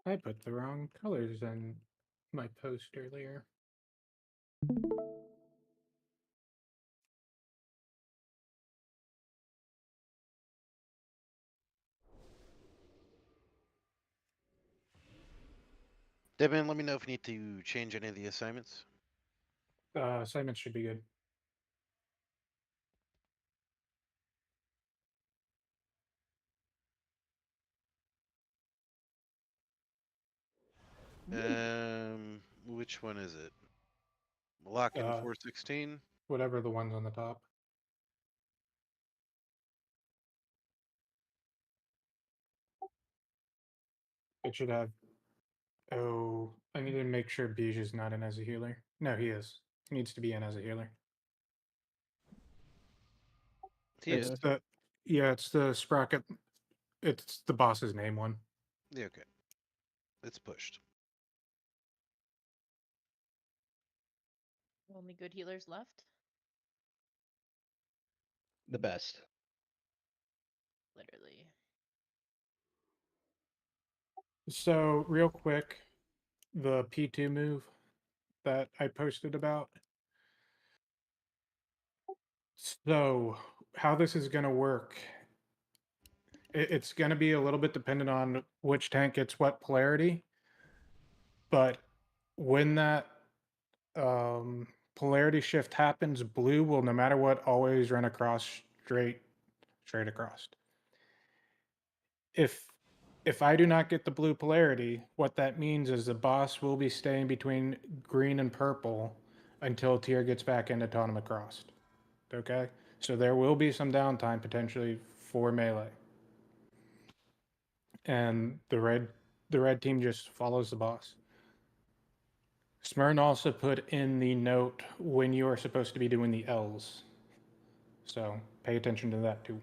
I put the wrong colors in my post earlier. Devin, let me know if you need to change any of the assignments. Assignments should be good. Which one is it? Lock in 416. Whatever the ones on the top. It should have. Oh, I need to make sure Beige is not in as a healer. No, he is. He needs to be in as a healer. He It's is. the yeah, it's the sprocket. It's the boss's name one. Yeah, okay. It's pushed. Only good healers left. The best. Literally. So real quick, the P2 move that I posted about. So how this is going to work? It's going to be a little bit dependent on which tank gets what polarity, but when that polarity shift happens, blue will no matter what always run across straight across. If I do not get the blue polarity, what that means is the boss will be staying between green and purple until tier gets back into Autonoma Crossed. Okay? So there will be some downtime potentially for melee. And the red team just follows the boss. Smyrn also put in the note when you are supposed to be doing the L's. So pay attention to that too.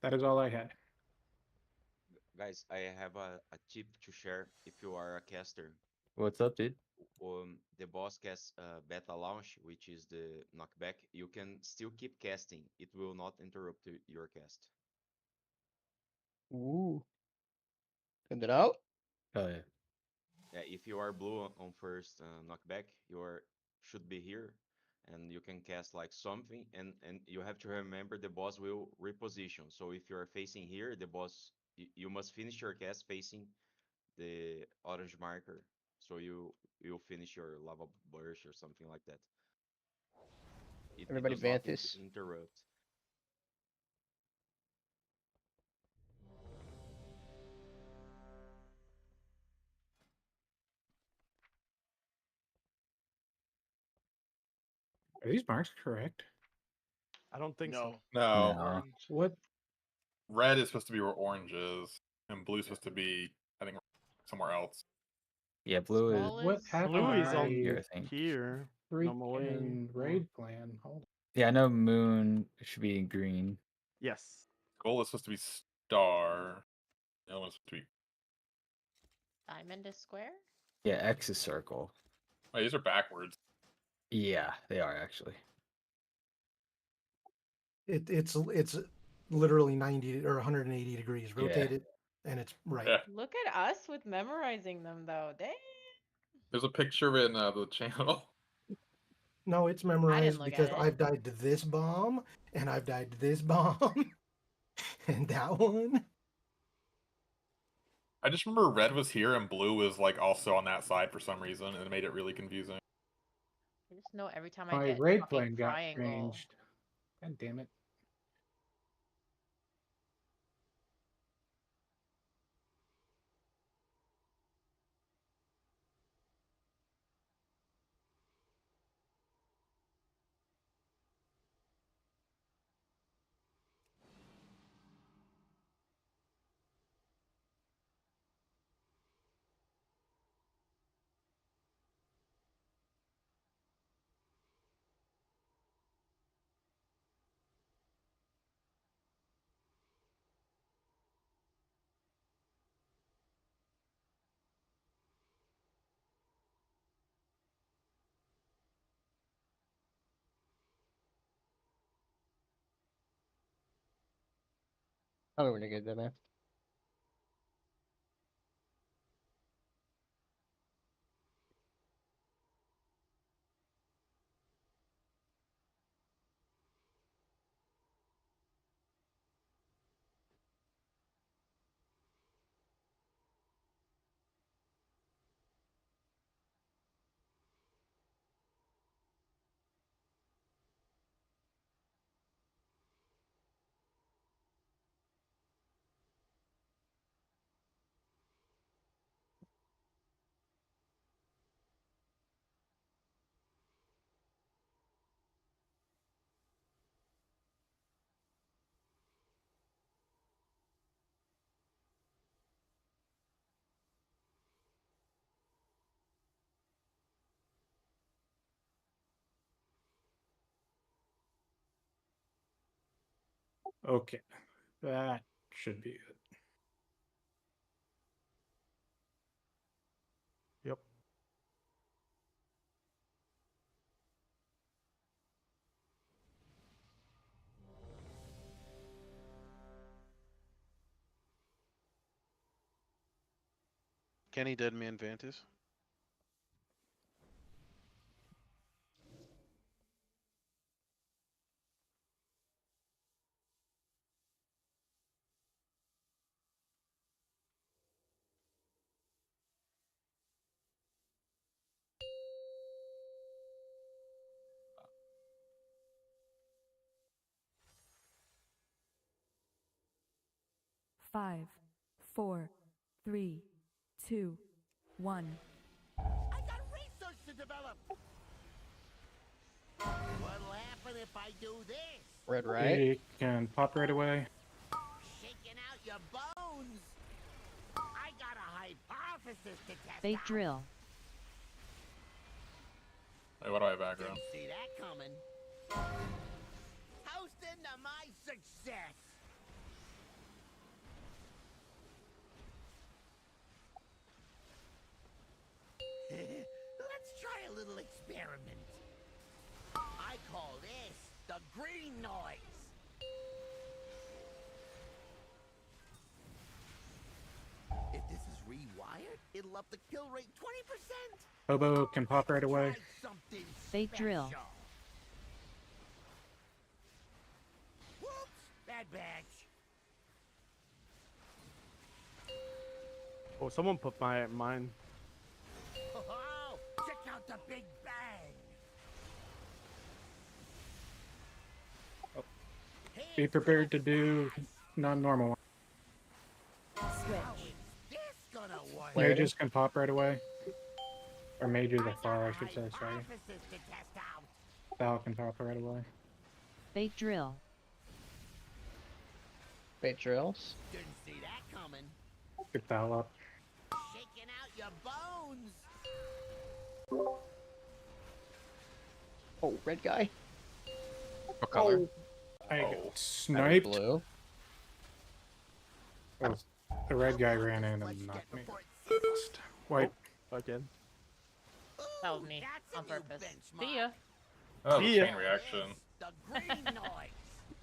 That is all I had. Guys, I have a tip to share if you are a caster. What's up, dude? The boss cast beta launch, which is the knockback, you can still keep casting. It will not interrupt your cast. Ooh. Send it out. Oh yeah. Yeah, if you are blue on first knockback, should be here, and you can cast like something, and you have to remember the boss will reposition. So if you are facing here, the boss you must finish your cast facing the orange marker, so you'll finish your lava burst or something like that. It Everybody does not Vanthus. interrupt. Are these marks correct? I don't think so. No. No. What? Red is supposed to be where orange is, and blue is supposed to be, I think, somewhere else. Yeah, blue is Small What is happened Blue to is my on here, I think. here. Normally. freaking raid plan? Hold Yeah, I know moon should be in green. Yes. Gold is supposed to be star. The other one's supposed to be. diamond is square. Yeah, X is circle. Wait, these are backwards. Yeah, they are actually. It's literally 90 or 180 degrees Yeah. rotated, and it's right. Yeah. Look at us with memorizing them though. Dang. There's a picture of it in the channel. No, it's memorized look because at it. I've died to this bomb, and I've died to this bomb, and that one. I just remember red was here and blue was like also on that side for some reason, and it made it really confusing. I just know every time on. I My get raid fucking plan got triangle. changed. God damn it. Oh, we're good then, man. Okay, that should be it. Yep. Kenny Deadman Vantis. Five, 4, 3, 2, 1. I got research to develop. What'll happen if I do this? Red right. He can pop right away. Shaking out your bones. I got a hypothesis to test Fake out. drill. Hey, what do I have background? Didn't see that coming. Toasting to my success. Let's try a little experiment. I call this the green noise. If this is rewired, it'll up the kill rate 20%. Hobo can pop right away. Try something Fake drill. special. Whoops! Bad batch. Oh, someone put mine. Oh, check out the big bang. Be prepared to do non-normal one. How is this gonna work? Where? Mages can pop right away. Or mages are far, I should say, sorry. Hypothesis to test out. Val can pop right away. Fake drill. Fake drills. Didn't see that coming. Get Val up. Shaking out your bones. Oh, red guy. What color? I Oh. got sniped. Blue. Oh, the red guy ran in Let's and get knocked me. before it sizzles. White. Again. That was Ooh, me that's a on new purpose. benchmark. See ya. Oh, the Yeah. chain reaction. The green noise.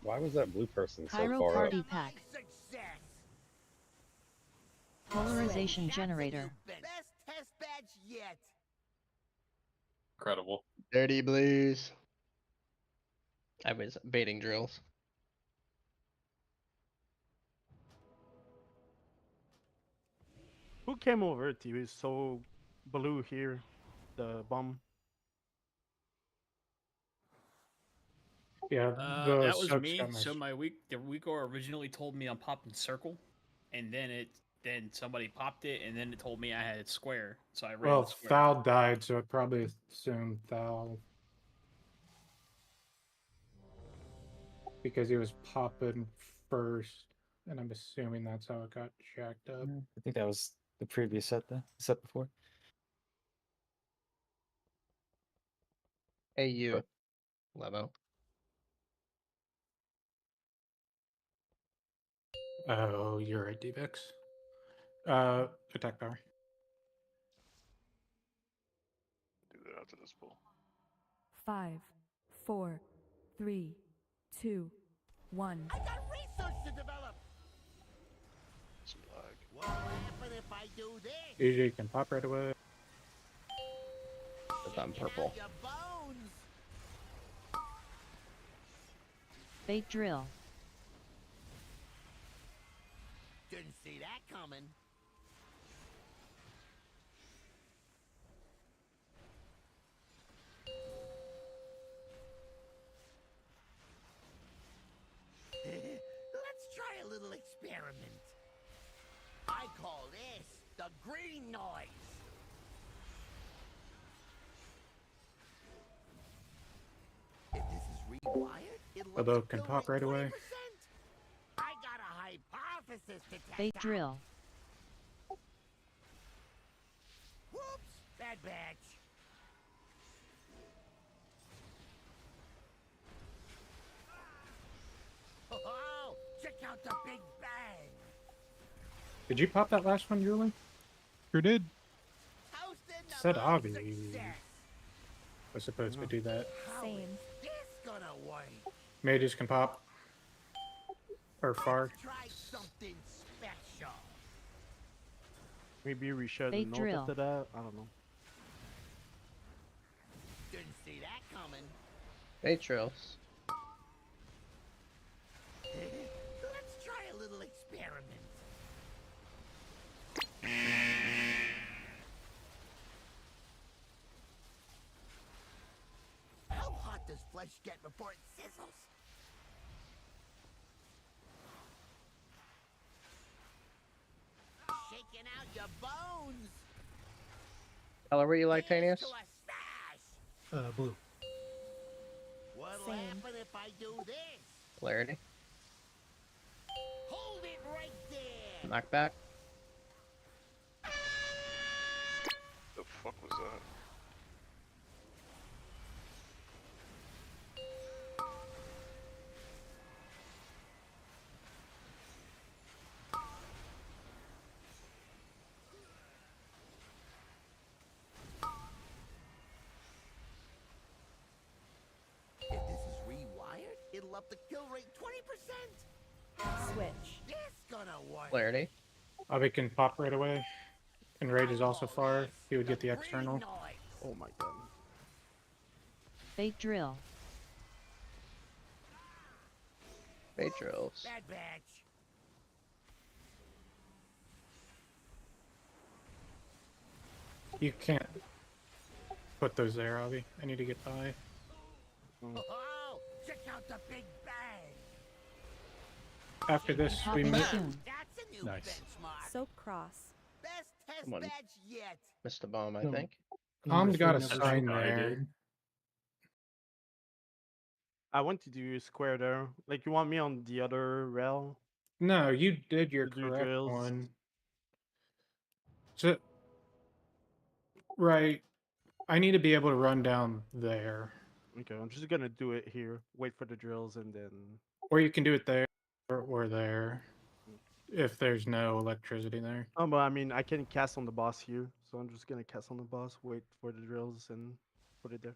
Why was that blue person so Pyro far party up? pack. Success. Polarization That's a generator. new best test badge yet. Incredible. Dirty blues. I was baiting drills. Who came over to you? So blue here, the bomb. Yeah, the That was soak's me. got my So the Weeko originally told me I'm popping circle, and then somebody popped it, and then it told me I had square. So I ran Well, with square. Thal died, so it probably assumed Thal. Because he was popping first, and I'm assuming that's how it got jacked up. I think that was the previous set, the set before. Hey, you. Levo. Oh, you're right, D-Vex. Attack power. Do that after this pull. 5, 4, 3, 2, 1. I got research to develop. What'll happen if I do this? Usually you can pop right away. Because I'm Checking purple. out your bones. Bait drill. Didn't see that coming. Let's try a little experiment. I call this the green noise. If this is rewired, it'll A boat can pop right away. I got a hypothesis to test Bait out. drill. Whoops! Bad batch. Oh, check out the big bang. Did you pop that last one, Julie? Sure did. Toasted Said number Avi success. was supposed to do that. How is this gonna work? Mages can pop. Or far. Let's try something special. Maybe we should Bait note drill. after that. I don't know. Didn't see that coming. Bait drills. Let's try a little experiment. How hot does flesh get before it sizzles? Shaking out your bones. Color were you like, Here's Tanius? to a stash. Blue. What'll Same. happen if I do this? Polarity. Hold it right there. Knockback. The fuck was that? If this is rewired, it'll up the kill rate 20%. Switch. This gonna work. Polarity. Avi can pop right away. And Raid is also far. He would get the external. Oh my god. Bait drill. Bait drills. Bad batch. You can't put those there, Avi. I need to get by. Oh, check out the big bang. After this, we Popping move. soon. That's a new Nice. benchmark. Soap cross. Best test Come on. badge yet. Missed the bomb, I No. think. Tom's got a Never sign I there. did. I want to do square there. Like, you want me on the other rail? No, you did your To do correct drills. one. So, right. I need to be able to run down there. Okay, I'm just gonna do it here. Wait for the drills and then. Or you can do it there or there. If there's no electricity there. Oh, but I mean, I can cast on the boss here, so I'm just gonna cast on the boss, wait for the drills, and put it there.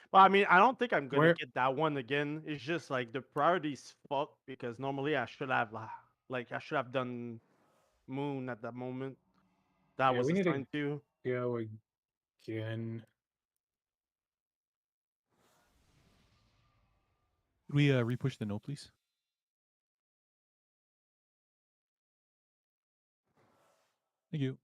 But I mean, I don't think I'm gonna Where- get that one again. It's just like the priority's fucked because normally I should have I should have done Moon at that moment. That Yeah, was we need to- assigned to. Go again. Could we repush the no, please? Thank you.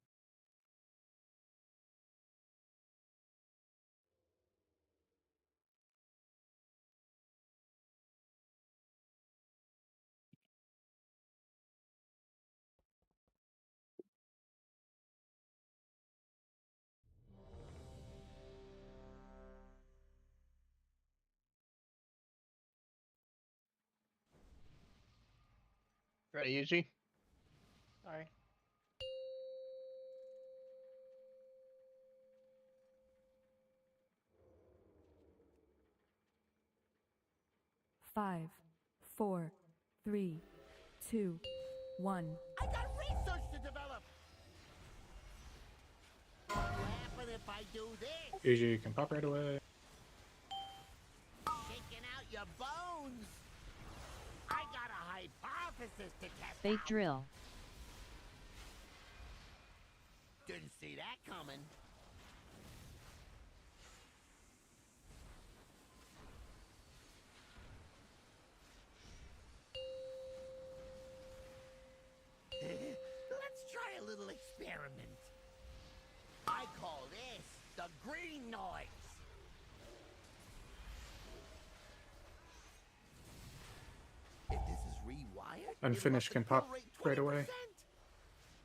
Ready, Yuji? Sorry. Five, four, three, two, one. I got research to develop. What'll happen if I do this? Usually you can pop right away. Shaking out your bones. I got a hypothesis to test Bait out. drill. Didn't see that coming. Let's try a little experiment. I call this the green noise. If this is rewired, Unfinished can pop right away.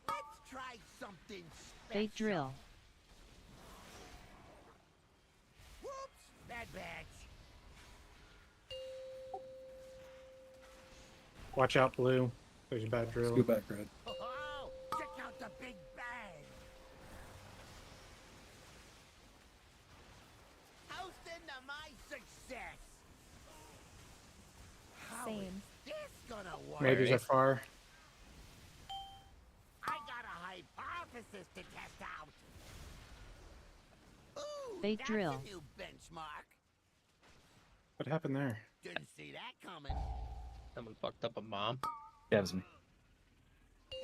Let's try something They special. drill. Whoops, bad batch. Watch out, blue. There's a bad drill. Let's go back, red. Oh, check out the big bang. Houston to my success. How is Same. this gonna work? Mages are far. I got a hypothesis to test out. Ooh, They that's drill. a new benchmark. What happened there? Didn't see that coming. Someone fucked up a bomb. Yeah, it was me.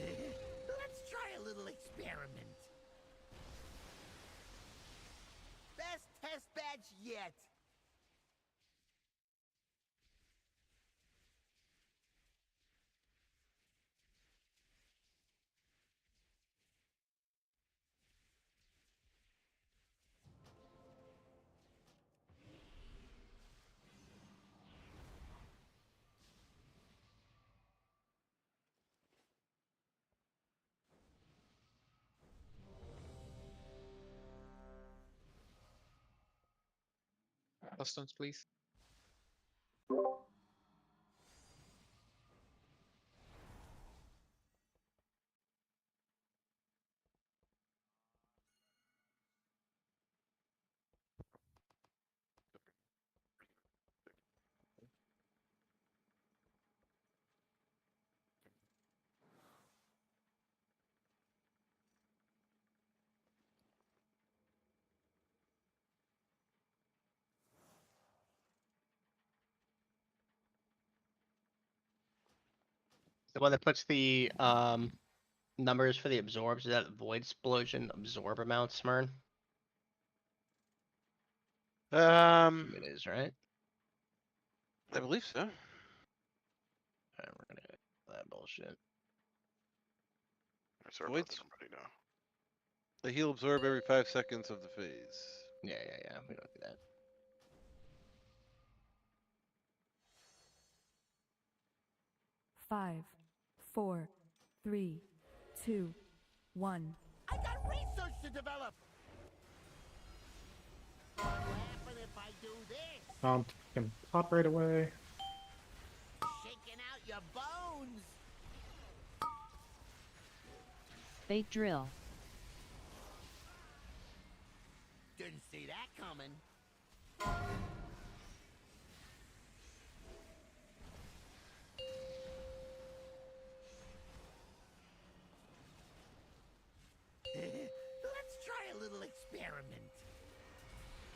Let's try a little experiment. Best test badge yet. Stones, please. The one that puts the numbers for the absorbs, is that void explosion absorb amount, Smurn? It is, right? I believe so. Alright, we're gonna get that bullshit. Sorry Void about that, somebody now. The heal absorb every 5 seconds of the phase. Yeah, we don't do that. Five, 4, 3, 2, 1. I got research to develop. What'll happen if I do this? Can pop right away. Shaking out your bones. They drill. Didn't see that coming. Let's try a little experiment.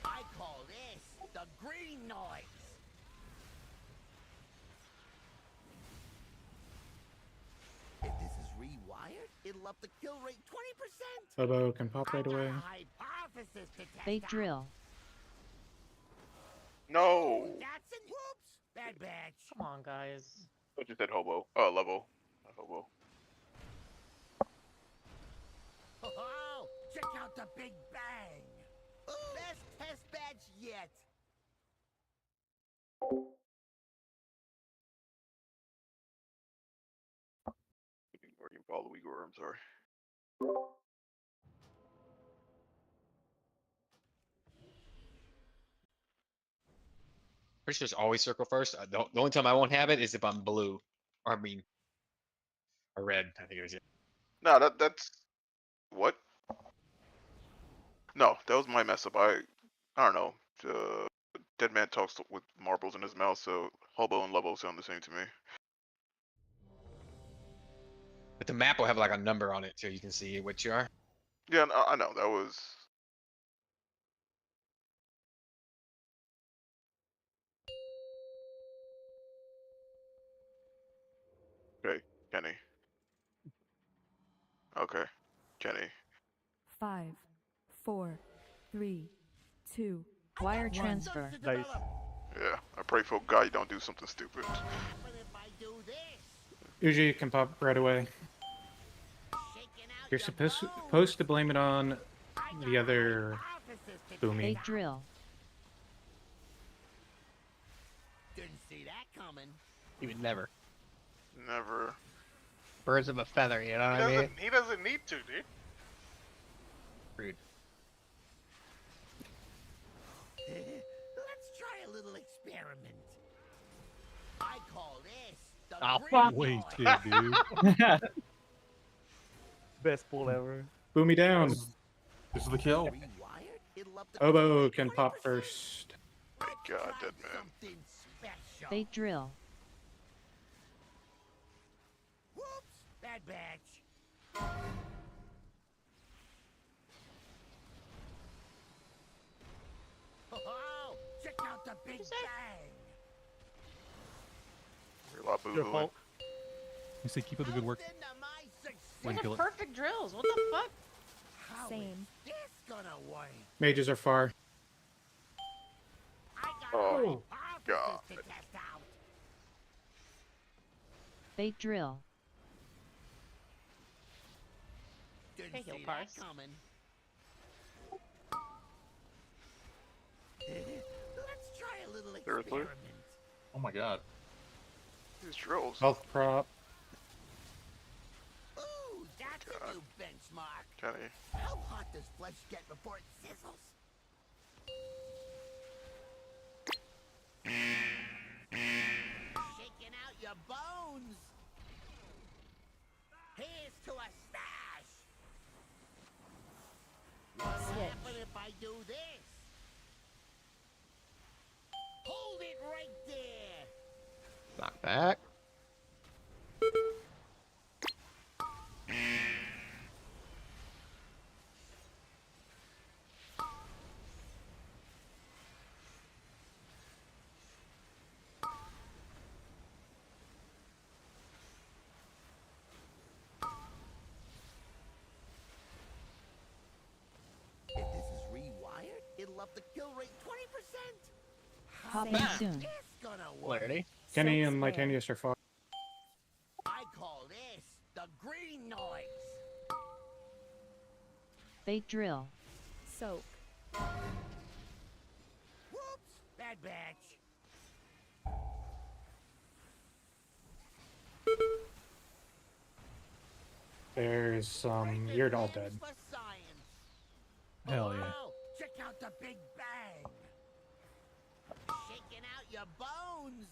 I call this the green noise. If this is rewired, it'll up the kill rate 20%. Bobo can pop right I got away. a hypothesis to test They out. drill. No! That's it. Whoops. Bad batch. Come on, guys. I just said hobo. Oh, level. Not hobo. Oh, check out the big bang. Best test badge yet. Or you can follow Uyghur, I'm sorry. Pretty sure it's always circle first. The only time I won't have it is if I'm blue. Or I mean, or red, I think it was. No, that's... What? No, that was my mess up. I don't know. Dead man talks with marbles in his mouth, so hobo and level sound the same to me. But the map will have like a number on it so you can see what you are. Yeah, I know. That was... Okay, Kenny. Okay, Kenny. 5, 4, 3, 2, wire 1. transfer. Nice. Yeah, I pray for God you don't do something stupid. Usually you can pop right away. You're supposed to blame it on the other They Boomy. drill. Didn't see that coming. You would never. Never. Birds of a feather, you know what I mean? He doesn't need to, dude. Rude. Let's try a little experiment. I call this the Oh, green fuck. Wasted, dude. Best pull ever. Boomy down. This is the kill. Rewired? It'll up the Obo can pop first. My God, dead man. something special. They drill. Whoops! Bad batch. Oh, check out the big bang. You're a lot Your boo-hooing. fault. You say keep up the good work. What Kill the it. perfect drills? What the fuck? How Same. is this gonna work? Mages are far. I got Oh, hypothesis God. to test out. They drill. Didn't Okay, he'll see parse. that coming. Let's try a little Seriously? experiment. Oh my God. These drills. Health prop. Ooh, that's a God. new benchmark. Kenny. How hot does flesh get before it sizzles? Shaking out your bones. Here's to a stash. What'll happen if I do this? Hold it right there. Knock back. If this is rewired, it'll up the kill rate 20%. Popping How's soon. this gonna work? Polarity. Kenny Soak and spray. Lytanius are far. I call this the green noise. They drill. Soak. Whoops, bad batch. There's you're all dead. For science. Hell yeah. Oh, check out the big bang. Shaking out your bones.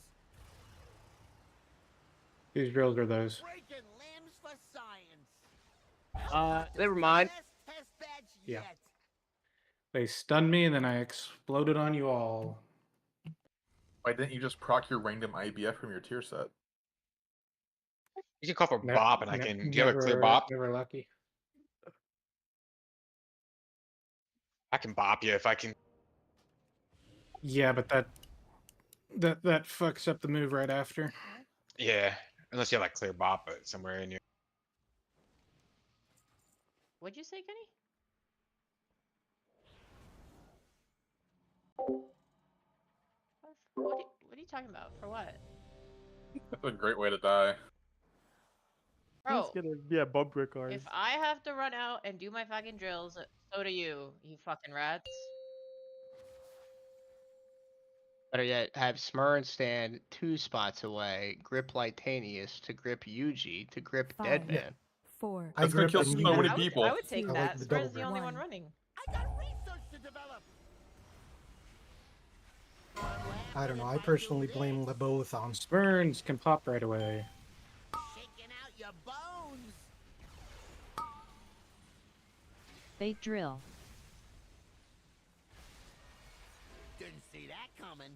Whose drills are those? Breaking limbs for science. Never mind. Best test batch Yeah. yet. They stunned me and then I exploded on you all. Why didn't you just proc your random IBF from your tier set? You can call for Ne- bop, and I ne- can. Do you have a clear never- bop? Never lucky. I can bop you if I can. Yeah, but that fucks up the move right after. Yeah, unless you have like clear bop, but somewhere in your. What'd you say, Kenny? What are you talking about? For what? That's a great way to die. Bro, It's gonna be a bump record. if I have to run out and do my fucking drills, so do you fucking rats. Better yet, have Smurn stand 2 spots away, grip Lytanius to grip Yuji to grip 5, Deadman. 4, That's gonna kill grip so and many I would, people. I would take I like that. the Spur's double the grip. only one One. running. I got research to develop. I don't know. I personally blame the both on. Burns can pop right away. Shaking out your bones. They drill. Didn't see that coming.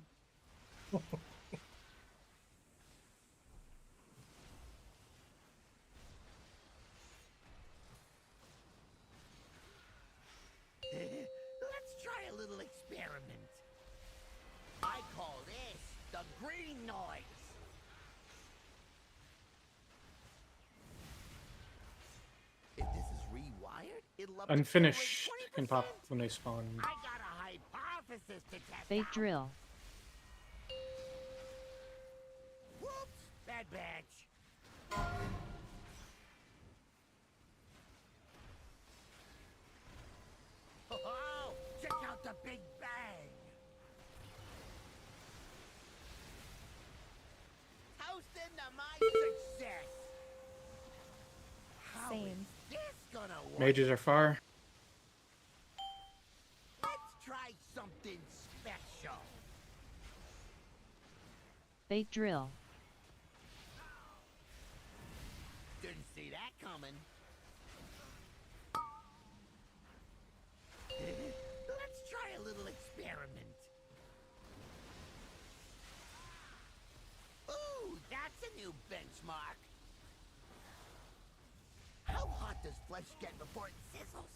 Let's try a little experiment. I call this the green noise. If this is rewired, it'll Unfinished can pop when they spawn. I got a hypothesis to test Bait out. drill. Whoops! Bad batch. Oh, check out the Big Bang. Toast into my success. How is Same. this gonna work? Mages are far. Let's try something special. Bait drill. Didn't see that coming. Let's try a little experiment. Ooh, that's a new benchmark. How hot does flesh get before it sizzles?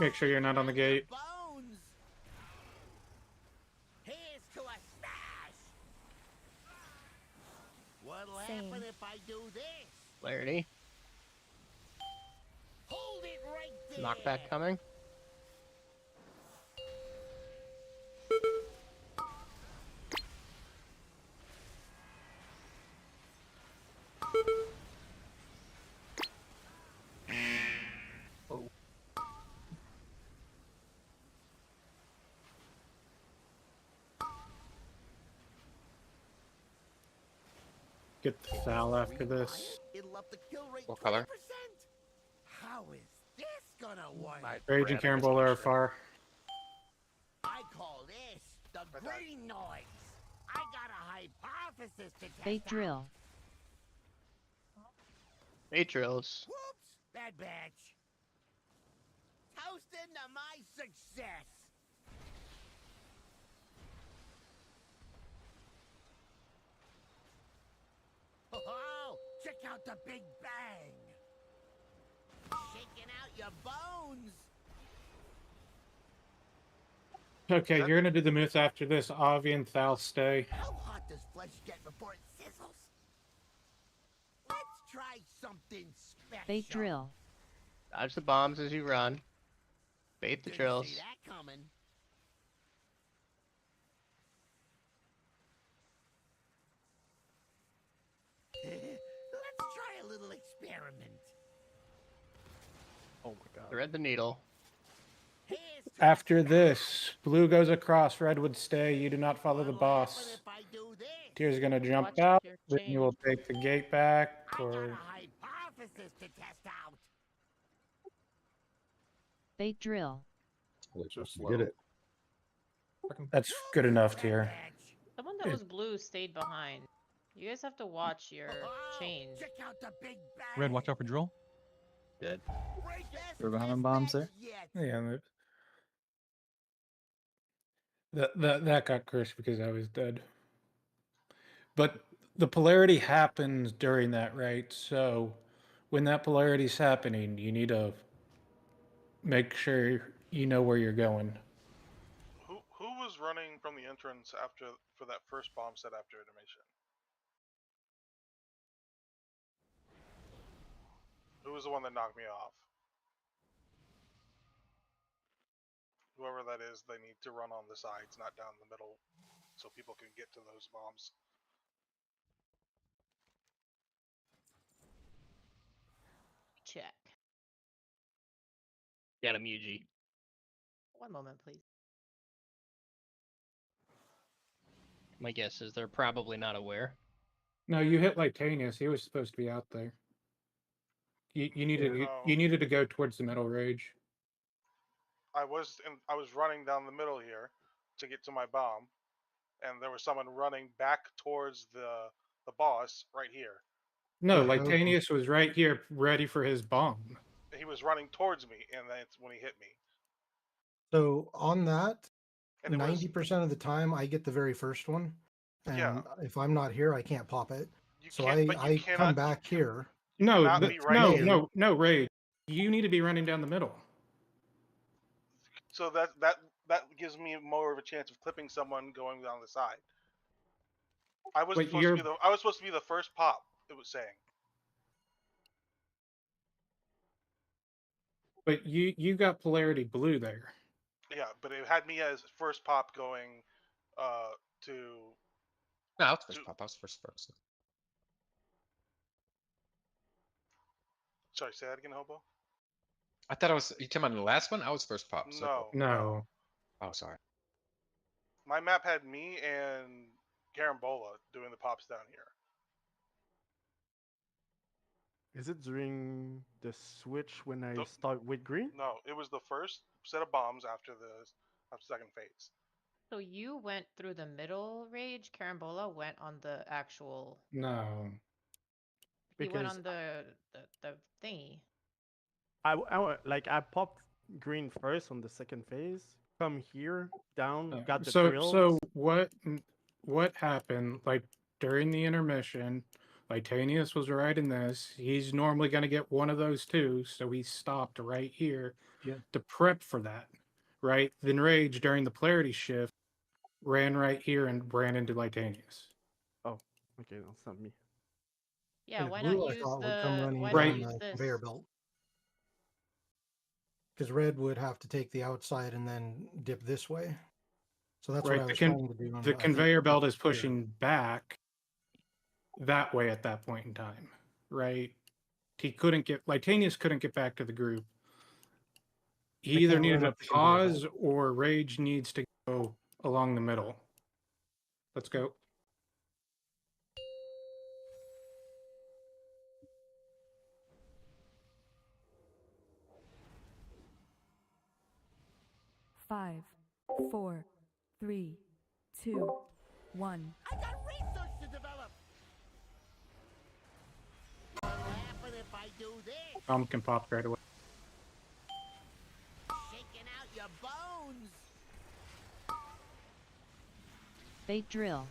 Make sure you're not on the gate. Bones. Here's to a smash. What'll happen if I do this? Clarity. Hold it right there. Knockback coming. Oh. Get the foul after this. It'll up the kill rate What color? 20%. How is this gonna work? Rage and Carambola are far. I call this the green noise. I got a hypothesis to test Bait out. drill. Bait drills. Whoops! Bad batch. Toast into my success. Oh, check out the Big Bang. Shaking out your bones. Okay, you're gonna do the myth after this. Avi and Thal stay. How hot does flesh get before it sizzles? Let's try something special. Bait drill. Dodge the bombs as you run. Bait the Didn't drills. see that coming. Let's try a little experiment. Oh my god. Thread the needle. Here's to After this, blue goes across, red would stay. You do not follow the what'll happen boss. if I do this? Tier's gonna jump Watch out. your Then you will take the gate back, I got or a hypothesis to test out. Bait drill. Just get it. that's good enough, Tier. Batch. Someone that was blue stayed behind. You guys have to watch your Oh, change. check out the Big Bang. Red, watch out for drill. Dead. Break this You're behind best bombs batch there? yet. Yeah, that got cursed because I was dead. But the polarity happens during that, right? So when that polarity's happening, you need to make sure you know where you're going. Who was running from the entrance for that first bomb set after intermission? Who was the one that knocked me off? Whoever that is, they need to run on the sides, not down the middle, so people can get to those bombs. Check. Got him, Yuji. One moment, please. My guess is they're probably not aware. No, you hit Litanius. He was supposed to be out there. You needed to go towards the middle rage. I was running down the middle here to get to my bomb, and there was someone running back towards the boss right here. No, Litanius was right here, ready for his bomb. He was running towards me, and that's when he hit me. So on that, And it was 90% of the time I get the very first one, and Yeah. if I'm not here, I can't pop it. So can't- but you I cannot- come back here. No, cannot be right no, here. no, Rage. You need to be running down the middle. So that gives me more of a chance of clipping someone going down the side. I was But supposed to be the first pop. It was saying. But you got polarity blue there. Yeah, but it had me as first pop going to. No, I was first pop. I was first. Sorry, say that again, Hobo. I thought I was. You talking about the last one? I was first pop. Circle. No. Oh, sorry. My map had me and Carambola doing the pops down here. Is it during the switch when I start with green? No, it was the first set of bombs after the second phase. So you went through the middle rage. Carambola went on the actual. No. He went Because on the thingy. I popped green first on the second phase. Come here, down, got the So drills. what happened? Like during the intermission, Litanius was riding this. He's normally going to get one of those two, so he stopped right here to prep for that. Right? Then Rage during the polarity shift ran right here and ran into Litanius. Oh, okay, that's not me. Yeah, why blue not I use thought would come the? running Why down not use the this? conveyor belt. Because red would have to take the outside and then dip this way. So that's what I was trying to do. The conveyor belt is pushing back that way at that point in time, right? Litanius couldn't get back to the group. He either can't needed run to up the conveyor pause or Rage needs to go along the middle. Let's go. Five, 4, 3, 2, 1. I got research to develop. What'll happen if I do this? Can pop right away. Shaking out your bones. Bait drill.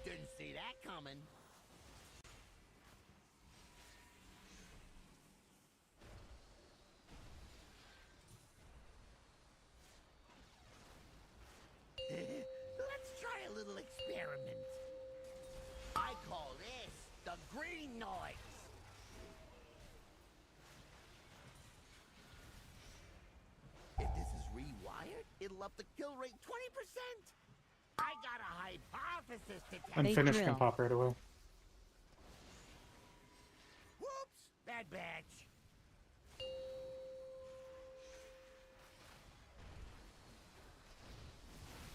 Didn't see that coming. Let's try a little experiment. I call this the green noise. If this is rewired, it'll up the kill rate 20%. I got a hypothesis to test. Unfinished can pop right away. Whoops! Bad batch.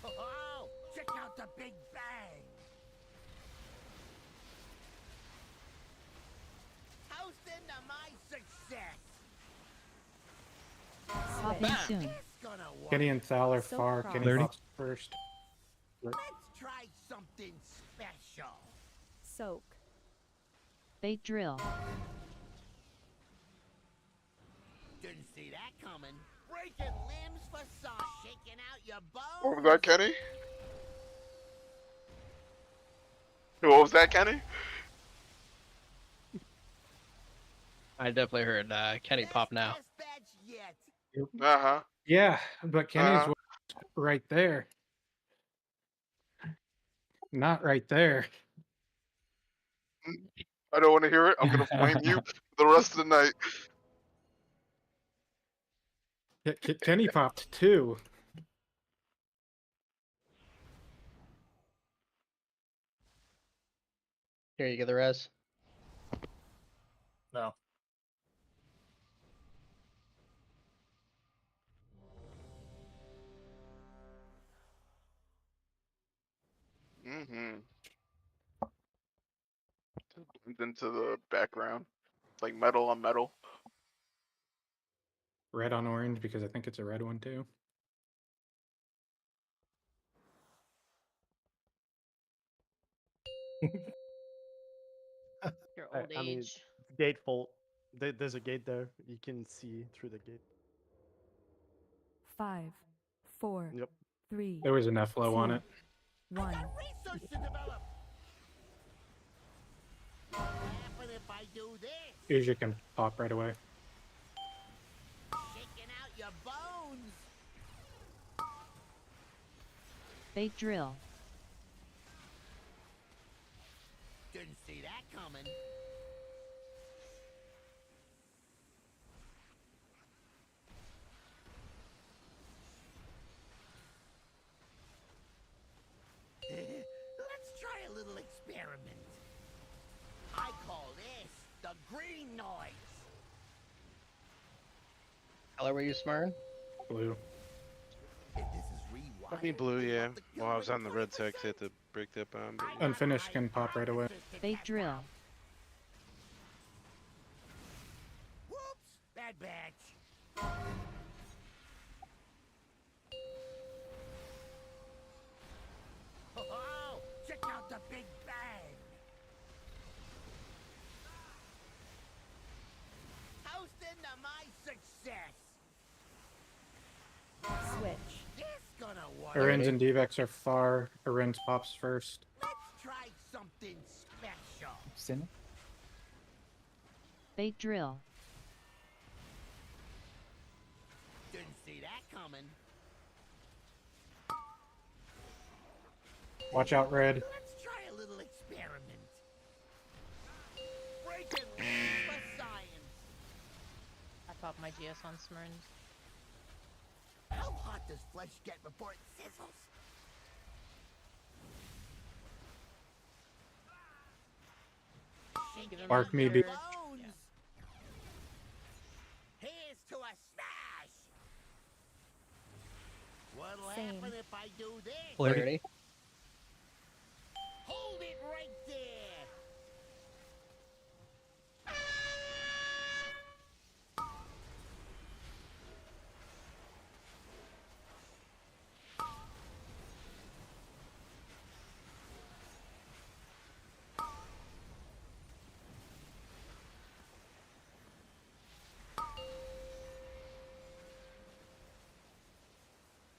Oh, check out the big bang. Toast into my success. Popping soon. It's gonna work. Kenny and Sal are So far. proud. Kenny 30. pops first. Let's try something special. Soak. Bait drill. Didn't see that coming. Breaking limbs for some. Shaking out your bones. What was that, Kenny? What was that, Kenny? I definitely heard Kenny pop now. Best batch yet. Uh-huh. Yeah, but Kenny's was right there. Not right there. I don't want to hear it. I'm gonna flame you the rest of the night. Kenny popped too. Here, you get the res. No. Mm-hmm. Into the background, like metal on metal. Red on orange because I think it's a red one too. Your old I mean, age. gate fault. There's a gate there. You can see through the gate. 5, 4, Yep. 3, There was an F-flow on it. 1. Research to develop. What'll happen if I do this? Asia can pop right away. Shaking out your bones. Bait drill. Didn't see that coming. the green noise. Color were you, Smurn? Blue. If this is rewired, I mean blue, it'll yeah. up the kill Well, I was rate on the red side, 20%. so I had to break that bomb. But, I yeah. got a Unfinished can pop right away. hypothesis to They test drill. out. Whoops! Bad batch. Oh, check out the big bang. Toast into my success. Switch. This gonna work. Arins and Devex are far. Arins pops first. Let's try something special. Sin. They drill. Didn't see that coming. Watch out, Red. Let's try a little experiment. Breaking rules for science. I popped my GS on Smurns. How hot does flesh get before it sizzles? Give him Bark a me, B. third. Bones. Yeah. Here's to a smash. What'll Same. happen if I do this? Polarity. Hold it right there.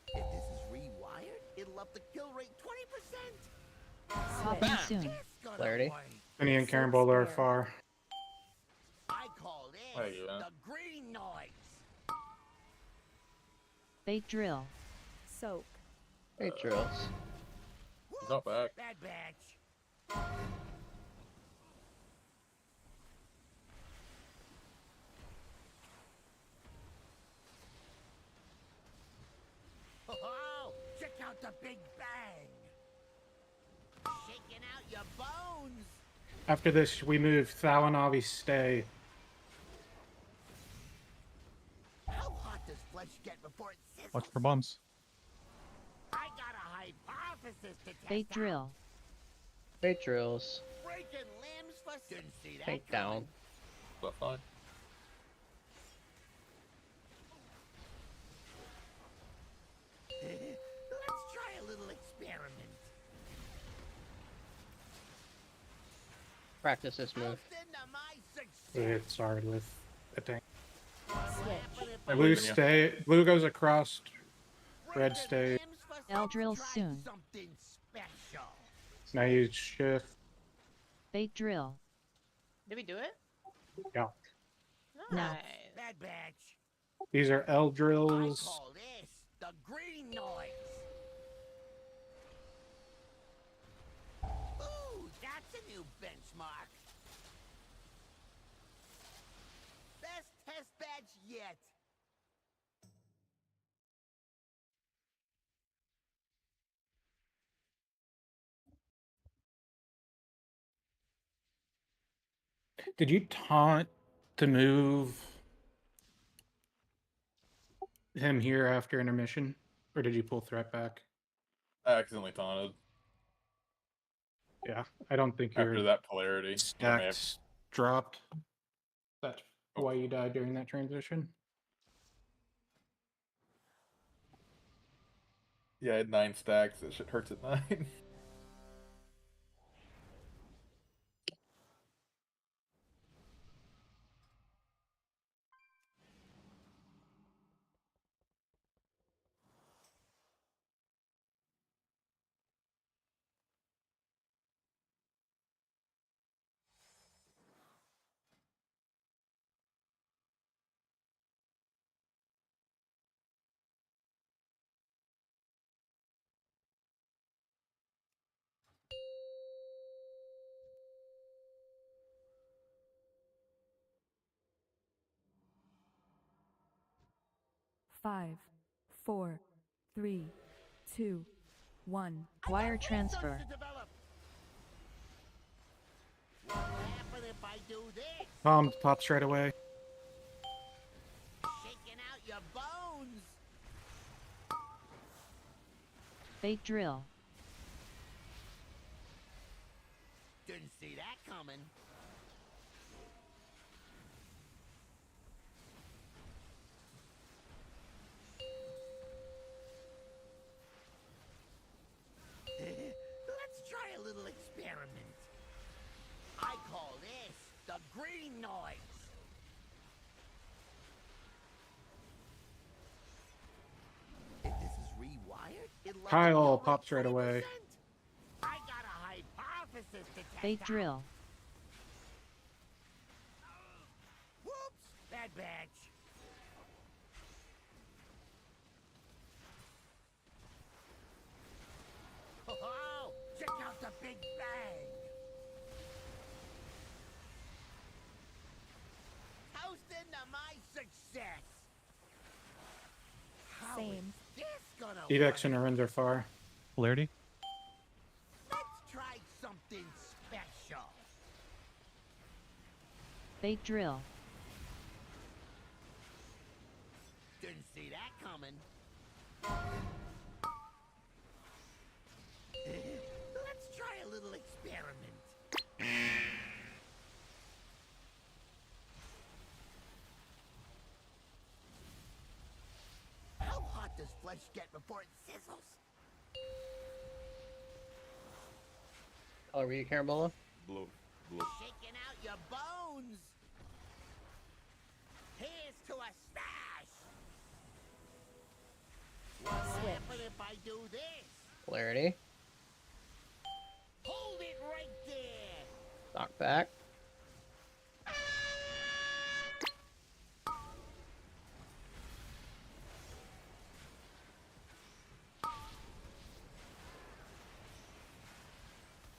If this is rewired, it'll up the kill rate 20%. Popping soon. This gonna Clarity. work. Penny and Carambola are far. I call this There you go. the green noise. They drill. Soak. They drills. He's not back. Bad batch. Oh, check out the big bang. Shaking out your bones. After this, we move Thalanavi Stay. How hot does flesh get before it sizzles? Watch for bombs. I got a hypothesis to test They out. drill. They drills. Breaking limbs for didn't see that Take coming. down. But fine. Let's try a little experiment. Practice this move. Toast into my success. We hit Sard with a tank. What'll happen if Hey, I Blue William, yeah. stay. Blue goes across. Red breaking stay. limbs for They'll drill try soon. Something special. Now you shift. They drill. Did we do it? Yeah. Nice. Bad batch. These are L I drills. call this the green noise. Ooh, that's a new benchmark. Best test badge yet. Did you taunt to move him here after intermission? Or did you pull threat back? I accidentally taunted Yeah, I don't think after your that polarity. I may have- stacks dropped. That's why you died during that transition. Yeah, I had 9 stacks. That shit hurts at 9. Five, four, three, two, one. Wire transfer. To develop. What'll happen if if I do this? Palm pops right away. Shaking out your bones. Bait drill. Didn't see that coming. Let's try a little experiment. I call this the green noise. If this is rewired, it'll Kyle pops right away. I got a hypothesis to test Bait out. drill. Whoops! Bad batch. Oh, check out the big bang. Toast into my success. How is Same. this gonna Edex work? and Arends are far. Polarity. Let's try something special. Bait drill. Didn't see that coming. Let's try a little experiment. How hot does flesh get before it sizzles? Color were you, Carambola? Blue. Blue. Shaking out your bones. Here's to a smash. What'll happen if I do this? Polarity. Hold it right there. Knock back.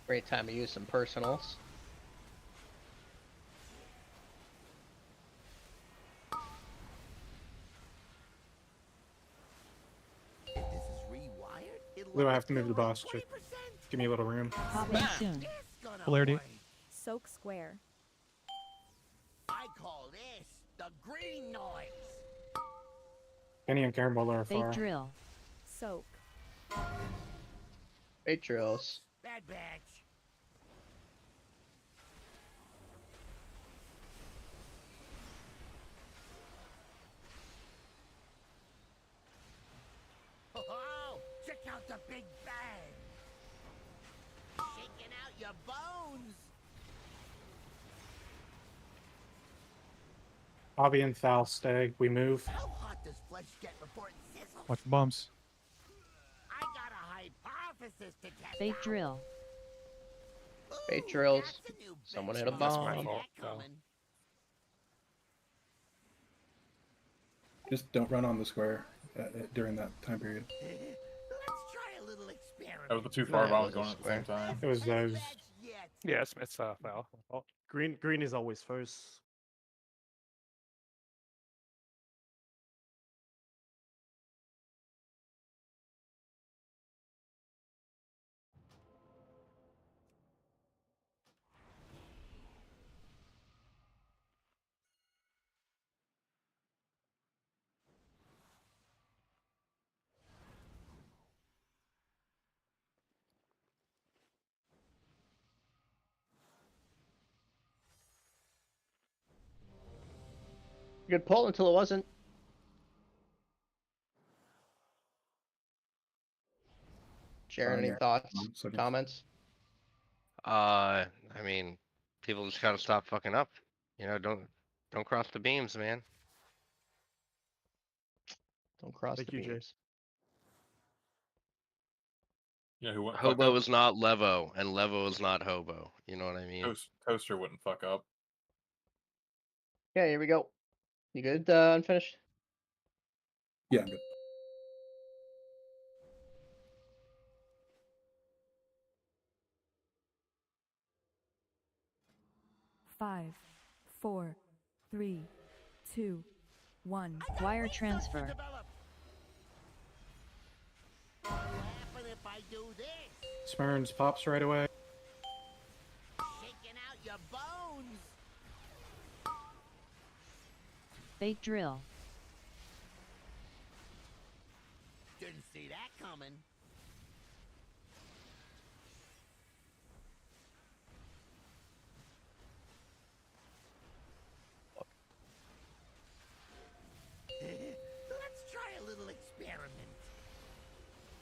Great time to use some personals. If this is rewired, it'll Blue, I only have to move the fill boss. up Just 20%. give me a little room. Popping soon. This gonna Polarity. work. Soak square. I call this the green noise. Penny and Carambola are Bait far. drill. Soak. Bait drills. Bad batch. Oh, check out the big bang. Shaking out your bones. Bobby and Thal stay. We move. How hot does flesh get before it sizzles? Watch the bumps. I got a hypothesis to test Bait out. drill. Bait Ooh, drills. that's a new Someone benchmark. hit a That's my bomb. fault, That Kyle. coming. Just don't run on the square during that time period. Let's try a little experiment. That was the two far Yeah, bombs it going was at the same time. It was those. That's yet. Yeah, it's foul. Oh, Green is always first. Good pull until it wasn't. Jared, any thoughts, Second. comments? I mean, people just gotta stop fucking up. You know, don't cross the beams, man. Don't cross Thank the you, Jay. beams. Yeah, who wouldn't fuck Hobo up? is not Levo, and Levo is not Hobo. You know what I mean? Toaster wouldn't fuck up. Yeah, here we go. You good, Unfinished? Yeah, I'm good. Five, four, three, two, one. Wire transfer. What'll happen if I do this? Smurns pops right away. Shaking out your bones. Bait drill. Didn't see that coming. Let's try a little experiment.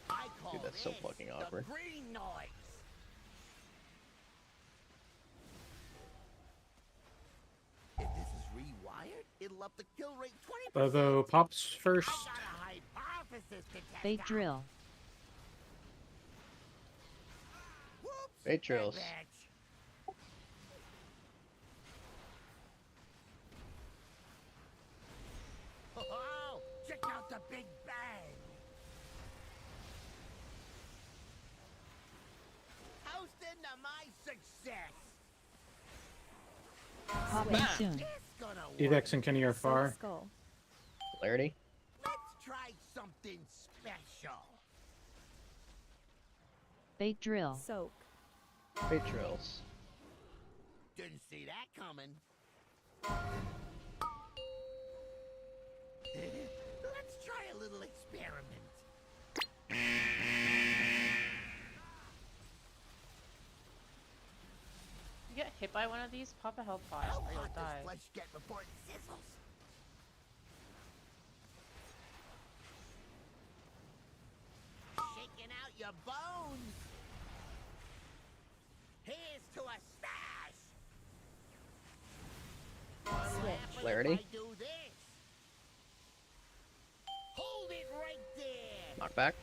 I call Dude, that's so this fucking the awkward. green noise. If this is rewired, it'll up the kill rate 20%. Bobo pops first. I got a hypothesis to test Bait out. drill. Whoops, Bait drills. bad batch. Oh, check out the big bang. Houston to my success. Popping soon. It's gonna work. Evex and Kenny are Soak far. skull. Clarity. Let's try something special. Bait drill. Soak. Bait drills. Didn't see that coming. Let's try a little experiment. You get hit by one of these, pop a health pot How or you'll hot die. does flesh get before it sizzles? Shaking out your bones. Here's to a stash. What happens Clarity. if I do this? Hold it right there. Knockback.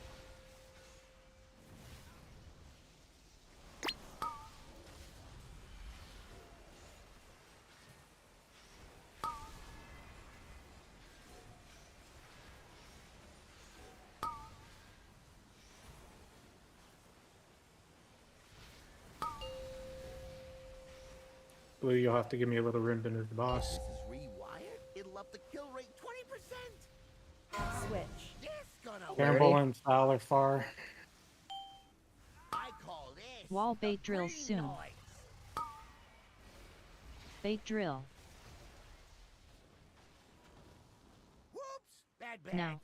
Blue, you'll have to give me a little room to move the boss. This is rewired. It'll up the kill rate 20%. Switch. This gonna work. Campbell and Foul are far. I call this Wall the bait drills green soon. noise. Bait drill. Whoops, bad batch. Now.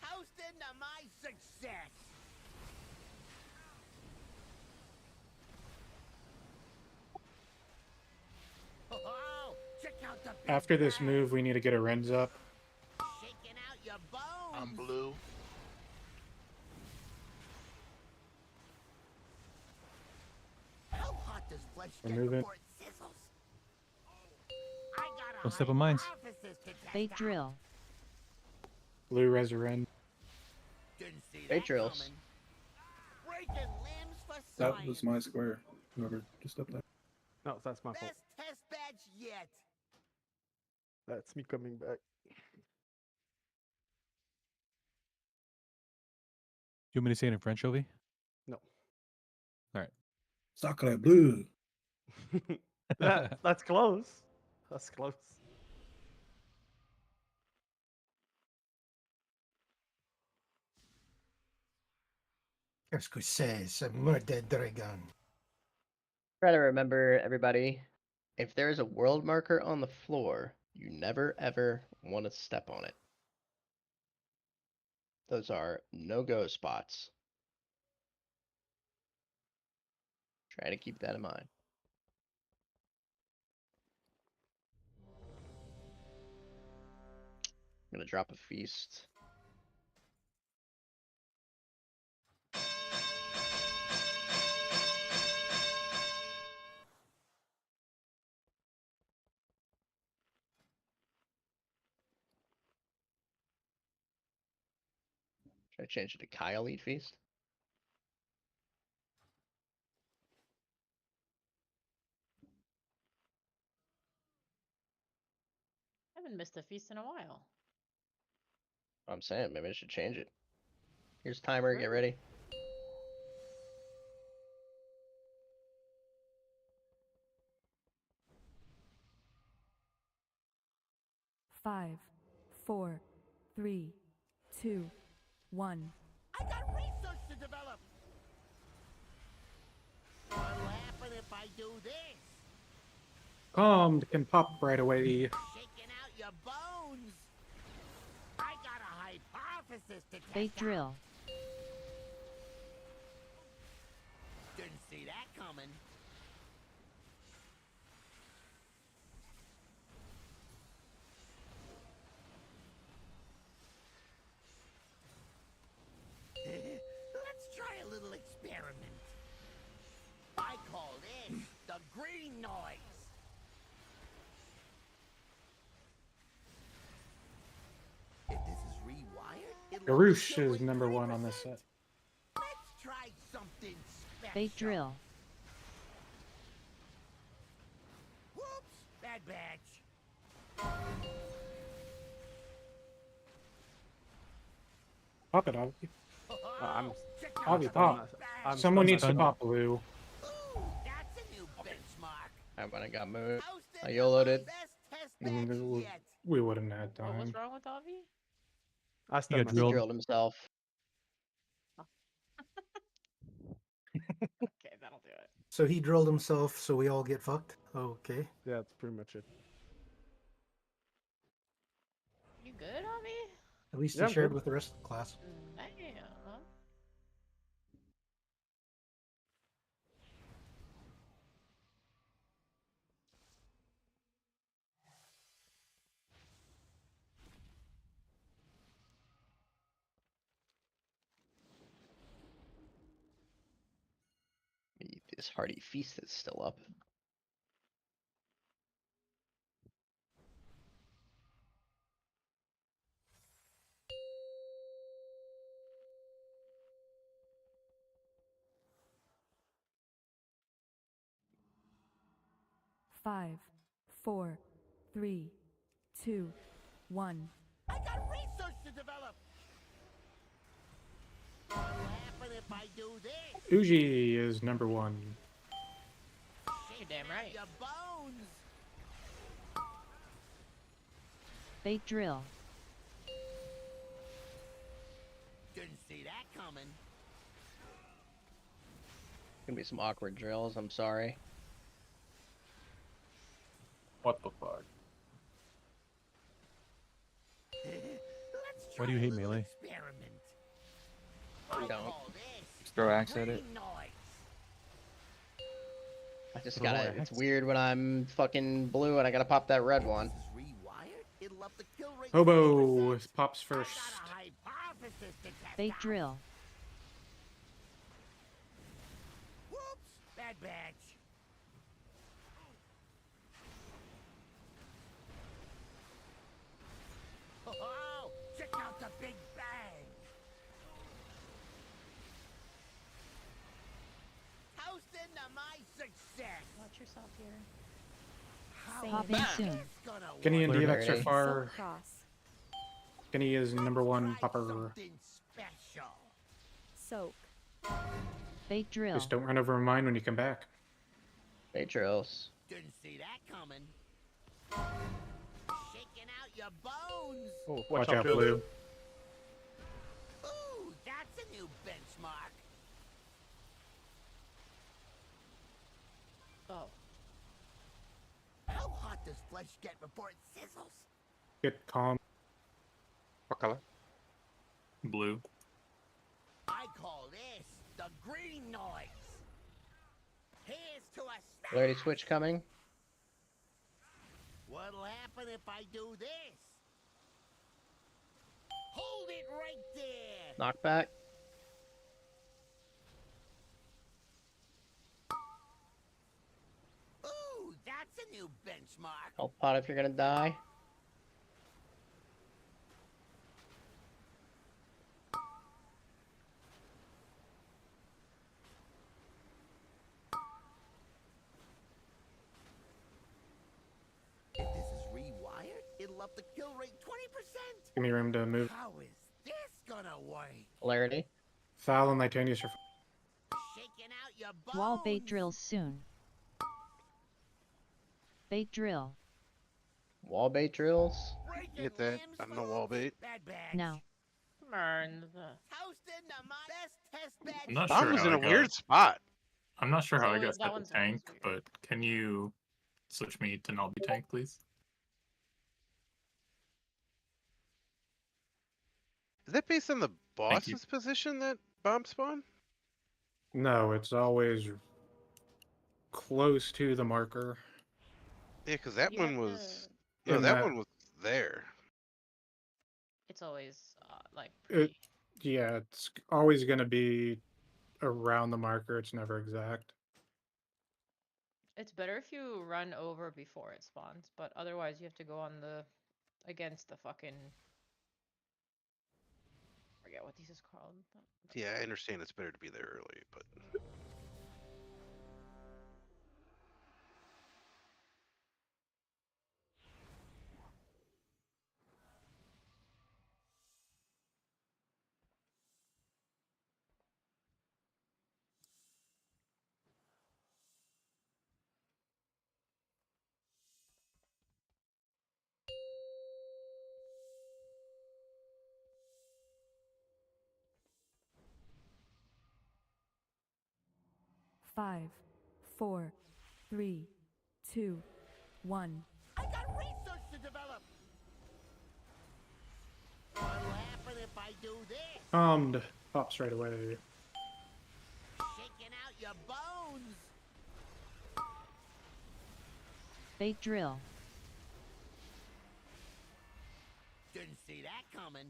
Houston to my success. Oh, check out the big After this bang. move, we need to get a Rens up. Shaking out your bones. I'm blue. How hot does flesh We're get moving. before it sizzles? I got a Don't step on mines. hypothesis to test Bait out. drill. Blue res a Ren. Didn't see Bait that drills. coming. Breaking limbs for That science. was my square. Whoever just up there. No, that's my fault. Best test badge yet. That's me coming back. You want me to say it in French, Ovi? No. All right. Sacre bleu. That's close. That's close. Qu'est-ce que c'est, ce murder dragon? Try to remember, everybody, if there's a world marker on the floor, you never ever want to step on it. Those are no-go spots. Try to keep that in mind. I'm gonna drop a feast. Should I change it to Kyle Eat Feast? I haven't missed a feast in a while. I'm saying maybe I should change it. Here's timer, get ready. Five, 4, 3, 2, 1. I got research to develop. What'll happen if I do this? Calm can pop right away. Shaking hypothesis to test Bait out. drill. Didn't see that coming. Let's try a little experiment. I call this the green noise. If this is rewired, it'll Garoosh kill is rate number 1 20%. on this set. Let's try something special. Bait drill. Whoops! Bad batch. Pop it, Avi. I'm Avi, stunned pop. myself. I'm Someone stunned needs to myself. pop blue. Ooh, that's a new benchmark. I went and got moved. Hosted I the YOLO'd it. best test match yet. We wouldn't have had What was time. wrong with Avi? I He stunned got He myself. drilled himself. Okay, that'll do it. So he drilled himself, so we all get fucked. Okay. Yeah, that's pretty much it. You good, Avi? At least Yeah, he I'm shared good. with the rest of the class. Damn. This hearty feast is still up. Five, four, three, two, one. I got research to develop. What'll happen if I do this? Uji is number 1. You're damn right. Your bones. Bait drill. Didn't see that coming. Gonna be some awkward drills. I'm sorry. What the fuck? Let's Why do you try a hate little melee? experiment. I I don't. call this Just throw axe at it. green noise. I just Throw gotta. axe. It's weird when I'm fucking blue and I gotta pop that red one. This is rewired. It'll up the kill rate. Hobo 20%. pops I got first. a hypothesis to test Bait out. drill. Whoops! Bad batch. Oh, check out the big bang. Toast into my success. Watch yourself here. How Popping is soon. this gonna Kenny and work? DVX are Clarity. far. Cross. Kenny is number 1 Try popper. something special. Soak. Bait drill. Just don't run over mine when you come back. Bait drills. Didn't see that coming. Shaking out your bones. Oh, Watch out, blue. Ooh, that's a new benchmark. Oh. How hot does flesh get before it sizzles? Get calm. What color? Blue. I call this the green noise. Here's to a snap. Polarity switch coming. What'll happen if I do this? Hold it right there. Knockback. Ooh, that's a new benchmark. Health pot if you're gonna die. If this is rewired, it'll up the kill rate 20%. Give me room to move. How is this gonna work? Polarity. Thal and Litanius are. Shaking out your bones. Wall bait drills soon. Bait drill. Wall bait drills. Get that. I'm no wall bait. Bad batch. Now. Burns. Toast into my best test batch. I'm not Bomb sure was how in I a got- weird spot. I'm not sure how I So got that set to one's tank, weird. but can you switch me to Nobby tank, please? Is that based on the boss's position that bomb spawn? No, it's always close to the marker. Yeah, because that You one have was to- no, In that that- one was there. It's always like It, yeah, it's always going to be around the marker. It's never exact. it's better if you run over before it spawns, but otherwise you have to go on the against the fucking forget what this is called. Yeah, I understand it's better to be there early, but Five, 4, 3, 2, 1. I got research to develop. What'll happen if I do this? Pops right away. Shaking out your bones. Bait drill. Didn't see that coming.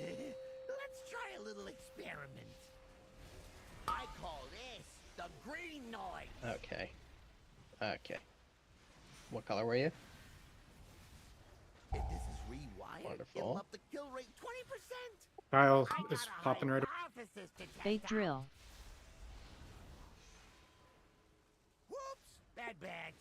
Let's try a little experiment. I call this the green noise. Okay. Okay. What color were you? If this is rewired, it'll Wonderful. up the kill rate 20%. Kyle is popping right. Hypothesis to test Bait out. drill. Whoops! Bad batch.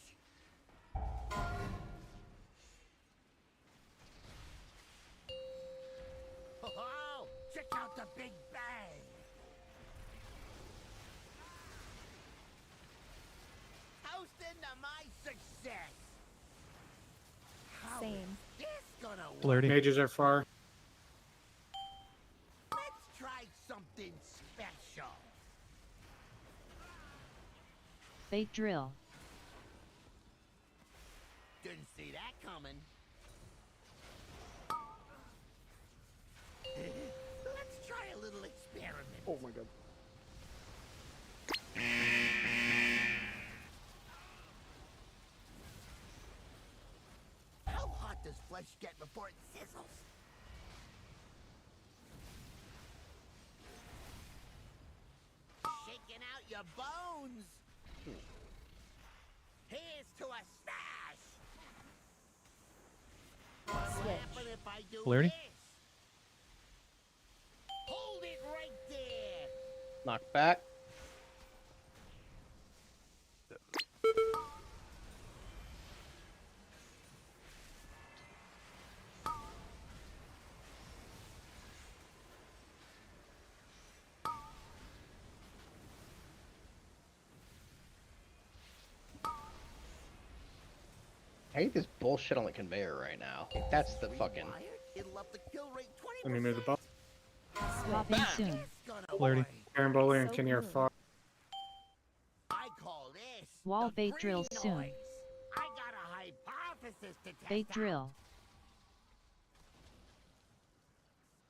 Oh, check out the big bang. Toast into my success. How is Same. this gonna work? Flirty. Mages are far. Let's try something special. Bait drill. Didn't see that coming. Let's try a little experiment. Oh my god. How hot does flesh get before it sizzles? Shaking out your bones. Here's to a smash. What'll happen if I do Flaherty? this? Hold it right there. Knock back. I hate this bullshit on the conveyor right now. That's the fucking. It'll up the kill rate 20%. Let me move the ball. Popping soon. Flirty. Caramboli and So Kenny are good. far. I call this Wall the bait green drill soon. noise. I got a hypothesis to test Bait out. drill.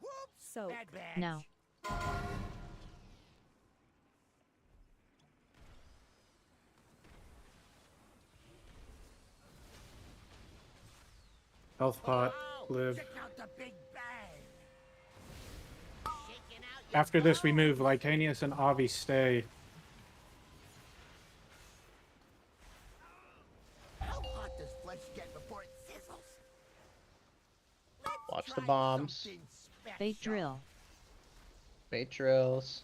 Whoops! Soak. Bad batch. Now. Health pot. Wow, Live. check out the big bang. Shaking out your After this, we bones. move Litanius and Avi stay. How hot does flesh get before it sizzles? Let's Watch the try bombs. something Bait special. drill. Bait drills.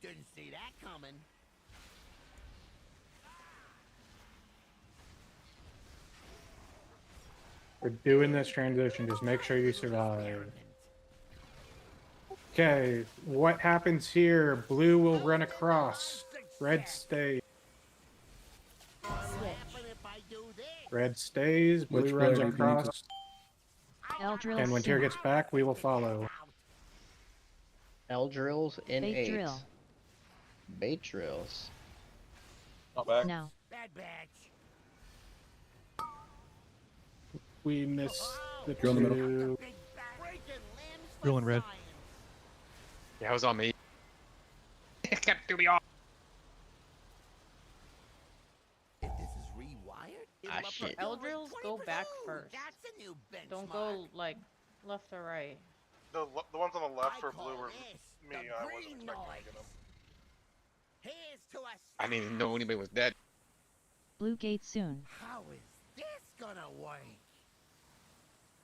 Didn't see that coming. We're doing this transition. Just make sure you survive. Okay, what happens here? Blue will run across. Red stays. What'll happen if I do this? Red stays. Blue Which runs player do you need to- across. L drill And when Tyr soon. gets back, we will follow. L drills in Bait 8. drill. Bait drills. Not back. Now. Bad batch. We missed the Drill in the middle. two. Big bang. Breaking limbs for Drill in red. science. Yeah, it was on me. Can't do me off. If this is rewired, Ah, it'll shit. upgrade L-drills like go 20%. back Ooh, first. That's a new benchmark. Don't go like left or right. The ones on the left I for call blue were this me. the I wasn't green expecting to noise. get them. Here's to a I didn't even know anybody was dead. Blue gate soon. How is this gonna work?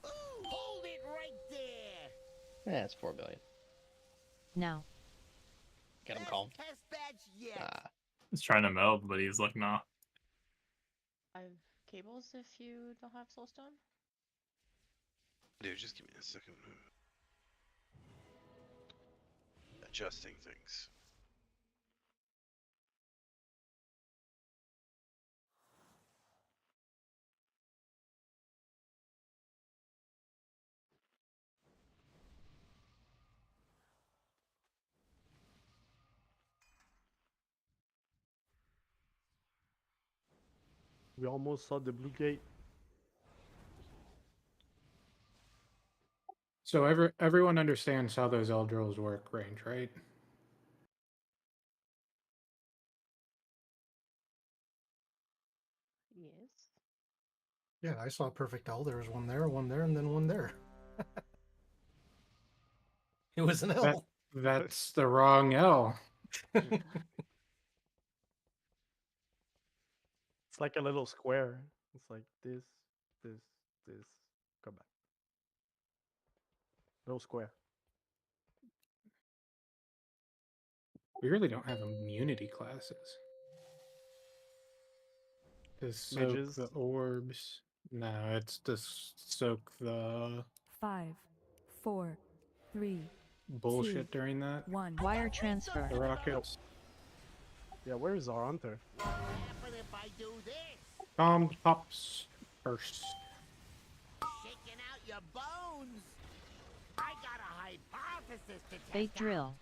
Ooh, hold it right there. Yeah, it's 4 billion. Now. Get him Best calm. test badge yet. Ah, He's trying to meld, but he's like, nah. I have cables if you don't have soulstone. Dude, just give me a second. Adjusting things. We almost saw the blue gate. So everyone understands how those L drills work, range, right? Yes. Yeah, I saw a perfect L. There was one there, and then one there. It was an L. That's the wrong L. It's like a little square. It's like this, this, this. Come back. Little square. We really don't have immunity classes. To soak Midges. the orbs. No, it's to soak the 5, 4, 3, bullshit during that. 1. Wire transfer. The rockets. Yeah, where is our hunter? What happen if I do this? Pops first. Shaking out your bones. I got a hypothesis to test Bait out. drill.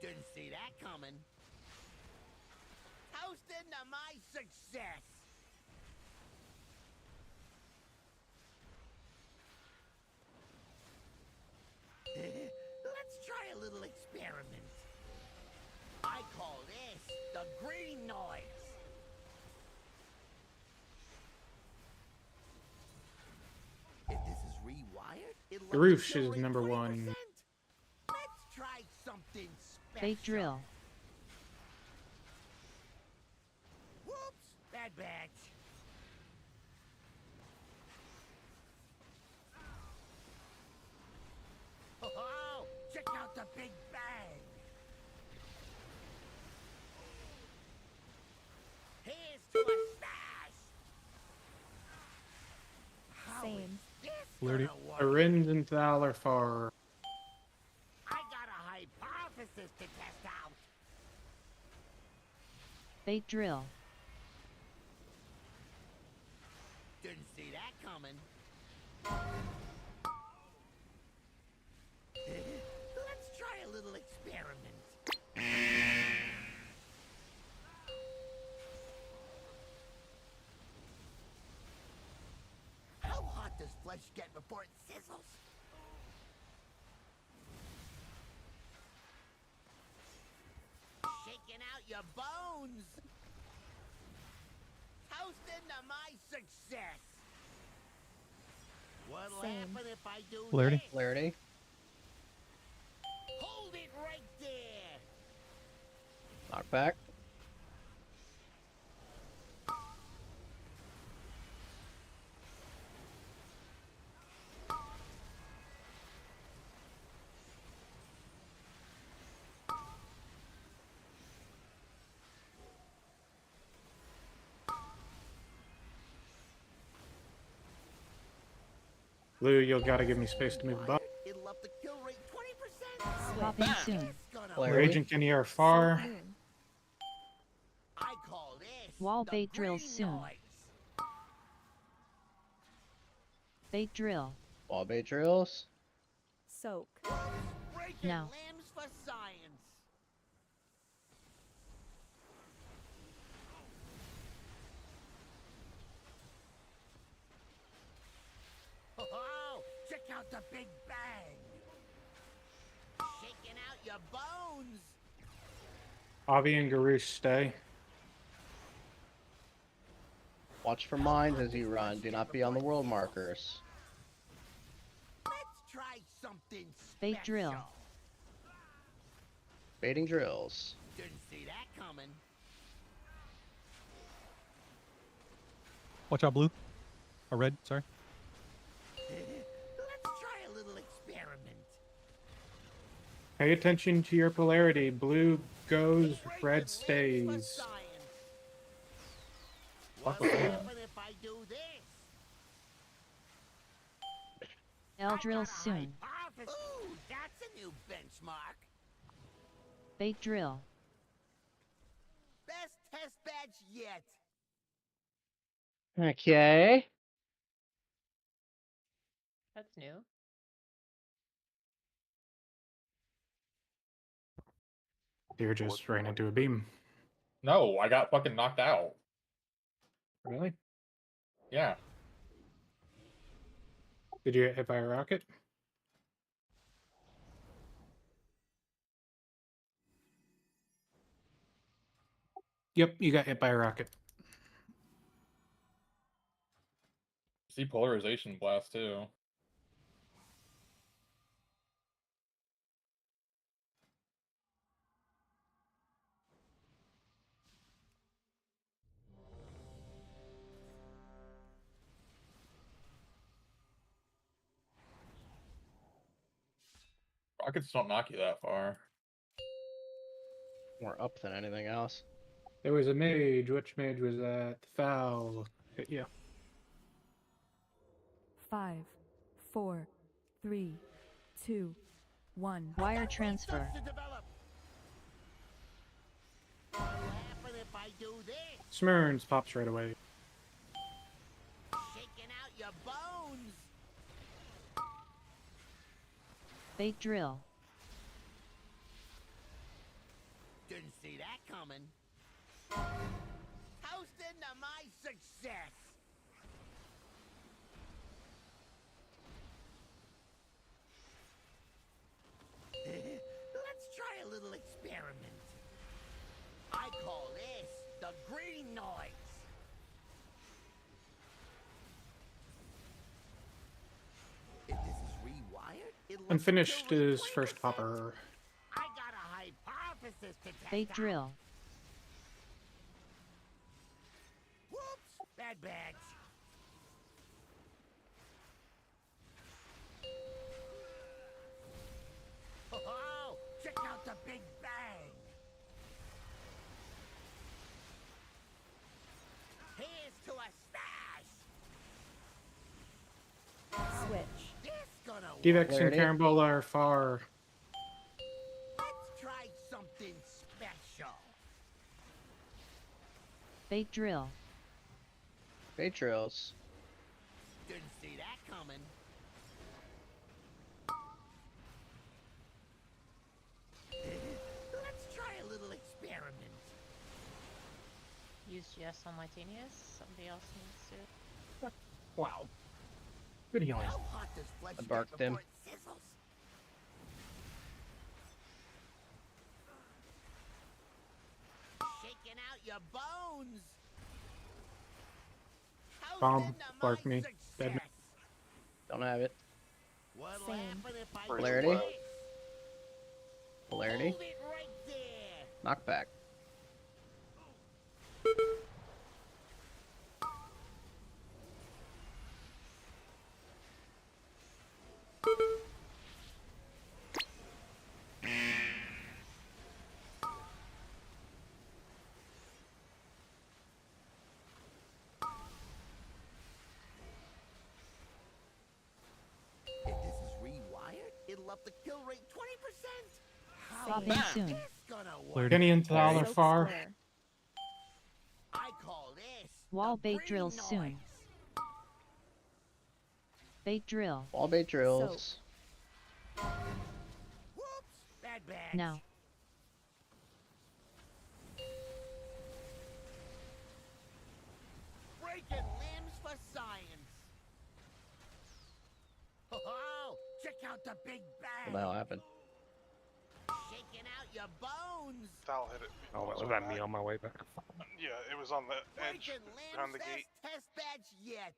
Didn't see that coming. Toast into my success. Let's try a little experiment. I call this the green noise. If this is rewired, it'll The roof kill is rate number 20%. one. Let's try something special. Bait drill. Whoops! Bad batch. Oh, check out the big bang. Here's to a smash. How is Same. this Flirty. gonna work? Arins and Thal are far. I got a hypothesis to test out. Bait drill. Didn't see that coming. Let's try a little experiment. How hot does flesh get before it sizzles? Shaking out your bones. Toast into my success. What'll Same. happen if I do Flaherty. this? Flaherty. Hold it right there. Knockback. Lou, you'll gotta give me space to move the bot. It'll up the kill rate 20%. Popping This soon. gonna Flaherty. work. Raging Kenny are far. Moon. I call this Wall the bait drills green soon. noise. Bait drill. Wall bait drills. Soak. Breaking Now. limbs for the big bang. Shaking out your bones. Avi and Garoosh stay. Watch for mines as you run. Do not be on the world markers. Let's try something Bait drill. special. Baiting drills. Didn't see that coming. Watch out, blue. Or red, sorry. Let's try a little experiment. Pay attention to your polarity. Blue goes, red stays. What'll happen if I do this? L drill soon. Ooh, that's a new benchmark. Bait drill. Best test badge yet. Okay. That's new. Deer just ran into a beam. No, I got fucking knocked out. Really? Yeah. Did you get hit by a rocket? Yep, you got hit by a rocket. See polarization blast too. Rockets don't knock you that far. More up than anything else. There was a mage. Which mage was that? Foul. Hit you. 5, 4, 3, 2, 1. Wire transfer. What'll happen if I do this? Smurns pops right away. Shaking out your bones. Bait drill. Didn't see that coming. Toasting to my success. Let's try a little experiment. I call this the green noise. If this is rewired, it'll Unfinished is first popper. I got a hypothesis to test Bait out. drill. Whoops! Bad bags. Oh, check out the big bang. Here's to a stash. Switch. This gonna work. Devex and Polarity. Carambola are far. Let's try something special. Bait drill. Bait drills. Didn't see that coming. Let's try a little experiment. Use GS on Lightanius. Somebody else needs to. Wow. Good healing. How hot does flesh I get barked him. before it sizzles? Shaking out your bones. Bomb. Toasting to my Bark me. Dead man. success. Don't have it. What'll Same. happen if I Polarity. do this? Polarity. Hold it right there. Knockback. If this is rewired, it'll up the kill rate 20%. How Swapping is soon. this gonna work? Polarity. Kenny and Tal are Soak far. square. I call this Wall the bait green drill noise. soon. Bait drill. Wall bait drills. Whoops! Bad bags. Now. Breaking limbs for science. Oh, out the big What bang. the hell happened? Shaking out your bones. Thal hit it. Oh, once was we're that me back. on my way back? Yeah, it was on the edge Breaking behind limbs. the gate. Test badge yet.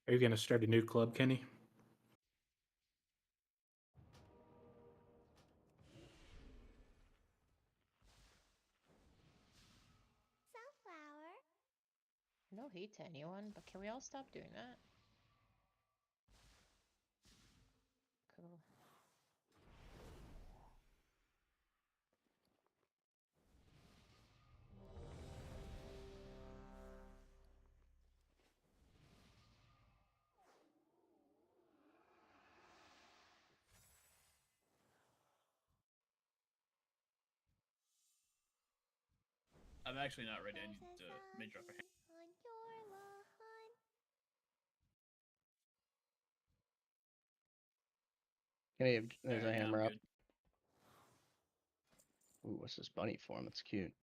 Are you gonna start a new club, Kenny? Sunflower. No hate to anyone, but can we all stop doing that? Cool. I'm actually not ready. I need to may drop a hand. Kenny, there's a Alright, now I'm hammer up. good. Ooh, what's this bunny form? It's cute.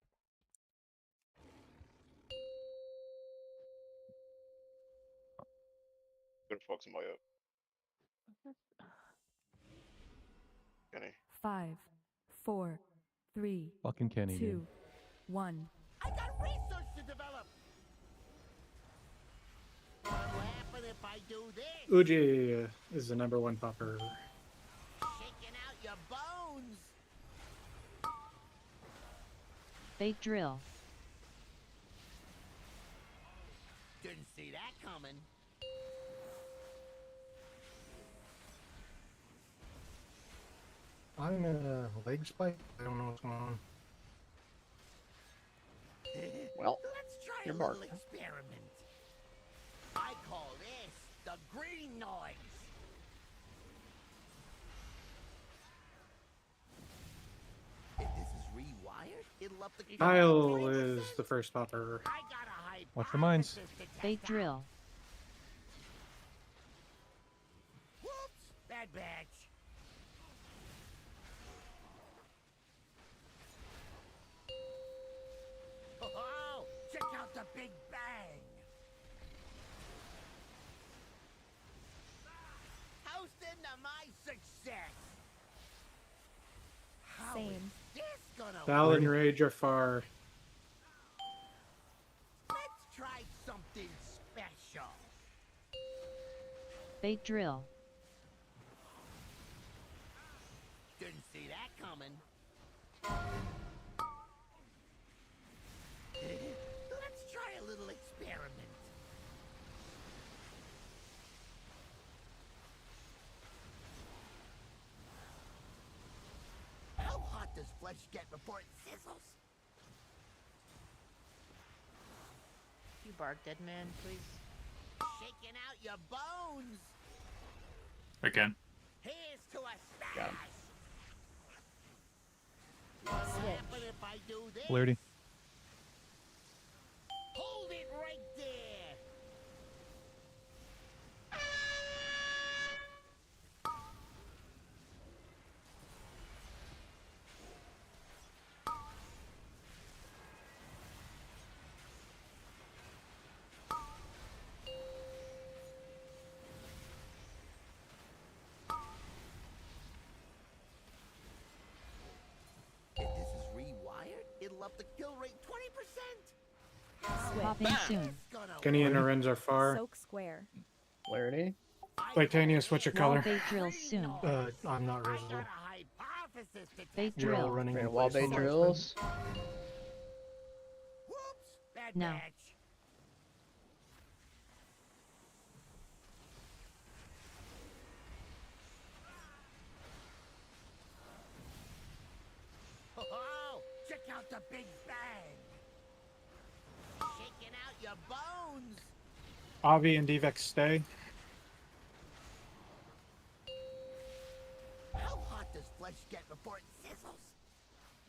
Gonna fuck somebody up. Kenny. 5, 4, 3, Fucking Kenny, 2, dude. 1. I got research to develop. What'll happen if I do this? Uji is the #1 popper. Shaking out your bones. They drill. Didn't see that coming. I'm in a leg spike. I don't know what's going on. Well, let's try you're a barking. little experiment. I call this the green noise. If this is rewired, it'll up the Kyle is the first popper. I got a hypothesis Watch your minds. to test They out. drill. Whoops! Bad batch. Oh, check out the big bang. Toast into my success. How is Same. this gonna Val work? and Rage are far. Let's try something special. They drill. Didn't see that coming. Let's try a little experiment. How hot does flesh get before it sizzles? You bark, dead man, please. Shaking out your bones. Again. Here's to a smash. Got him. What'll happen if I do this? Polarity. Hold it right there. If this is rewired, it'll up the kill rate 20%. Popping soon. Kenny and Arenz are far. Soak square. Polarity. Titanius, what's your color? They drill soon. I'm not visible. They You're all drill. running We're in gonna wall place bay on my drills. Whoops! Bad No. batch. Oh, check out the big bang. Shaking out your bones. Avi and Devex stay. How hot does flesh get before it sizzles?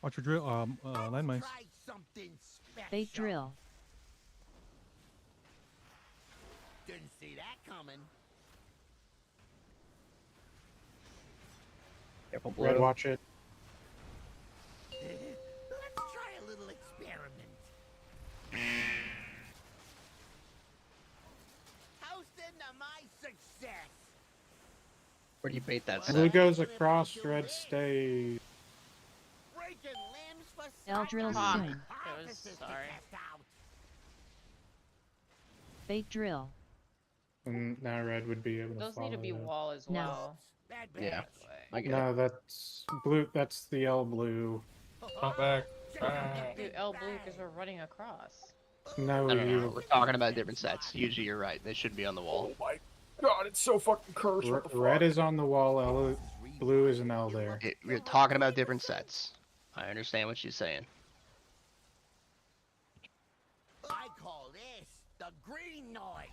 Watch your drill. Landmines. Try something special. They drill. Didn't see that coming. Careful, Red, blue. watch it. Let's try a success. Where do you bait that Blue set? goes across, red stays. Breaking limbs for L drill Fuck. soon. It was sorry. Bait drill. And now red would be able to Those follow need to be that. wall as No. well. Yeah, I get No, that's blue. That's the L blue. Come back. Dude, L blue because we're running across. No, it. No, you. we're talking about different sets. Usually you're right. They should be on the wall. Oh my god, it's so fucking cursed. What the fuck? Red is on the wall. L, blue is an L there. We're talking about different sets. I understand what she's saying. I call this the green noise.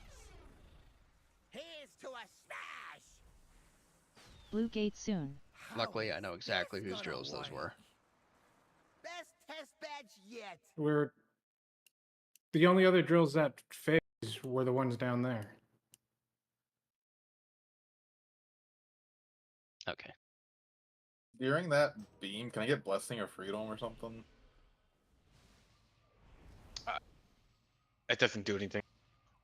Here's to a smash. Blue gate soon. Luckily, I know exactly whose drills those were. Best test badge yet. We're the only other drills that phase were the ones down there. Okay. During that beam, can I get Blessing or Freedom or something? It doesn't do anything.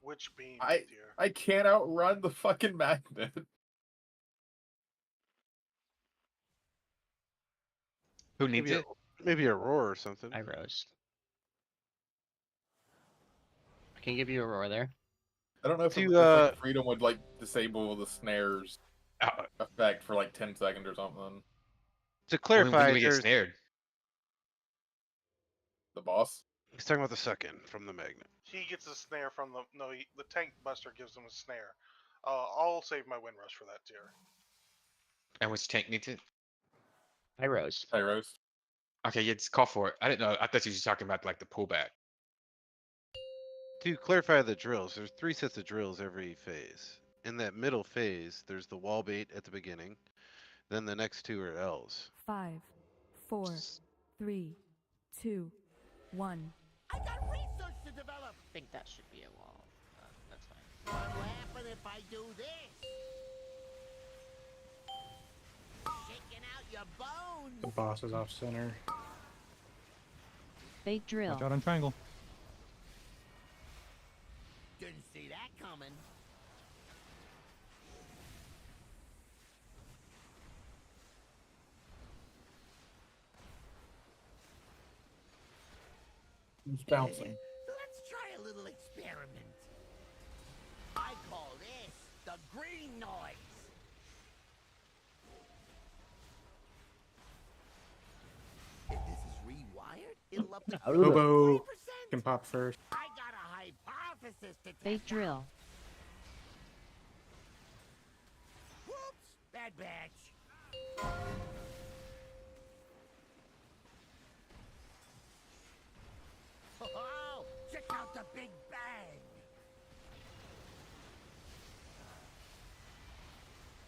Which beam, I dear? I can't outrun the fucking magnet. Who needs Maybe it? Maybe a roar or something. I roast. I can give you a roar there. I don't know if, To, if like, Freedom would like disable the snares effect for like 10 seconds or something. To When clarify, do we get there's snared? The boss? he's talking about the second from the magnet. He gets a snare from the the tank buster gives him a snare. I'll save my wind rush for that tier. And which tank needs it? I roast. I roast. Okay, yeah, just call for it. I didn't know. I thought you were talking about like the pullback. To clarify the drills, there's 3 sets of drills every phase. In that middle phase, there's the wall bait at the beginning. Then the next 2 are L's. 5, 4, 3, 2, 1. I got research to develop. I think that should be a wall. That's fine. What'll happen if I do this? Shaking out your bones. The boss is off center. Bait drill. Watch out on triangle. Didn't see that coming. Who's bouncing? Let's try a little experiment. I call this the green noise. If this is rewired, it'll up the Hobo can pop first. I got a hypothesis to test Bait drill. Whoops! Bad batch. Oh, check out the big bang!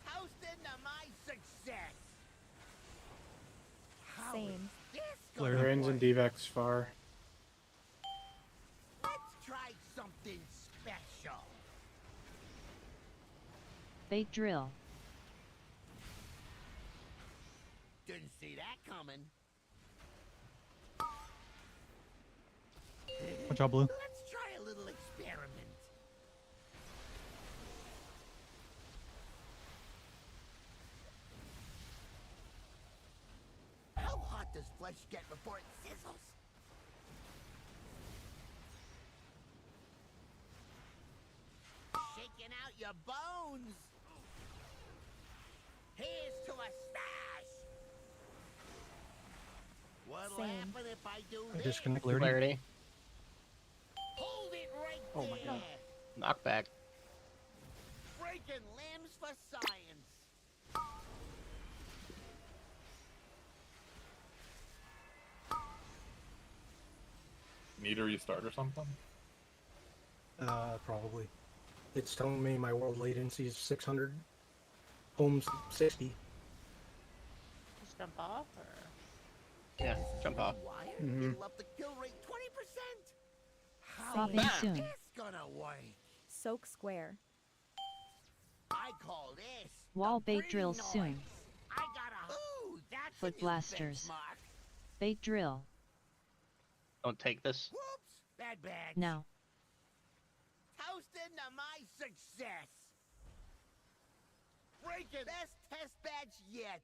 Toast into my success. How is Same. this Flare. gonna Rains and Devex far. Let's try something special. Bait drill. Didn't see that coming. Watch out, blue. Let's try a little experiment. How hot does flesh get before it sizzles? Shaking out your bones. Here's to a smash. What'll Same. happen if I do I this? disconnect Clarity. Hold it right Oh my there. god. Knockback. Breaking limbs for science. Need a restart or something? Probably. It's telling me my world latency is 600. Home's 60. Just jump off or? Yeah, jump off. Wired, Mhm. it'll up the kill rate 20%. How Popping is soon. this gonna work? Soak square. I call this Wall the bait green drill noise. soon. I got a ooh, that's a Foot new blasters. benchmark. Bait drill. Don't take this. Whoops, bad batch. Now. Toast into my success. breaking! Best test badge yet!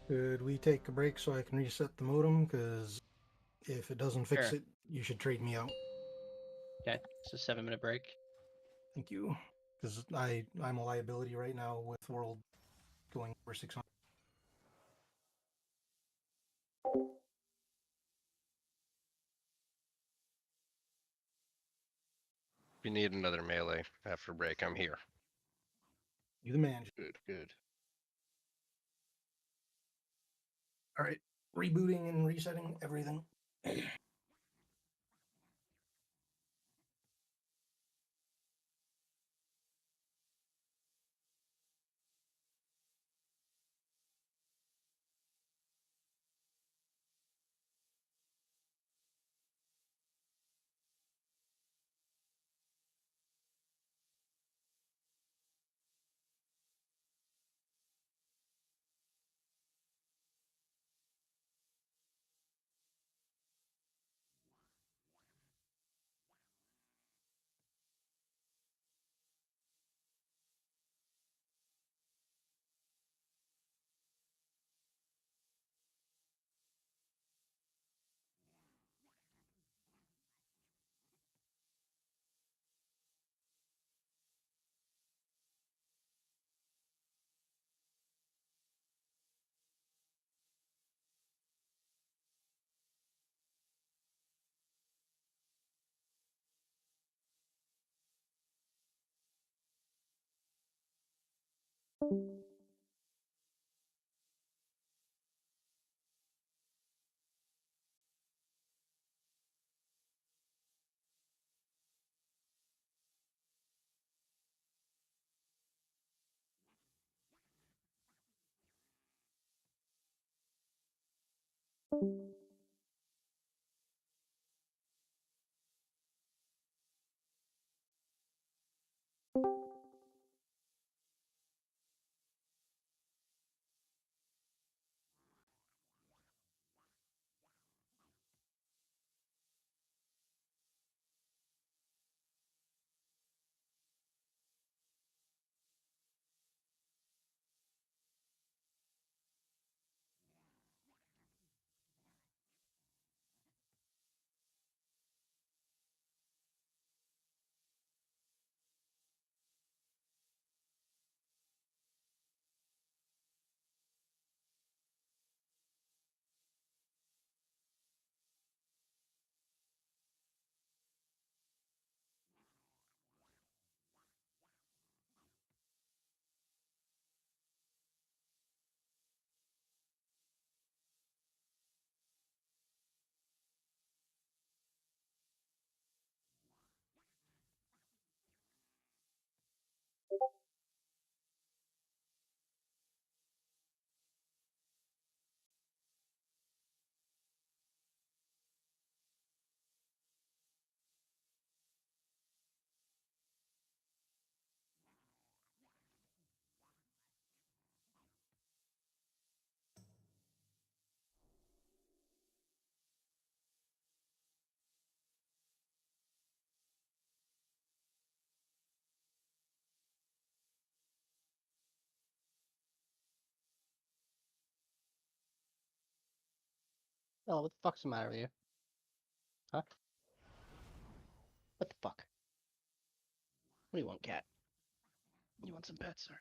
Could we take a break so I can reset the modem? Because if it doesn't fix Sure. it, you should trade me out. Okay, it's a 7-minute break. Thank you. Because I'm a liability right now with World going over 600. If you need another melee after break, I'm here. You the man. Good. All right, rebooting and resetting everything. Oh, what the fuck's the matter with you? Huh? What the fuck? What do you want, cat? You want some pets, sir?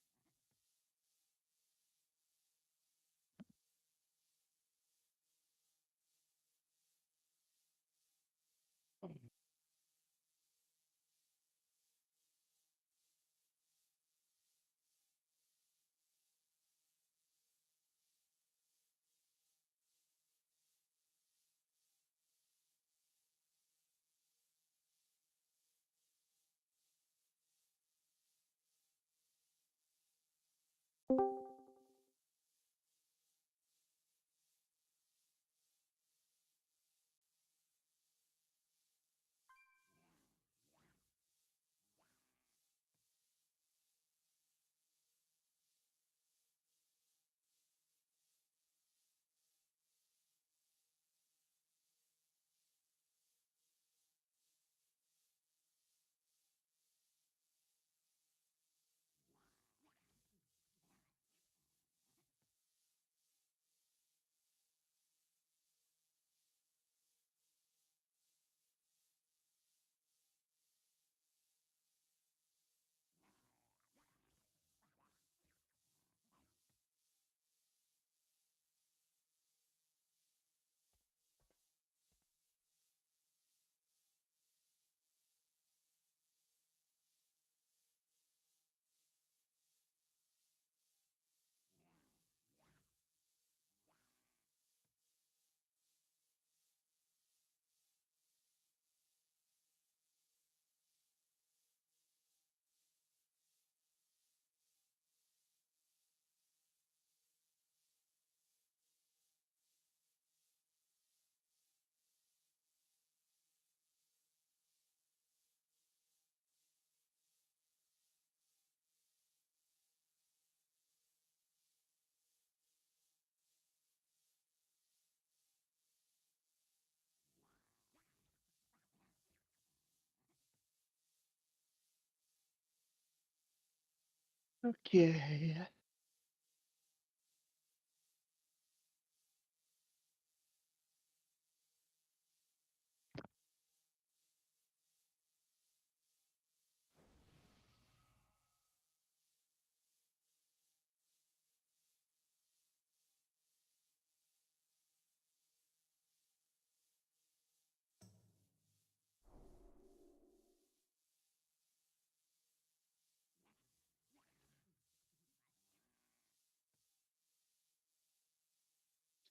Okay.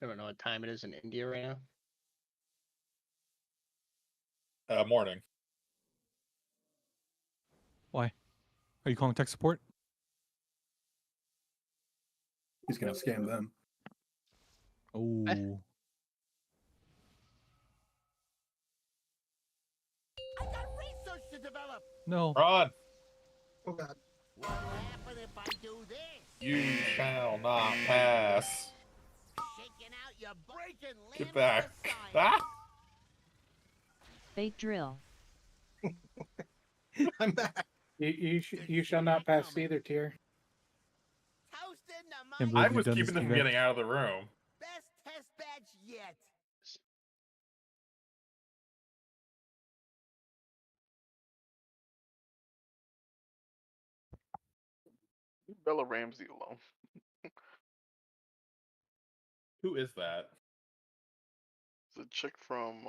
I don't know what time it is in India right now. Morning. Why? Are you calling tech support? He's gonna scam them. Oh. I got research to develop. No. Run! Oh god. What'll happen if I do this? You shall not pass. Shaking out your breaking limb. Get back. Ah! Bait drill. I'm back. You shall not pass either, Tier. Can't I believe you've was done keeping this them to from me. getting out of the room. Best test badge yet. Leave Bella Ramsey alone. Who is that? It's a chick from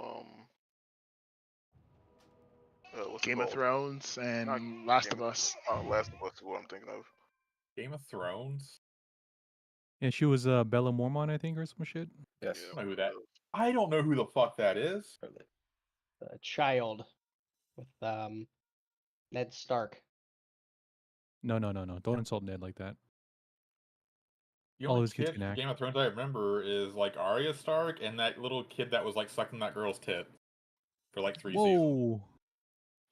what's it Game of called? Thrones and Not Last Game of Us. Last of Us is what I'm thinking of. Game of Thrones? Yeah, she was Bella Mormont, I think, or some shit. Yes. I don't know who that. I don't know who the fuck that is. The child with Ned Stark. No. Don't insult Ned like that. The All only those kids kid can from act. Game of Thrones I remember is like Arya Stark and that little kid that was like sucking that girl's tit for like 3 seasons. Whoa.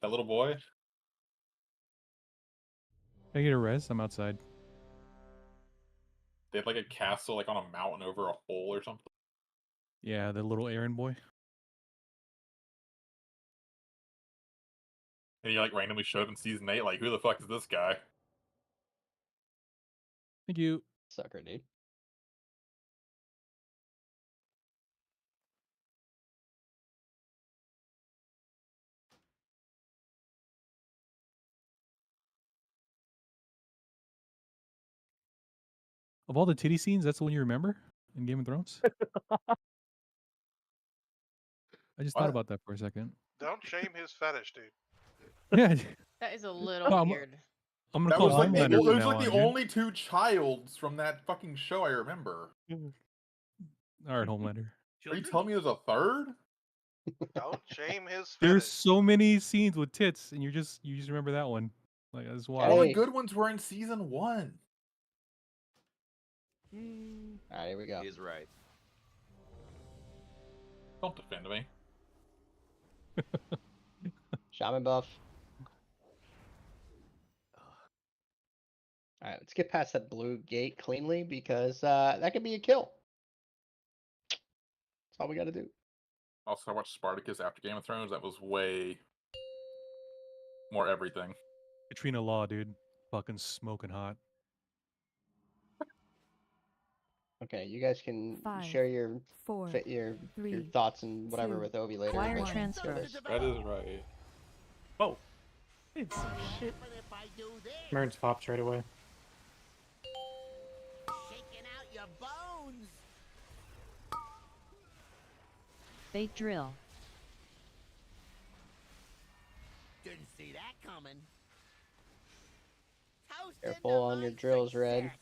That little boy. Can I get a res? I'm outside. They had like a castle like on a mountain over a hole or something. Yeah, the little Aaron boy. And he like randomly showed up in season 8. Like, who the fuck is this guy? Thank you. Sucker, dude. Of all the titty scenes, that's the one you remember in Game of Thrones? I just thought What? about that for a second. Don't shame his fetish, dude. Yeah. That is a little No, weird. I'm gonna That call was like Homelander the, from those now like on, the dude. only two childs from that fucking show I remember. All right, Homelander. Are you telling me there's a third? Don't shame his There's fetish. so many scenes with tits, and you just remember that one. Like that's wild. All the good ones were in season 1. Alright, here we go. He's right. Don't defend me. Shaman buff. Alright, let's get past that blue gate cleanly because that could be a kill. That's all we gotta do. Also, I watched Spartacus after Game of Thrones. That was way more everything. Katrina Law, dude. Fucking smoking hot. Okay, you guys can 5, share your 4, your 3, thoughts and whatever 2, with Obi later. wire but transfer. for this- That is right. Oh. It's some shit. Merns pops right away. Shaking out your bones. Bait drill. Didn't see that coming. Careful on your drills, Red.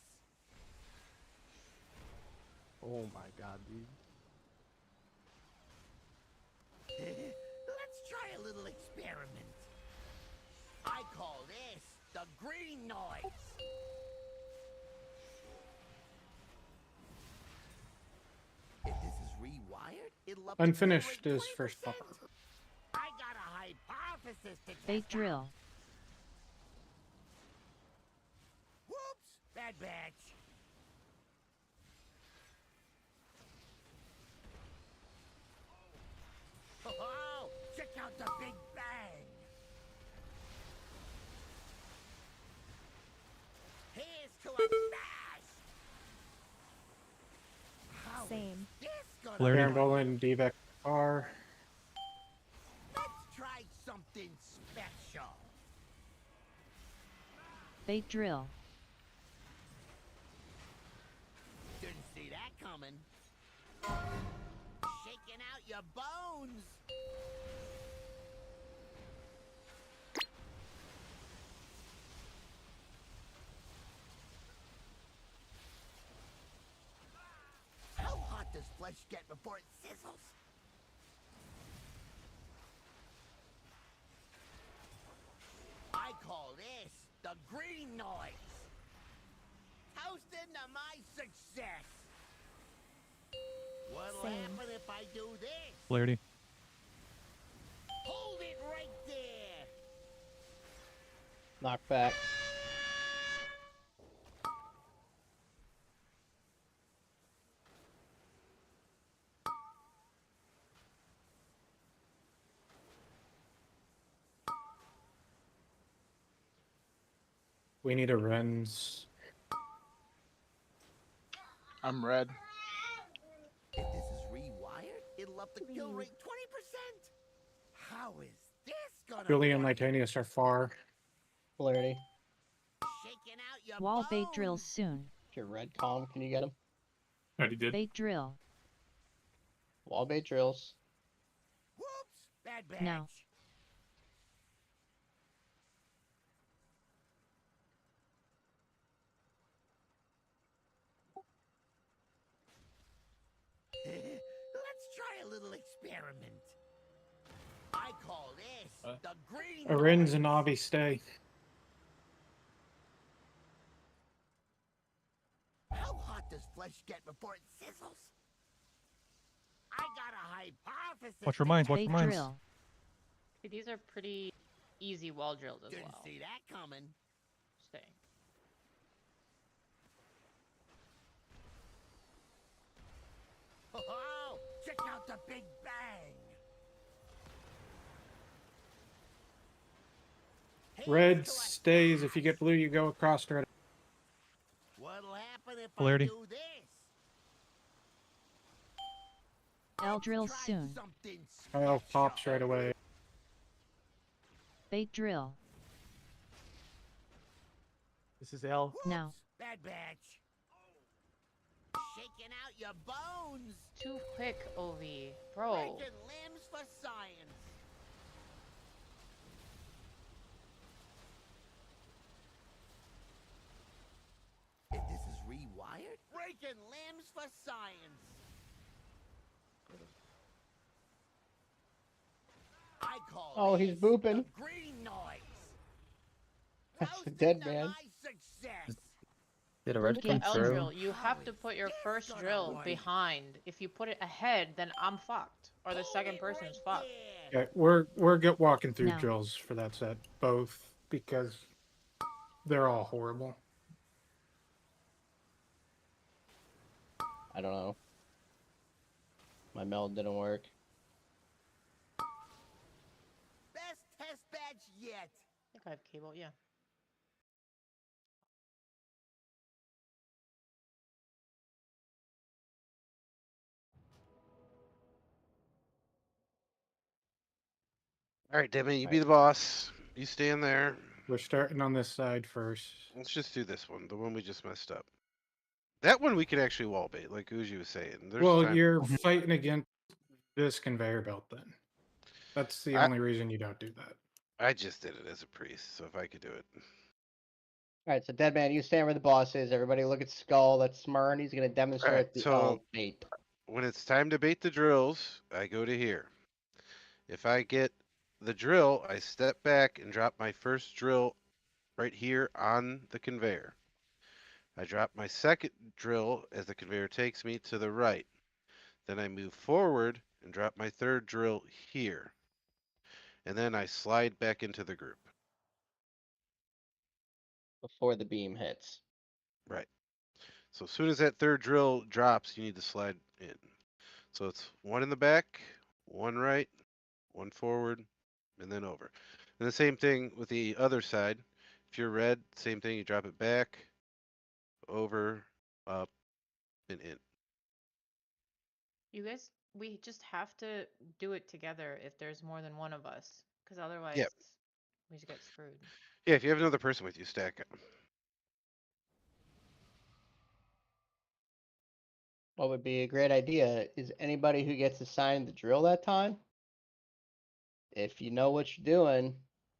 Oh my god, dude. Let's try a little experiment. I call this the green noise. If this is rewired, it'll up the Unfinished bill rate is first 20%. popper. I got a hypothesis to test Bait drill. out. Whoops! Bad batch. Oh, check out the Big Bang. Here, Polarity. Carambolin, Divac, R. Let's try something special. Bait drill. Didn't see that coming. Shaking out your bones. How hot does flesh get before it sizzles? I call this the green noise. Toasting to my success. What'll Same. happen if I do this? Polarity. Hold it right there. Knockback. We need a Ren's. I'm red. If this is rewired, it'll up the kill rate 20%. How is this gonna Julian work? Lightanius are far. Polarity. Shaking out your Wall bait bones. drills soon. If you're red calm, can you get him? Already did. Bait drill. Wall bait drills. Whoops, bad batch. Now. Let's try a little experiment. I call this the green A Ren's noise. and Navi stay. How hot does flesh get before it sizzles? I got a hypothesis. Watch your minds, watch Bait your minds. drill. Okay, these are pretty easy wall drills as Didn't well. see that coming. Staying. Oh, check out the big bang. Red stays. If you get blue, you go across to it. What'll happen if Polarity. I do this? L drills Try soon. something Kyle special. pops right away. Bait drill. This is L. Now. Bad batch. Shaking out your bones. Too quick, OV. Bro. Breaking limbs for science. If this is rewired, breaking limbs for science. I call Oh, he's this booping. the green noise. That's a Toasting dead to man. my success. Did a red Okay, come L through? drill, you have to put your first drill behind. If you put it ahead, then I'm fucked. Or the second person's fucked. Okay, we're walking through No. drills for that set, both because they're all horrible. I don't know. My meld didn't work. Best test batch yet. I think I have cable, yeah. All right, Demi, you be the boss. You stand there. We're starting on this side first. Let's just do this one, the one we just messed up. That one we could actually wall bait, like Uji was saying. There's Well, time. you're fighting against this conveyor belt then. That's the only reason you don't do that. I just did it as a priest, so if I could do it. Alright, so dead man, you stand where the boss is. Everybody look at Skull. That's Smurn. He's gonna demonstrate Alright, the so L bait. when it's time to bait the drills, I go to here. If I get the drill, I step back and drop my first drill right here on the conveyor. I drop my second drill as the conveyor takes me to the right. Then I move forward and drop my third drill here. And then I slide back into the group. Before the beam hits. Right. So as soon as that third drill drops, you need to slide in. So it's one in the back, one right, one forward, and then over. And the same thing with the other side. If you're red, same thing, you drop it back, over, up, and in. You guys, we just have to do it together if there's more than one of us, because otherwise Yep. we just get screwed. Yeah, if you have another person with you, stack it. What would be a great idea is anybody who gets assigned the drill that time, if you know what you're doing,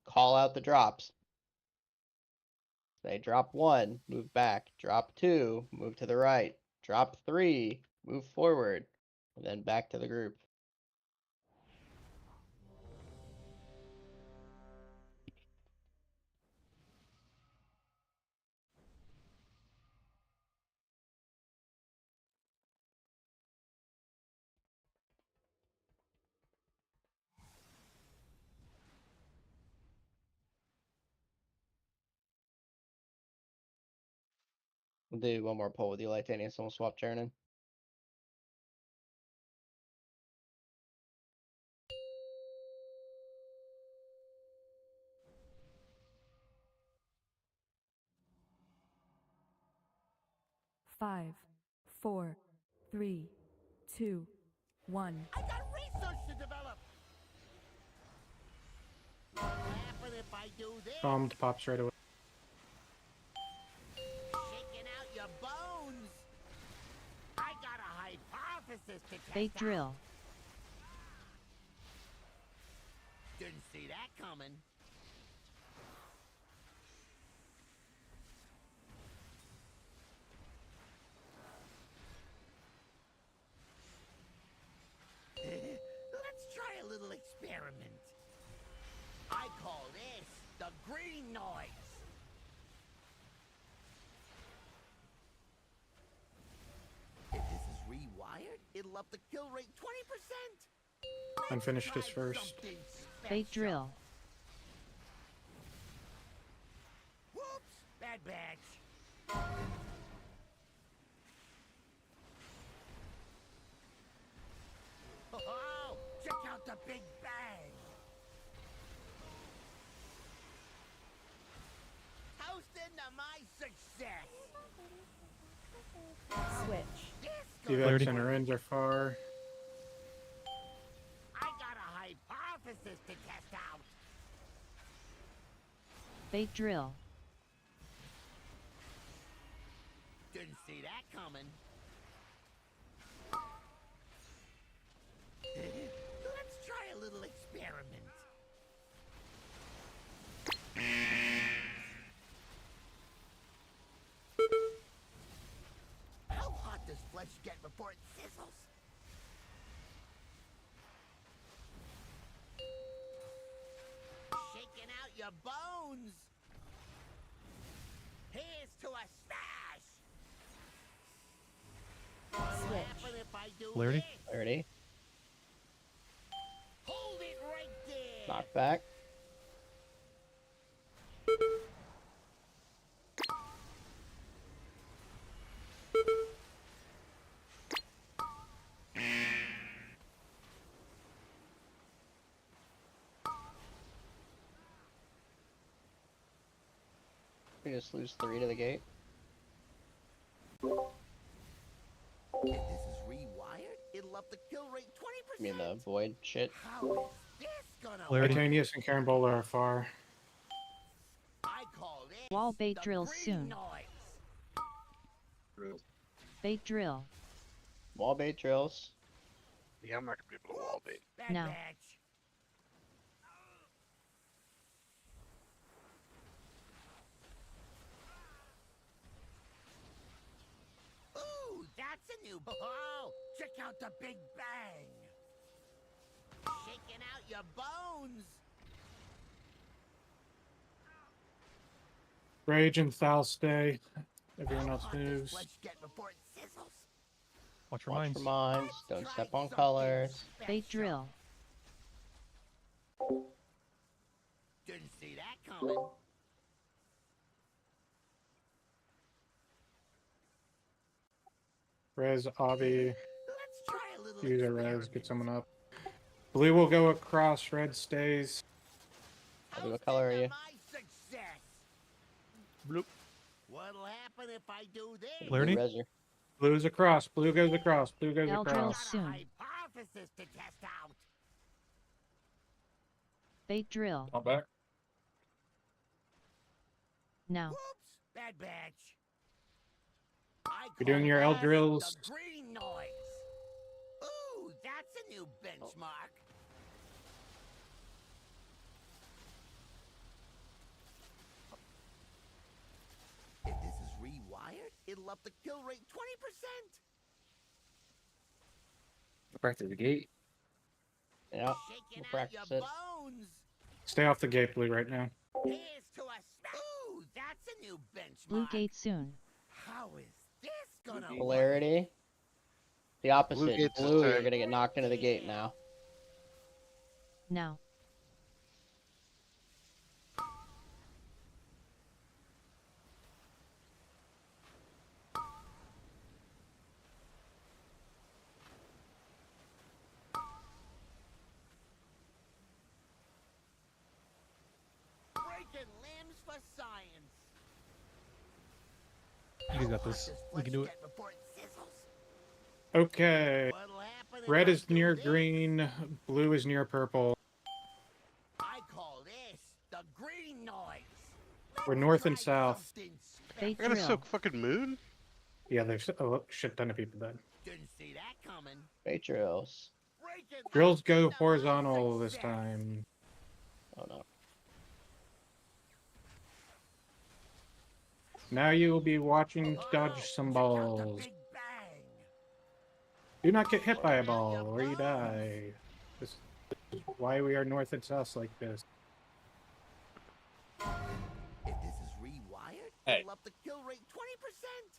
call out the drops. Say drop 1, move back. Drop 2, move to the right. Drop 3, move forward. And then back to the group. We'll do one more poll with you, Lightanius, and we'll swap turning. Five, 4, 3, 2, 1. I got research to develop. What'll happen if I do this? Bombed pops right away. Shaking out your bones. I got a hypothesis to test Fake out. drill. Didn't see that coming. Let's try a little experiment. I call this the green noise. If this is rewired, it'll up the kill rate 20%. Unfinished is first. Fake drill. Whoops, bad batch. Oh, check out the big bang. Toast into my success. Switch. Evacs and ends are far. I got a hypothesis to test out. Fake drill. Didn't see that coming. Let's try a little experiment. How hot does flesh get before it sizzles? Shaking out your bones. Here's to a smash. What'll happen if I do Clarity? this? Clarity. Hold it right there. Knock back. We just lose 3 to the gate. If this is rewired, it'll up the kill rate 20%. I mean the void shit. How is this gonna Titanius and Carambola are far. I call this Wall bait the drills green soon. noise. Fake drill. Wall bait drills. Yeah, I'm not gonna be able to wall bait. Bad No. batch. Ooh, that's a new. Oh, check out the big bang. Shaking out your bones. Rage and Thal stay. Everyone How else hot does moves. flesh get before it sizzles? Watch your Watch minds. for mines. Don't step on colors. Fake drill. Didn't see that coming. Res, Avi, Let's try a little use a res, experiment. get someone up. Blue will go across, red stays. Avi, what color are you? My success. Bloop. What'll happen if I do this? Clarity? Blue reser. Blue's across. Blue goes across. Blue goes Bell drills across. soon. Hypothesis to test out. Bait drill. I'm back. Now. Whoops, bad batch. I You're doing call your L this drills. the green noise. Ooh, that's a new benchmark. If this is rewired, it'll up the kill rate 20%. Back to the gate. Yeah, Shaking we'll out your practice it. bones. Stay off the gate, Blue, right now. Here's to a ooh, that's a new benchmark. Blue gate soon. How is this gonna work? Polarity. The opposite. gate's Blue, you're attack. gonna get knocked into the gate now. Now. Breaking limbs for science. You got this. We can do it. Before it sizzles. Okay. What'll happen if Red I is do near this? green. Blue is near purple. I call this the green noise. We're north and south. Bait I gotta drill. soak fucking moon? Yeah, there's a shit ton of people dead. Didn't see that coming. Bait drills. Breaking Drills go horizontal this time. Oh no. Now you will be watching dodge some balls. Do not get hit by a ball or you die. This is why we are north and south like this. If this is rewired, Hey. it'll up the kill rate 20%.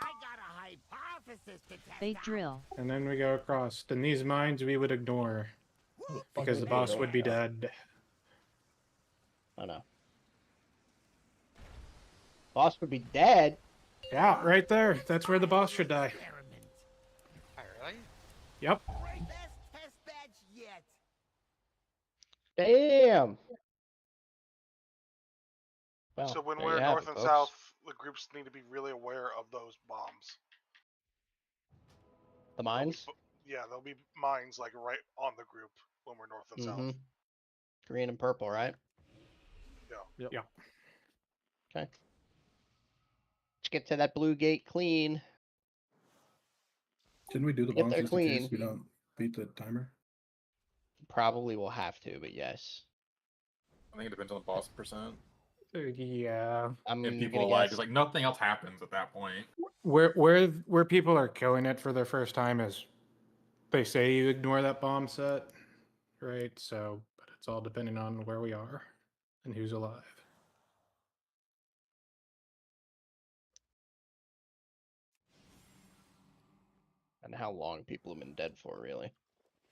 I got a hypothesis to test Bait out. drill. And then we go across. And these mines we would ignore because the boss would be dead. Oh no. Boss would be dead. Yeah, right there. That's where the boss should die. Really? Yep. Best test badge yet. Damn. Well, So when there we're you have north it, and folks. south, the groups need to be really aware of those bombs. The mines. Yeah, there'll be mines like right on the group when we're north and Mm-hmm. south. Green and purple, right? Yeah. Yeah. Okay. Let's get to that blue gate clean. Didn't we do the Get bombs there just in case clean. we don't beat the timer? Probably will have to, but yes. I think it depends on the boss percent. Yeah. I'm If people gonna are like, guess. it's like nothing else happens at that point. Where people are killing it for their first time is they say you ignore that bomb set, right? So, but it's all depending on where we are and who's alive. And how long people have been dead for, really.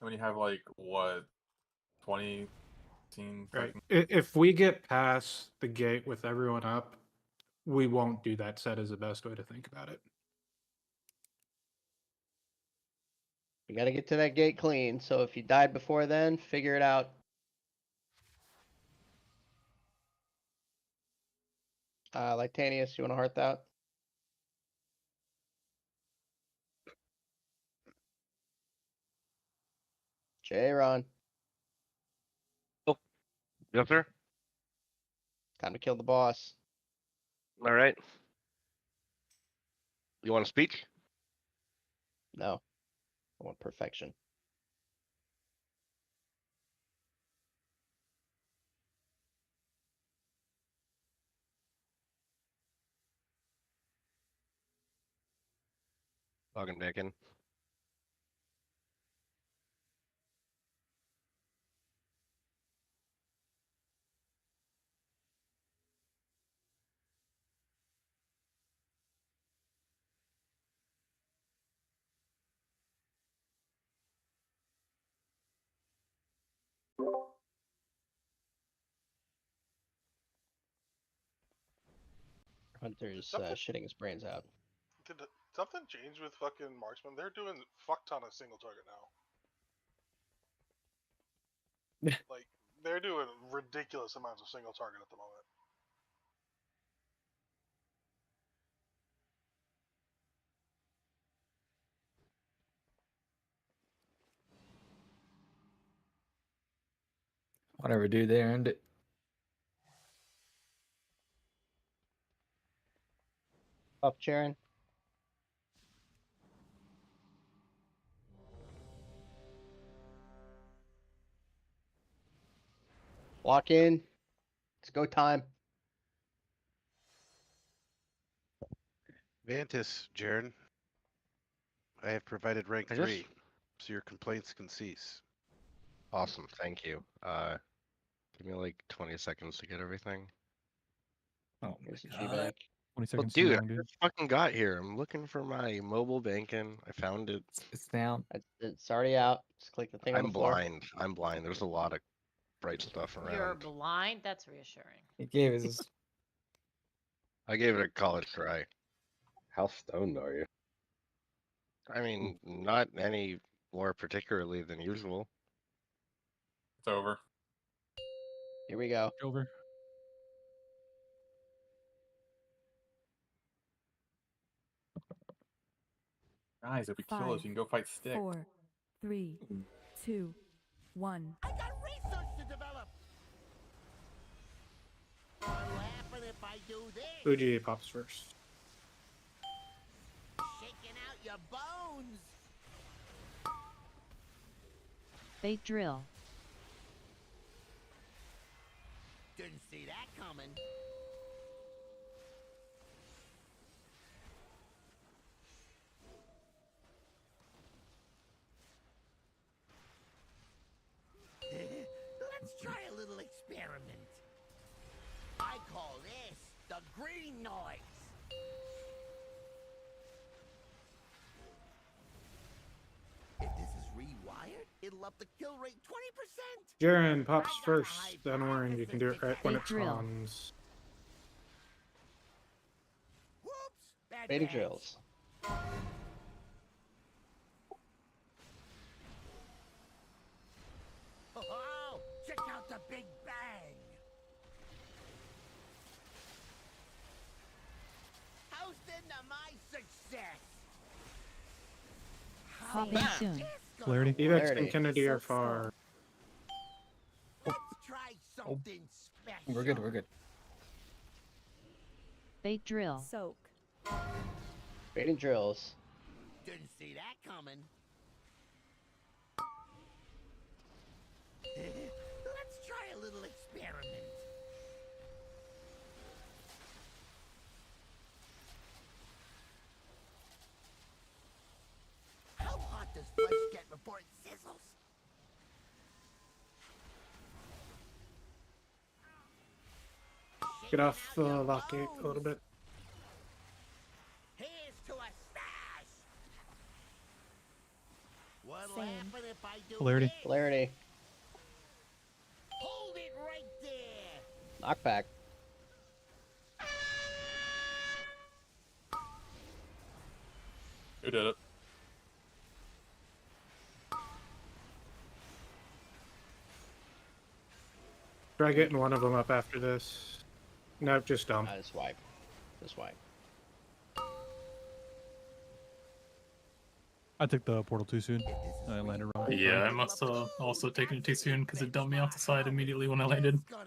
When you have like what, 20 Right. seconds. If we get past the gate with everyone up, we won't do that set is the best way to think about it. We gotta get to that gate clean. So if you died before then, figure it out. Lactanius, you wanna heart that? J-Ron. Yes, sir. Time to kill the boss. All right. You want a speech? No. I want perfection. Logging back in. Hunter's Something- shitting his brains out. Did something change with fucking marksman? They're doing fuck ton of single target now. Like they're doing ridiculous amounts of single target at the moment. Whatever, dude. They earned it. Up, Sharon. Walk in. It's go time. Vantis, Jaren. I have provided rank I just- 3, so your complaints can cease. Awesome, thank you. Give me like 20 seconds to get everything. Oh Here's my the god. G-Bank. 20 Well, seconds too dude, long, I dude. just fucking got here. I'm looking for my mobile banking. I found it. It's down. It's already out. Just click the thing on the I'm floor. blind. I'm blind. There's a lot of bright stuff You're around. blind? That's reassuring. He gave his. I gave it a college try. How stoned are you? I mean, not any more particularly than usual. It's over. Here we go. Over. Guys, if we kill us, you can go fight Stick. 4, 3, 2, 1. I got research to develop. What'll happen if I do this? Fuji pops first. Shaking out your bones. They drill. Didn't see that coming. Let's try a little experiment. I call this the green noise. If this is rewired, it'll up the kill rate 20%. Jaren pops first, then orange. You can do it right when They it drill. spawns. Bad Beta catch. drills. Oh, check out the big bang. Toasting to my success. Popping soon. Evex Polarity. and Kennedy are far. Let's try something special. We're good. We're good. They drill. Soak. Beta drills. Didn't see that coming. Let's try a little experiment. How hot does flesh get before it sizzles? Get off lockgate a little bit. Here's to a stash. What'll Same. happen if I do Polarity. this? Polarity. Hold it right there. Knockback. Who did it? Try getting one of them up after this. Nope, just dump. Just wipe. Just wipe. I took the portal too soon. I landed wrong. Yeah, I must have also taken it too soon because it dumped me off the side immediately when I landed. Best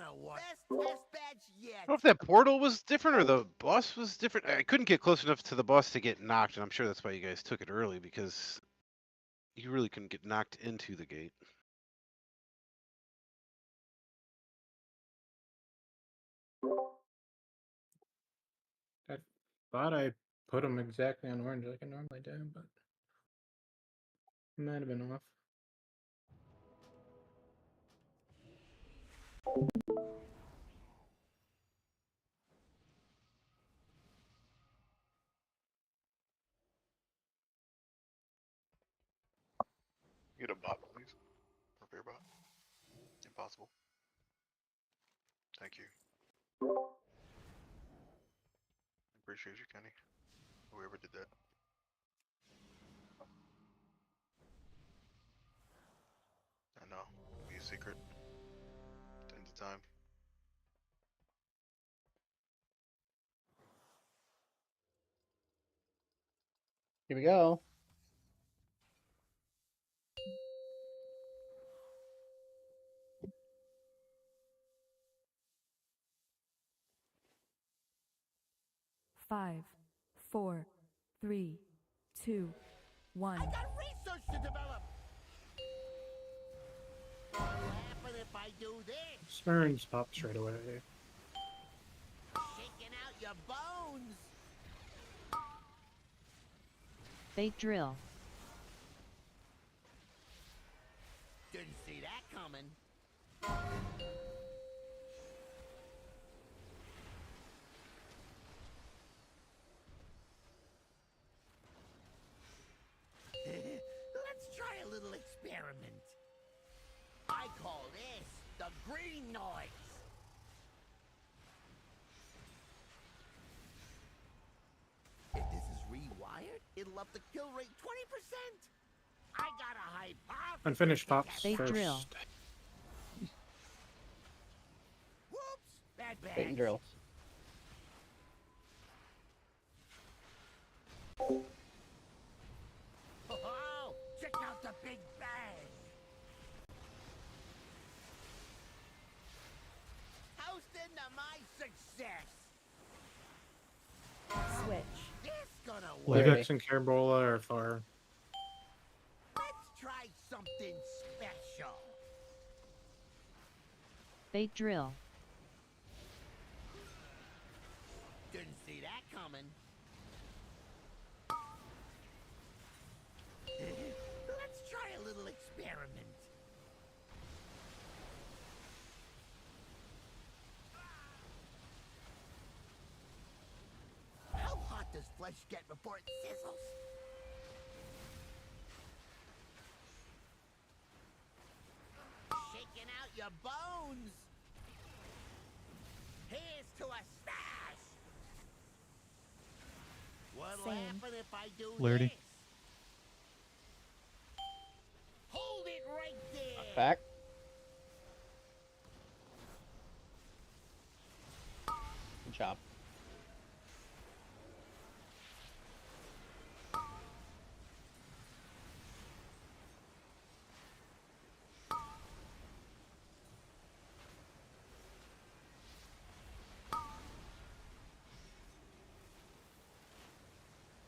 test badge yet. I don't know if that portal was different or the boss was different. I couldn't get close enough to the boss to get knocked, and I'm sure that's why you guys took it early, because you really couldn't get knocked into the gate. I thought I put them exactly on orange like I normally do, but might have been off. Get a bot, please. Repair bot. Impossible. Thank you. Appreciate you, Kenny. Whoever did that. I know. Be a secret. End of time. Here we go. 5, 4, 3, 2, 1. I got research to develop. What'll happen if I do this? Sperms pop straight away. Shaking out your bones. Bait drill. Didn't see that coming. Let's try a little experiment. I call this the green noise. If this is rewired, it'll up the kill rate 20%. I got a hypothesis. Unfinished pops Bait first. drill. Whoops! Bad bag. Bait and drills. Oh, check out the big bang. Toast into my success. Switch. This gonna work. Larry. Ludex and Carabola are far. Let's try something special. Bait drill. Didn't see that coming. Let's try a little experiment. How hot does flesh get before it sizzles? Shaking out your bones. Here's to a stash. What'll Same. happen if I do Flaherty. this? Hold it right there. Back. Good job.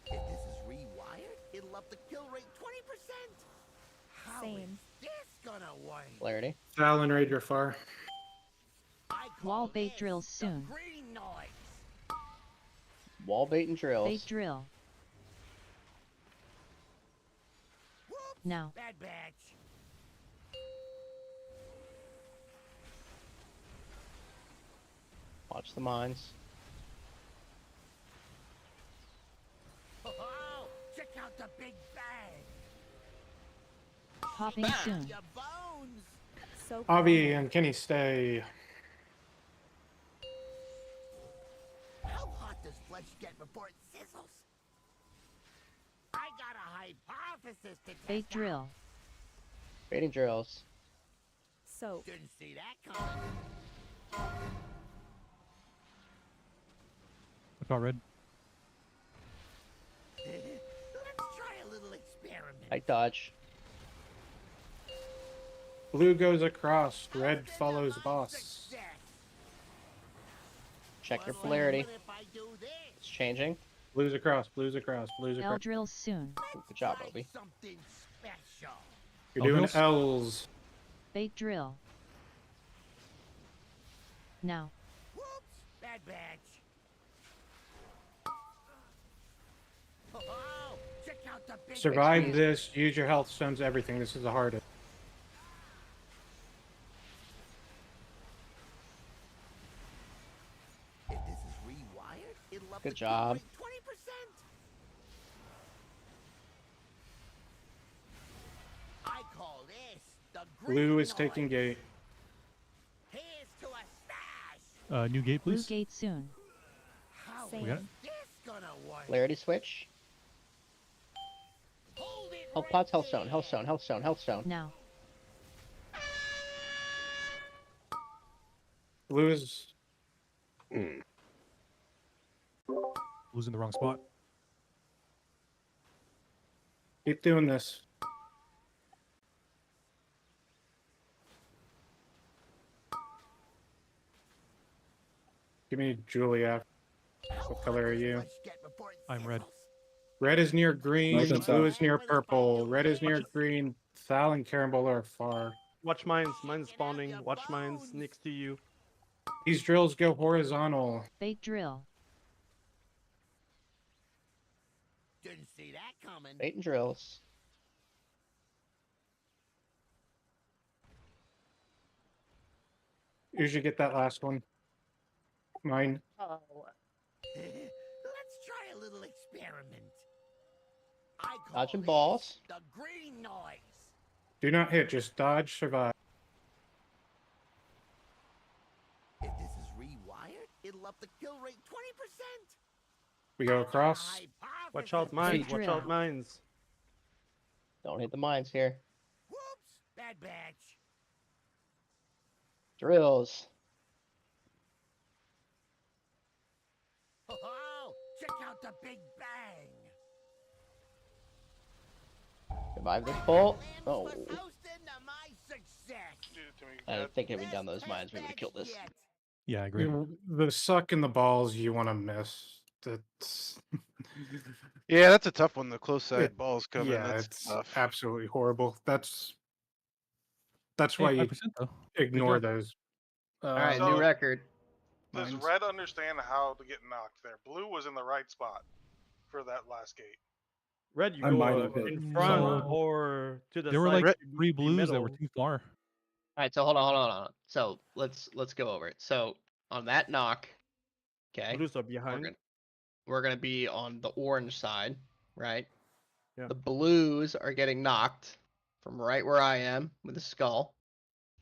If this is rewired, it'll up the kill rate 20%. How is Same. this gonna work? Clarity. Sal and Raid are far. I Wall call bait this drills the soon. green noise. Wall bait and drills. Bait drill. Whoops! Now. Bad batch. Watch the mines. Oh, check out the big bang. Popping soon. Your bones. So Avi and Kenny stay. How hot does flesh get before it sizzles? I got a hypothesis to test Bait out. drill. Baiting drills. Soap. Didn't see that coming. What about red? Let's try a little experiment. I dodge. Blue goes across. Red follows boss. Success. Check your What'll polarity. happen if I do this? It's changing. Blues across. Blues across. Blues L across. drills soon. Good job, Try Obi. something special. You're L doing drills? L's. Bait drill. Now. Whoops! Bad batch. Oh, check out the big Survive Squeeze. this. Use your health stones. Everything. This is the hardest. If this is rewired, it'll up Good the kill job. rate 20%. I call this the green Blue is noise. taking gate. Here's to a stash. New gate, Blue please. gate soon. How Same. We got it. is this gonna work? Polarity switch. Hold it Health right pots, health there. stone, health stone, health stone, health stone. Now. Blue is. Blue's in the wrong spot. Keep doing this. Give me Julia. What color are you? I'm red. Red is near green, Nice and blue south. is near purple, red is near green, Thal and Carambola are far. Watch mines. Mine's spawning. Watch mines next to you. These drills go horizontal. Bait drill. Didn't see that coming. Bait and drills. You should get that last one. Mine. Oh. Let's try a little experiment. I call Dodging this balls. the green noise. Do not hit, just dodge, survive. If this is rewired, it'll up the kill rate 20%. We go across. Watch out mines. Watch out mines. Don't hit the mines here. Whoops! Bad batch. Drills. Oh, check out the big bang. Survive this bolt. Oh. Toasting to my success. I think if we'd done those mines, we would have killed this. Yeah, I agree. The suck in the balls you want to miss. That's Yeah, that's a tough one. The close side It- balls come in. yeah, That's it's tough. absolutely horrible. That's why Hey, you 5% though. ignore job. those. All right, So- new record. Does Mine's- red understand how to get knocked there? Blue was in the right spot for that last gate. Red, you I'm go mining pit. in front So- or to the There were side. like to three the blues that were middle. too far. All right, so hold on. So let's go over it. So on that knock, okay, Blues are we're behind. gonna be on the orange side, right? Yeah. The blues are getting knocked from right where I am with the skull.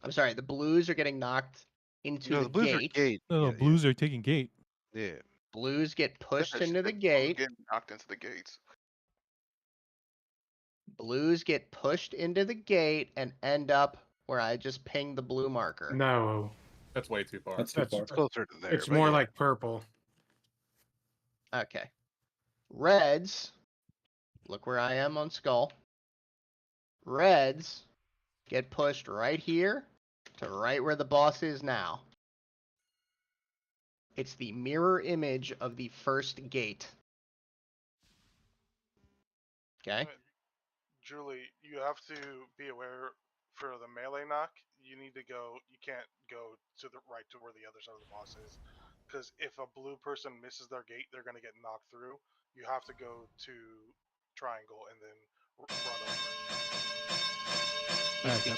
I'm sorry, the blues are getting knocked into No, the the blues gate. are gate. No, Yeah, blues are taking gate. yeah. Blues get pushed Yeah, into the shit, gate. Getting knocked into the gates. Blues get pushed into the gate and end up where I just pinged the blue marker. No, That's way too far. That's too That's- far. It's closer to there. it's but more yeah. like purple. Okay. Reds, look where I am on skull. Reds get pushed right here to right where the boss is now. It's the mirror image of the first gate. Okay? Julie, you have to be aware for the melee knock, you can't go to the right to where the other side of the boss is. Because if a blue person misses their gate, they're going to get knocked through. You have to go to triangle and then run over. Alright, yep.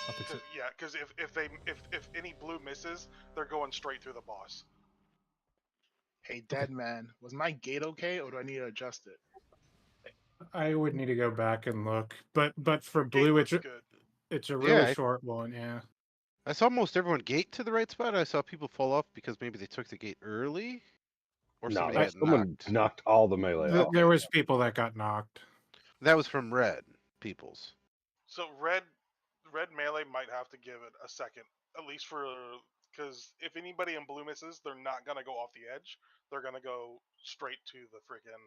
I'll fix it. Yeah, because if any blue misses, they're going straight through the boss. Hey, dead man, was my gate okay, or do I need to adjust it? I would need to go back and look, but for Gate blue, looks it's good. a Yeah, really I- short one. Yeah. I saw most everyone gate to the right spot. I saw people fall off because maybe they took the gate early, or No, somebody that's got someone knocked. knocked all the melee Th- off. There was people that got knocked. That was from red peoples. So red melee might have to give it a second, at least because if anybody in blue misses, they're not gonna go off the edge. They're gonna go straight to the freaking.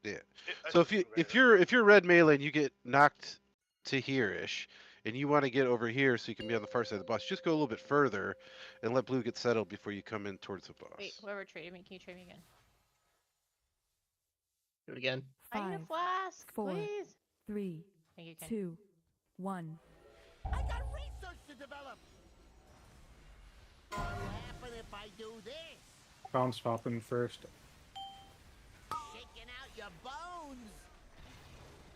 Yeah. I So think if you're red melee and you get knocked to here-ish, and you want to get over here so you can be on the far side of the boss, just go a little bit further and let blue get settled before you come in towards the boss. Wait, whoever traded me, can you trade me again? Do it again. I need a 5, flask, 4, please. 3, Thank you, Ken. 2, 1. I got research to develop. What'll happen if I do this? Bounce popping first. Shaking out your bones.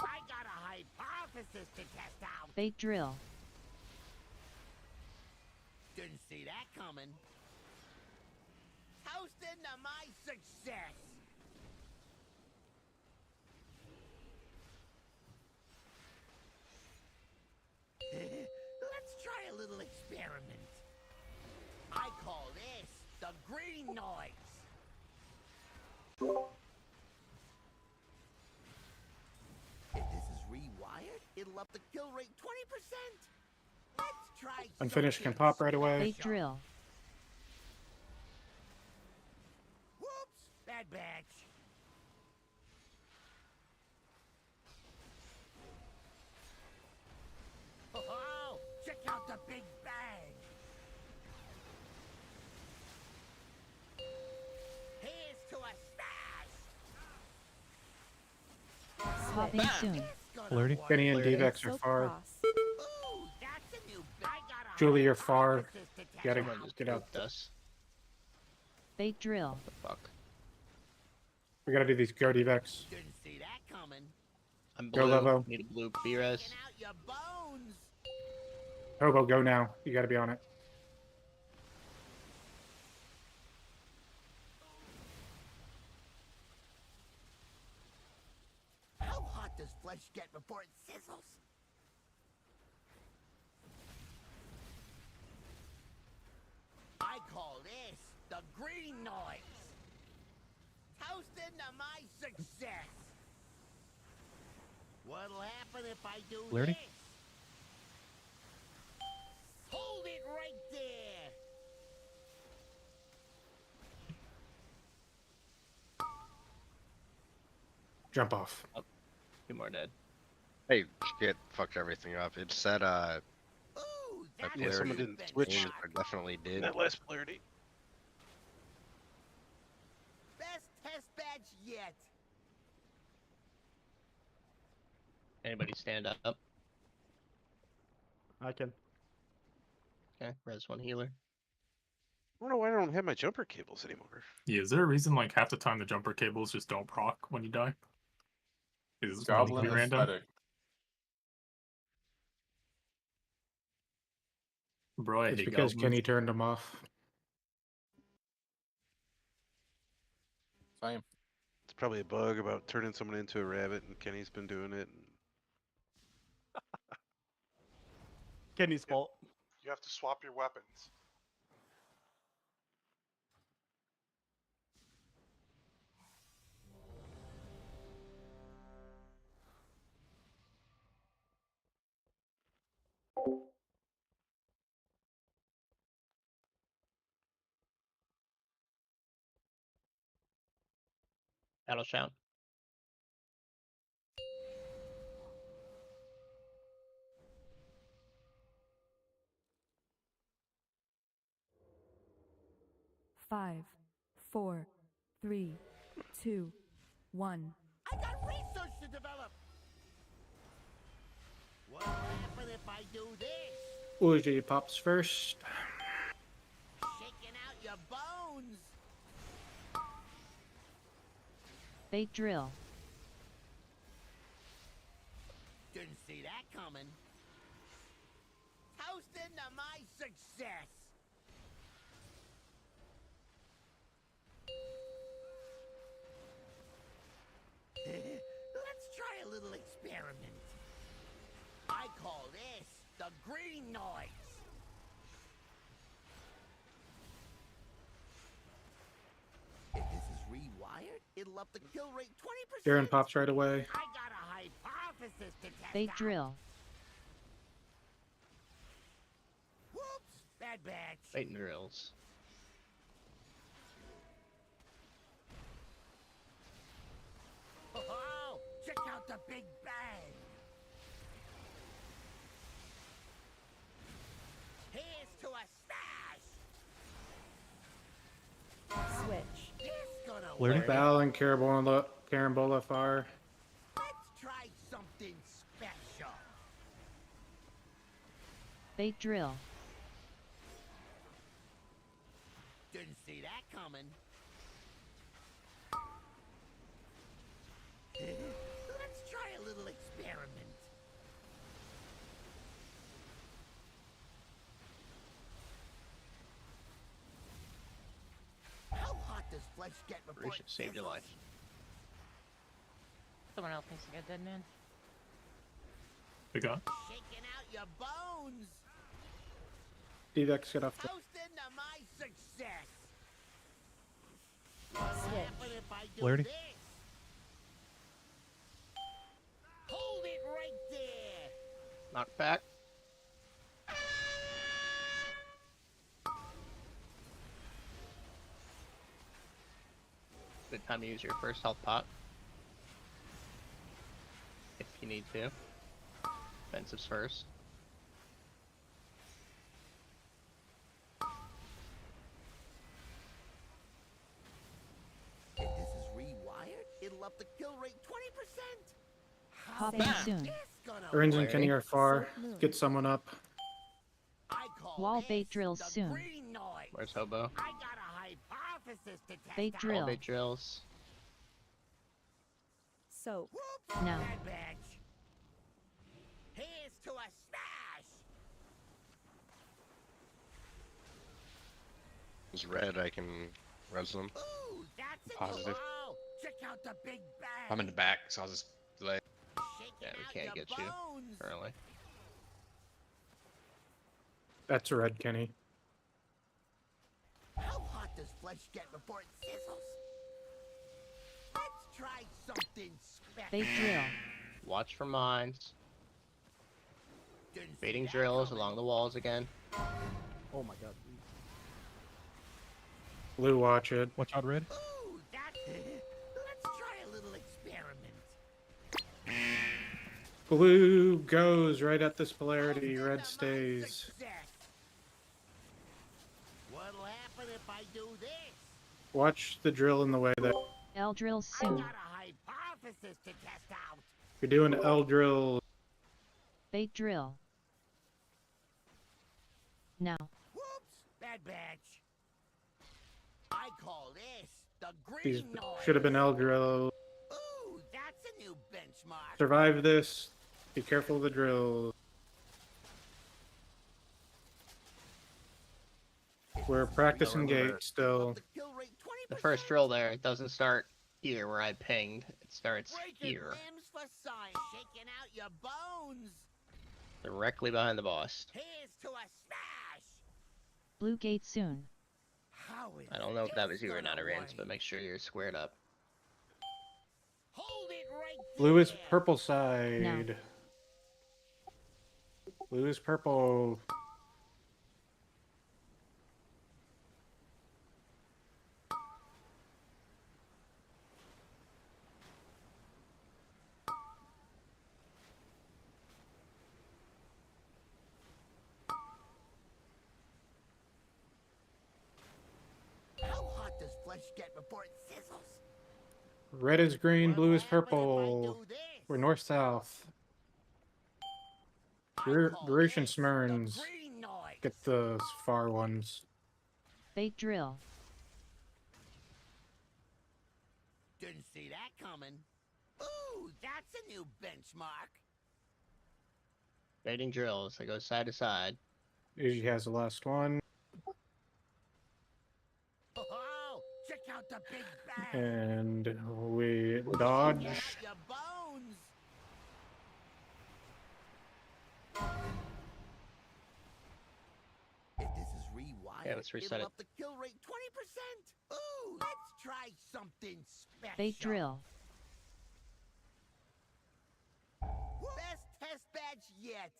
I got a hypothesis to test out. Bait drill. Didn't see that coming. Toasting to my success. Let's try a little experiment. I call this the green noise. If this is rewired, it'll up the kill rate 20%. Let's try Unfinished can something pop right away. Bait drill. Whoops! Bad batch. Oh, check out the big bang. Popping soon. Polarity. Kenny and Polarity. Devex are Silk far. Cross. Julie, you're far. You gotta Someone just get out. nuked us. Bait drill. The fuck? We gotta do these. Go Devex. Didn't see that coming. I'm Go blue. Levo. Need a blue B-res. Taking out your bones. Hobo, go now. You gotta be on it. How hot does flesh get before it sizzles? I call this the green noise. Toasting to my success. What'll happen if I do Polarity. this? Hold it right there. Jump off. Two more dead. Hey, shit, fucked everything up. It said, my Yeah, someone polarity didn't switch. changed, or definitely did. That last polarity. Best test badge yet. Anybody stand up? I can. Okay, res one healer. I don't know why I don't have my jumper cables anymore. Yeah, is there a reason like half the time the jumper cables just don't proc when you die? Is it Goblin completely random? aesthetic. Bro, I It's hate because goblins. Kenny turned them off. Same. It's probably a bug about turning someone into a rabbit, and Kenny's been doing it. Kenny's fault. You have to swap your weapons. Battle shout. Five, 4, 3, 2, 1. I got research to develop. What'll happen if I do this? Uji pops first. Shaking out your bones. Bait drill. Didn't see that coming. Toasting to my success. Let's try a little experiment. I call this the green noise. If this is rewired, it'll up the kill rate 20%. Darren pops right away. I got a hypothesis to test Bait out. drill. Whoops, bad batch. Bait and drills. Oh, check out the big bang. Here's to a stash. Switch. This gonna Polarity. work. Val and Carambola far. Let's try something special. Bait drill. Didn't see that coming. Let's try a little experiment. How hot does flesh get before Risha it saved your sizzles? life. Someone else needs to get dead man. Big gun. Shaking out your bones. Devex get off the. Toasting to my success. What'll happen if I do Polarity. this? Hold it right there. Knock back. Good time to use your first health pot. If you need to. Defensives first. If this is rewired, it'll up the kill rate 20%. Popping soon. Rinz and Kenny Larry? are far. Get someone up. Wall bait drills soon. Where's Hobo? I got a hypothesis to test Bait out. drill. All bait drills. Soap. Now. Bad batch. Here's to a smash. It's red, I can res them. Ooh, that's a Positive. Wow. Check out the big bag. I'm in the back, so I'll just delay. Yeah, we can't get you early. That's a red, Kenny. How hot does flesh get before it sizzles? Let's try something special. Bait drill. Watch for mines. Didn't see Baiting that drills coming. along the walls again. Oh my god. Blue, watch it. Watch out, red. Ooh, that's let's try a little experiment. Blue goes right at this polarity. Red stays. Success. What'll happen if I do this? Watch the drill in the way that L drills I soon. got a hypothesis to test out. you're doing L drill. Bait drill. Now. Whoops, bad batch. I call this the These green noise. should have been L drill. Ooh, that's a new benchmark. Survive this. Be careful of the drill. We're practicing gate still. The kill rate 20%. The first drill there, it doesn't start here where I pinged. It starts Breaking here, limbs for science, shaking out your bones. directly behind the boss. Here's to a smash. Blue gate soon. How is I don't know if that was you or this not, gonna Rinz, work? but make sure you're squared up. Hold it right Blue is there. purple side. Blue is purple. How hot does flesh get before it sizzles? Red is green, blue is What'll happen if I purple. do this? We're north south. Duration Smurns. Green noise. Get the far ones. Bait drill. Didn't see that coming. Ooh, that's a new benchmark. Baiting drills, they go side to side. Usually has the last one. Oh, check out the big bag. And we dodge. Shaking out your bones. If this is rewired, Yeah, let's reset it'll it. up the kill rate 20%. Ooh, let's try something special. Bait drill. Best test badge yet.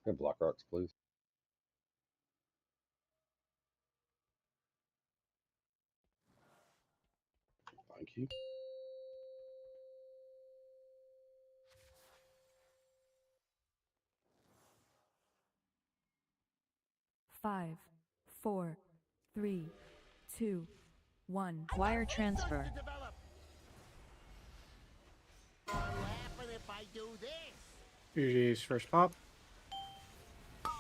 Can I block rocks, please? Thank you. Five, four, three, two, one. Wire transfer. To develop. What'll happen if I do this? UG's first pop.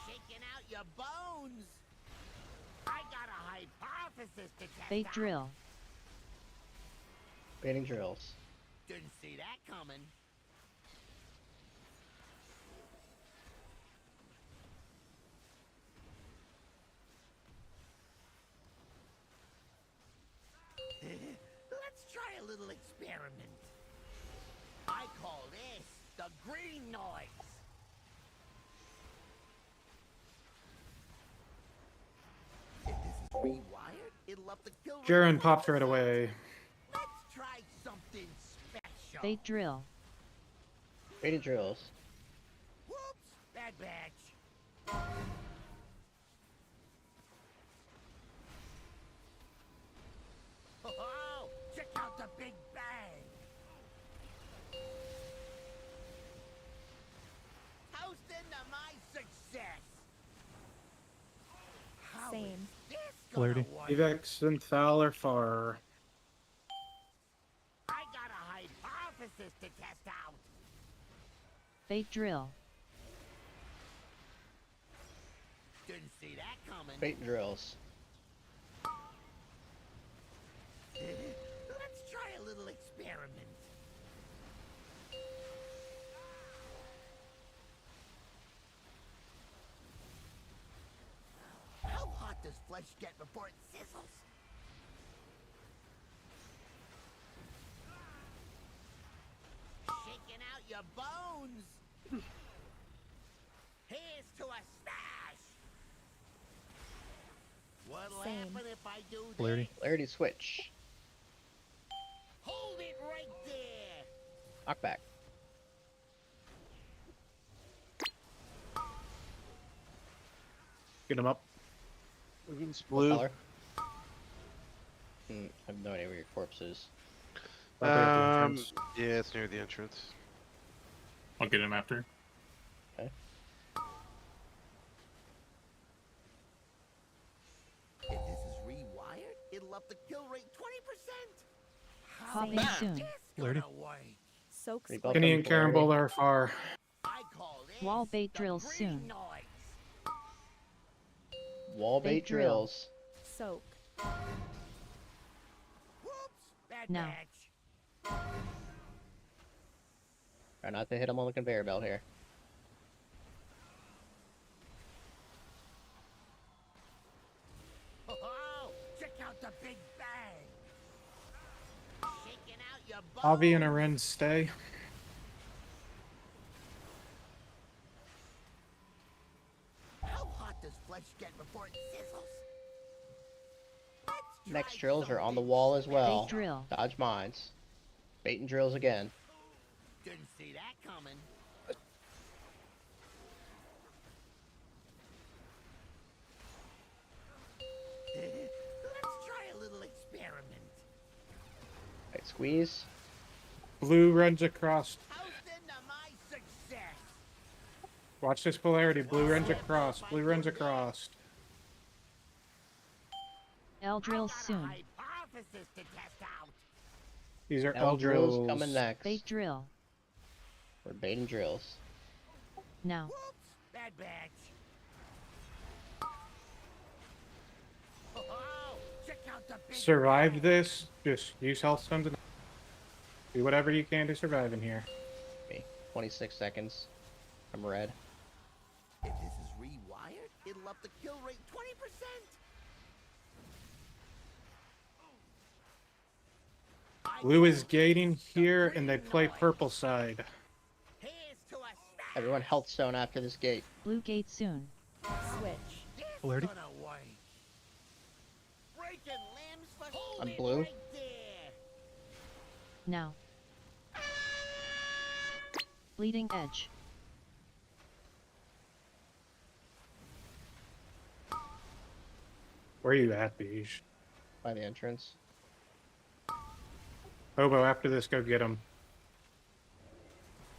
Shaking out your bones. I got a hypothesis to test Bait out. drill. Baiting drills. Didn't see that coming. Let's try a little experiment. I call this The green noise. If this is rewired, it'll up the kill rate. Jaren pops right away. Let's try something special. Bait drill. Baited drills. Whoops, bad batch. Oh, check out the big bang. Toast into my success. How is Same. this Polarity. gonna work? Evex and Fowler far. I got a hypothesis to test out. Bait drill. Didn't see that coming. Bait drills. Let's try a little experiment. How hot does flesh get before it sizzles? Shaking out your bones. Here's to a stash. What'll Same. happen if I do Polarity. this? Polarity switch. Hold it right there. Knockback. Get him up. Blue. Color? I have no idea where your corpse is. Probably at the entrance. Yeah, it's near the entrance. I'll get him after. Okay. If this is rewired, it'll up the kill rate 20%. How Popping is soon. this Polarity. gonna work? Soak Pretty split. buff. Kenny and Carambola are far. I call this Wall bait the drills green soon. noise. Wall bait Bait drill. drills. Soak. Whoops, bad No. batch. Try not to hit him on the conveyor belt here. Oh, check out the big bang. Shaking out your bones. Avi and Aren stay. How hot does flesh get before it sizzles? Let's Next try drills are on the something wall as well. Bait drill. Dodge mines. Bait and drills again. Didn't see that coming. Let's try a little experiment. Right, squeeze. Blue runs across. Toast into my success. Watch this polarity. Blue runs across. Blue runs across. L drill Got a soon. hypothesis to test out. These are L drills Eldrills. coming next. Bait drill. We're baiting drills. Now. Whoops, bad batch. Oh, check out the big Survive bang. this. Just use health stones and do whatever you can to survive in here. Me. 26 seconds. I'm red. If this is rewired, it'll up the kill rate 20%. Blue is gating here, and they play purple side. Here's to a stack. Everyone health stone after this gate. Blue gate soon. Switch. This Polarity. gonna work. Breaking limbs for hold I'm it blue. right there. Now. Bleeding edge. Where are you at, Beige? By the entrance. Hobo, after this, go get him.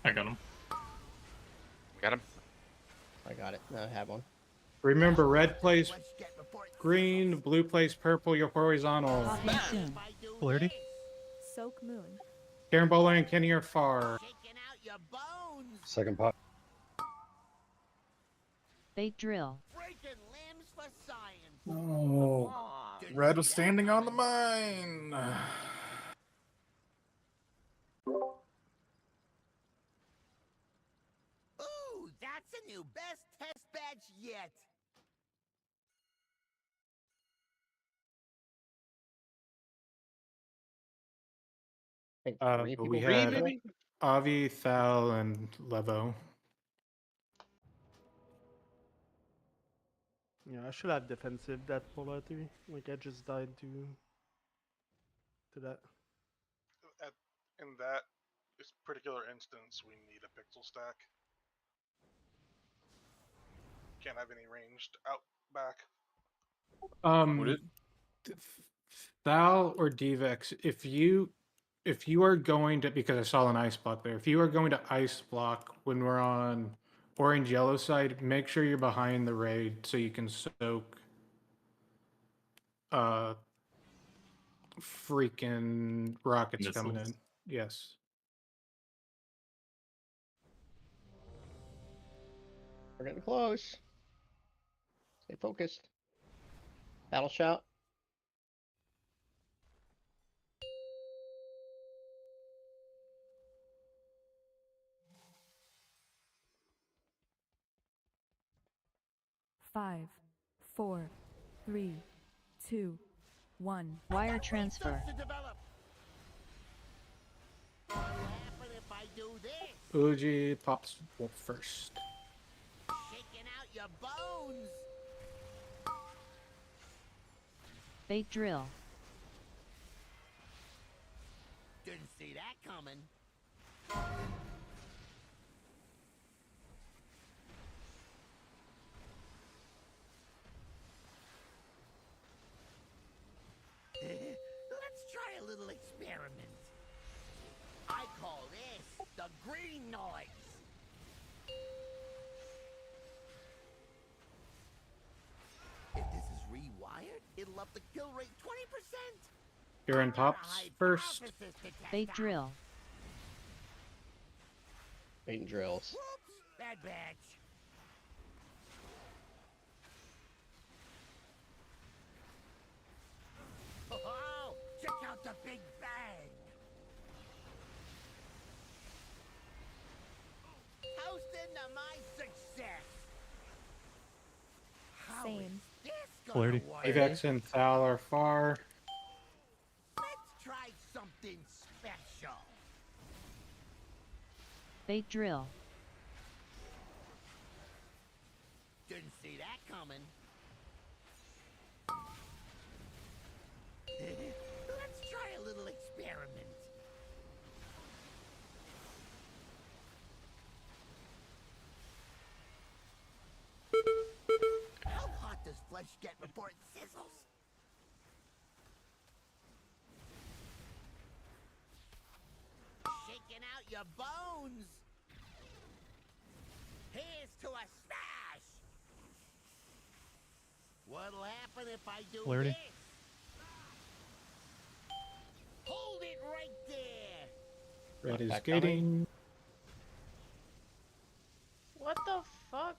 I got him. Got him. I got it. No, I have one. Remember, red plays Let's get before it green, blue plays purple, you're horizontal. Popping soon. if I do Polarity. this. Soak moon. Carambola and Kenny are far. Shaking out your bones. Second pot. Bait drill. Breaking limbs for science. Oh, Didn't Red see was that standing on the coming. mine. Ooh, that's a new best test badge yet. I think Uh, three but people we voted had- for it. maybe? Avi, Thal, and Levo. Yeah, I should have defensive that polar 3. Like I just died to that. In that particular instance, we need a pixel stack. Can't have any ranged out back. Thal or Devex, if you are going to, because I saw an ice block there, if you are going to ice block when we're on orange yellow side, make sure you're behind the raid so you can soak freaking rockets coming in. Missiles. Yes. We're getting close. Stay focused. Battle shout. Five, 4, 3, 2, 1. Wire transfer. What'll happen if I do this? Uji pops first. Shaking out your bones. Bait drill. Didn't see that coming. Let's try a little experiment. I call this the green noise. If this is rewired, it'll up the kill rate 20%. Aaron pops first. Bait drill. Bait and drills. Whoops, bad batch. Oh, check out the big bang. Toast into my success. How is Same. this Polarity. gonna work? Avex and Thal are far. Let's try something special. Bait drill. Didn't see that coming. Let's try a little experiment. How hot does flesh get before it sizzles? Shaking out your bones. Here's to a smash. What'll happen if I do Polarity. this? Hold it right there. Red is Knockback coming. gating. What the fuck?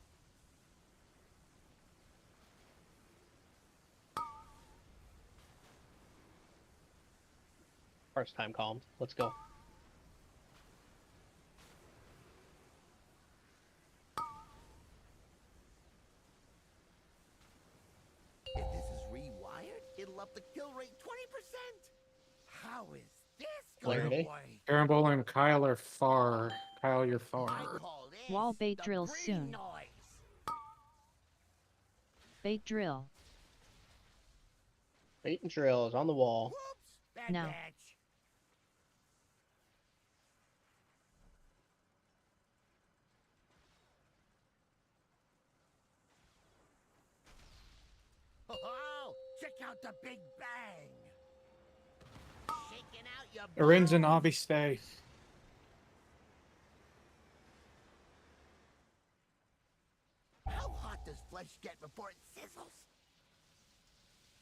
First time calmed. Let's go. If this is rewired, it'll up the kill rate 20%. How is this gonna Polarity. work? Aaron Bowl and Kyle are far. Kyle, you're I far. call this Wall bait the drills green soon. noise. Bait drill. Bait and drills on the wall. Whoops, bad No. batch. Oh, check out the big bang. Shaking out your Arin's and bones. Avi stay. How hot does flesh get before it sizzles?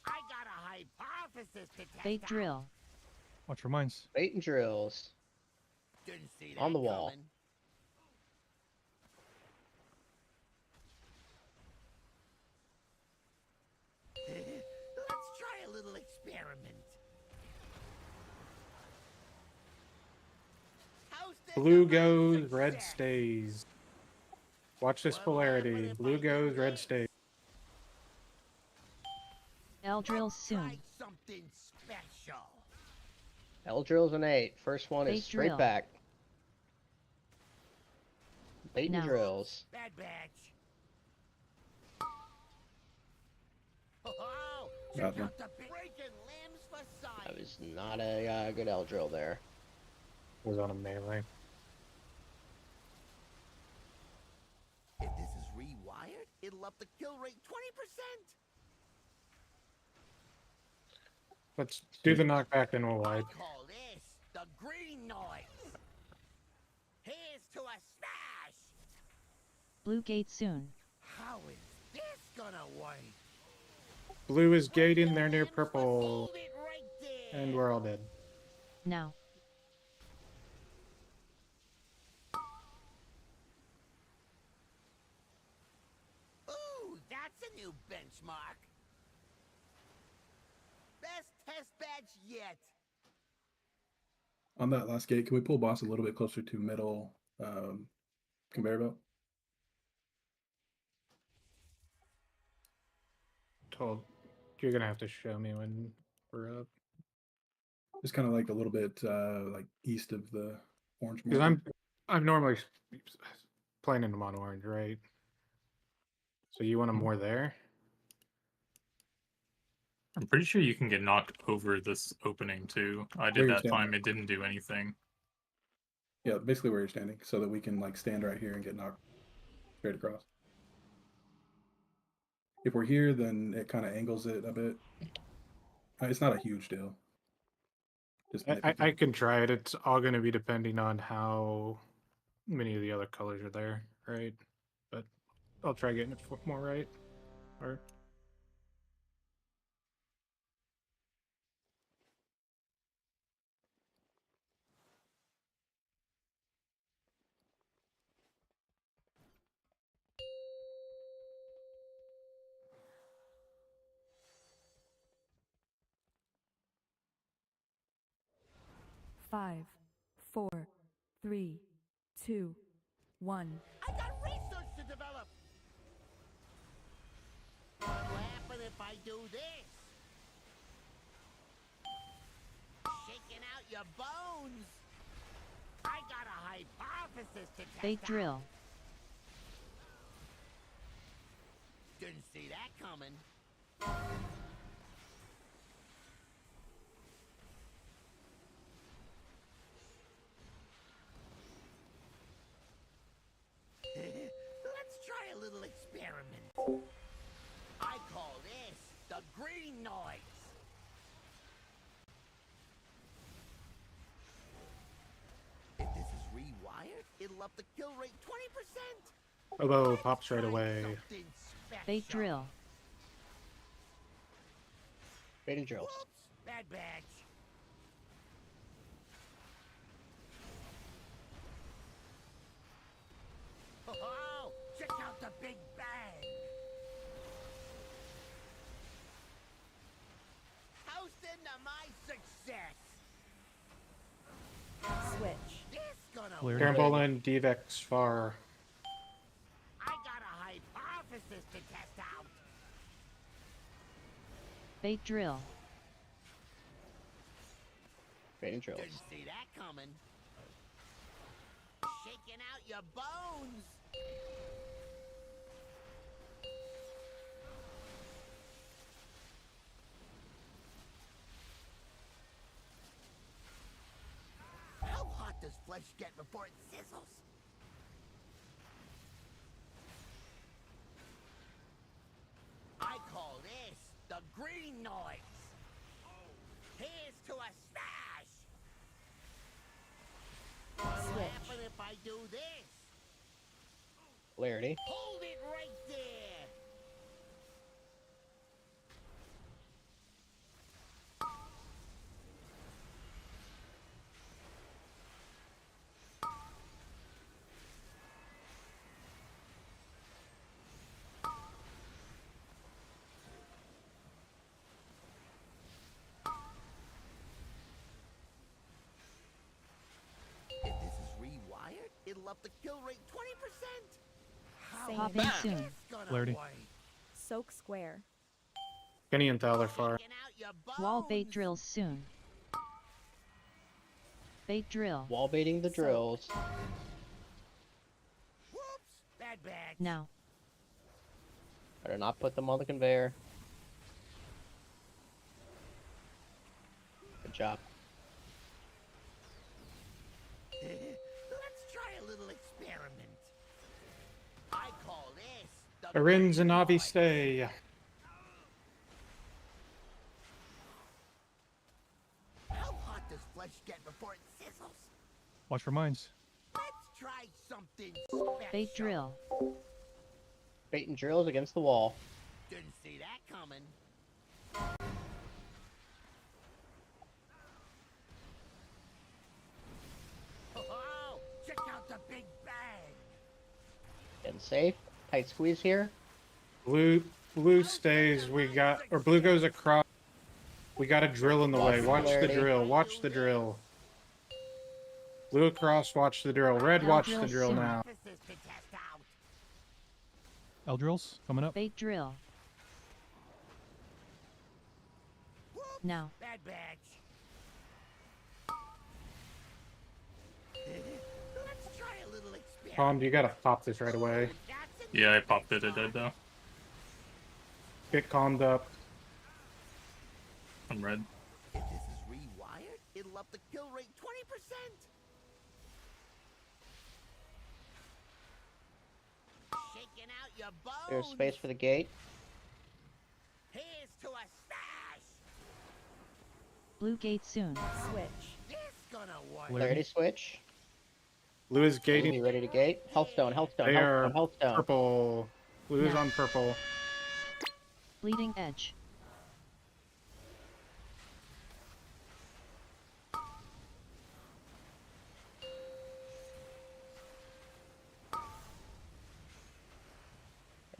I got a hypothesis to test Bait out. drill. Watch for mines. Bait and drills Didn't see on that the wall. coming. Let's try a little experiment. Toast into Blue my goes, red success. stays. Watch this What'll happen polarity. if I Blue do goes, red this? stays. L drills soon. Try something special. L drills an 8. First one is Bait straight drill. back. Bait and Now. drills. Bad batch. Oh, Got check them. out the breaking limbs for sight. That was not a good L drill there. Was on a melee. If this is rewired, it'll up the kill rate 20%. Let's do the knockback, then we'll I wipe. call this the green noise. Here's to a smash. Blue gate soon. How is this gonna work? Blue is gating, they're near purple. Hold it right there. And we're all dead. Now. Ooh, that's a new benchmark. Best test badge yet. On that last gate, can we pull boss a little bit closer to middle conveyor belt? Told you're gonna have to show me when we're up. Just kind of like a little bit like east of the orange Because marker. I'm normally playing into mono orange, right? So you want them more there? I'm pretty sure you can get knocked over this opening too. I Where did you're that standing. time, it didn't do anything. Yeah, basically where you're standing, so that we can like stand right here and get knocked straight across. If we're here, then it kind of angles it a bit. It's not a huge deal. Just I can try it. It's all going to be depending on how many of the other colors are there, right? But I'll try getting it more right. Or 5, 4, 3, 2, 1. I got research to develop. What'll happen if I do this? Shaking out your bones. I got a hypothesis to test Bait out. drill. Didn't see that coming. Let's try a little experiment. I call this the green noise. If this is rewired, it'll up the kill rate 20%. Oboe pops right away. Something Bait special. drill. Bait and drills. Whoops, bad batch. Oh, check out the big bang. Toast into my success. Switch. This gonna Clear. work. Carambola and Devex far. I got a hypothesis to test out. Bait drill. Bait and drills. Didn't see that coming. Shaking out your bones. How hot does flesh get before it sizzles? I call this the green noise. Here's to a smash. What'll Switch. happen if I do this? Polarity. Hold it right there. If this is rewired, it'll up the kill rate 20%. How Popping is soon. this gonna Polarity. work? Soak square. Kenny and Thal are far. Shaking out your Wall bait bones. drills soon. Bait drill. Wall baiting the drills. Whoops, Now. Better not put them on the conveyor. Good job. Let's try a little experiment. I call this the Arins and green Avi noise. stay. How hot does flesh get before it sizzles? Watch for mines. Let's try something special. Bait drill. Bait and drills against the wall. Didn't see that coming. Oh, check out the big bang. Getting safe. Tight squeeze here. Blue stays. We got, or blue goes across. We got a drill in the way. Watch the Polarity. drill. Watch the drill. Blue across. Watch the drill. Red. Watch the drill drill soon. now. Hypothesis to test out. Eldrills coming up. Bait drill. Now. Bad batch. Let's try a little experiment. Tom, you gotta pop this right away. Yeah, I popped it. It did though. Get calmed up. I'm red. If this is rewired, it'll up the kill rate 20%. Shaking out your bones. There's space for the gate. Here's to a stash. Blue gate soon. Switch. This gonna work. Clarity switch. Blue is Blue gating. be ready to gate. Healthstone, healthstone, They are healthstone, healthstone. purple. Blue is Now. on purple. Bleeding edge.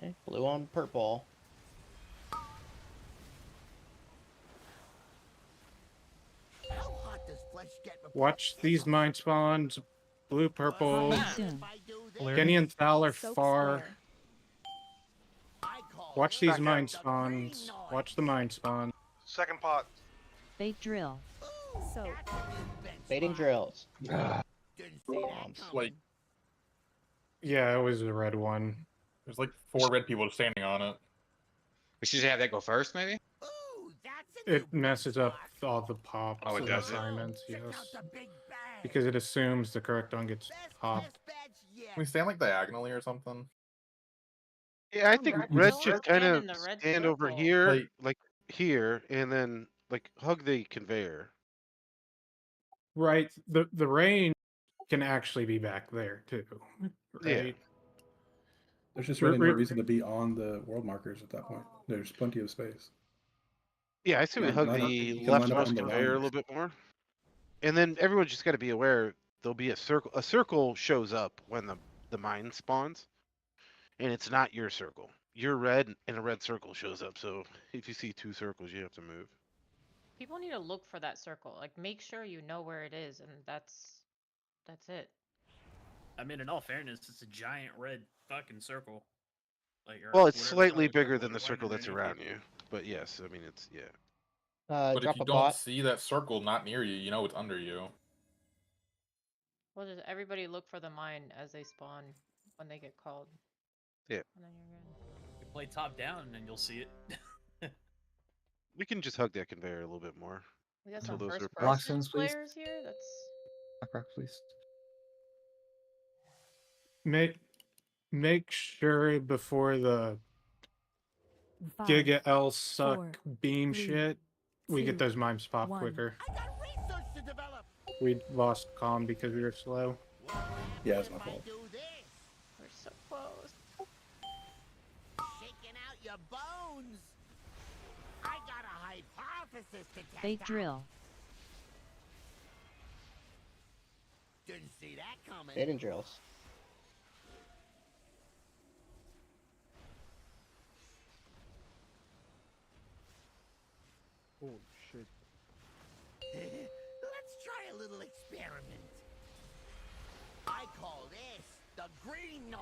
Okay, blue on purple. How hot does flesh get before Watch these mine spawns. Blue, purple. Bait soon. Kenny and Thal are Soak far. square. I call Watch this these mine the spawns. green noise. Watch the mine spawn. Second pot. Bait drill. Ooh, Soak. that's a new Baiting benchmark. drills. Didn't see that coming. Like, Yeah, it was the red one. there's like 4 red people standing on it. We should have that go first, maybe? Ooh, that's a new It messes up benchmark. all the pops Oh, it and does it? assignments, Check yes. out the big bang. Because it assumes the correct one gets Best popped. test batch yet. Can we stand like diagonally or something? Yeah, I think Red, red don't should stand kind in of the red stand over circle. here, like here, and then like hug the conveyor. Right. The range can actually be back there too. Yeah. Right. There's just Re- really no re- reason to be on the world markers at that point. There's plenty of space. Yeah, I say we Yeah, hug line up- the you can line up leftmost on the conveyor a lines. little bit more, and then everyone's just got to be aware there'll be a circle. A circle shows up when the mine spawns, and it's not your circle. You're red, and a red circle shows up. So if you see 2 circles, you have to move. People need to look for that circle. Like, make sure you know where it is, and that's it. I mean, in all fairness, it's a giant red fucking circle. Like, or Well, it's whatever slightly color bigger circle than the they're circle running that's underneath around it. you. But yes, I mean it's yeah. But if Drop you a don't bot. see that circle not near you, you know it's under you. Well, just everybody look for the mine as they spawn when they get called. Yeah. And then you're good. You play top down and you'll see it. We can just hug that conveyor a little bit more. We got until some those first are Lock person zones, please. players here. That's Rock, please. Make sure before the 5, Giga L suck 4, beam 3, shit, we get 2, those mimes pop 1. quicker. I got research to develop. We lost calm because we were slow. What happens Yeah, it's my if I fault. do this? we're so close. Shaking out your bones. I got a hypothesis to test Bait out. drill. Didn't see that coming. Baiting drills. Holy shit. Let's try a little experiment. I call this the green noise.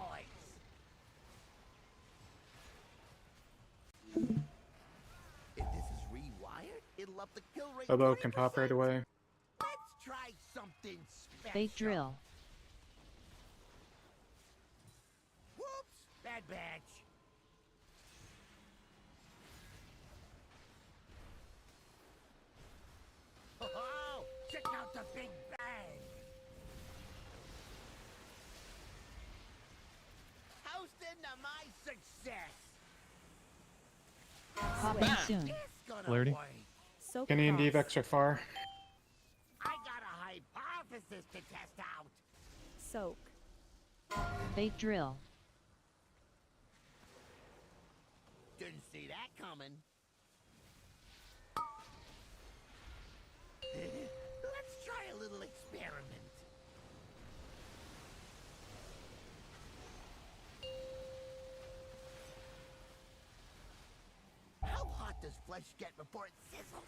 If this is rewired, it'll up the kill rate. Bobo can pop right 20%. away. Let's try something special. Bait drill. Whoops! Bad Bad batch. Oh, check out the big bang. Toast into my success. Popping soon. It's gonna Polarity. work. Soak Kenny and cross. Devex are far. I got a hypothesis to test out. Soak. Bait drill. Didn't see that coming. Let's try a little experiment. How hot does flesh get before it sizzles?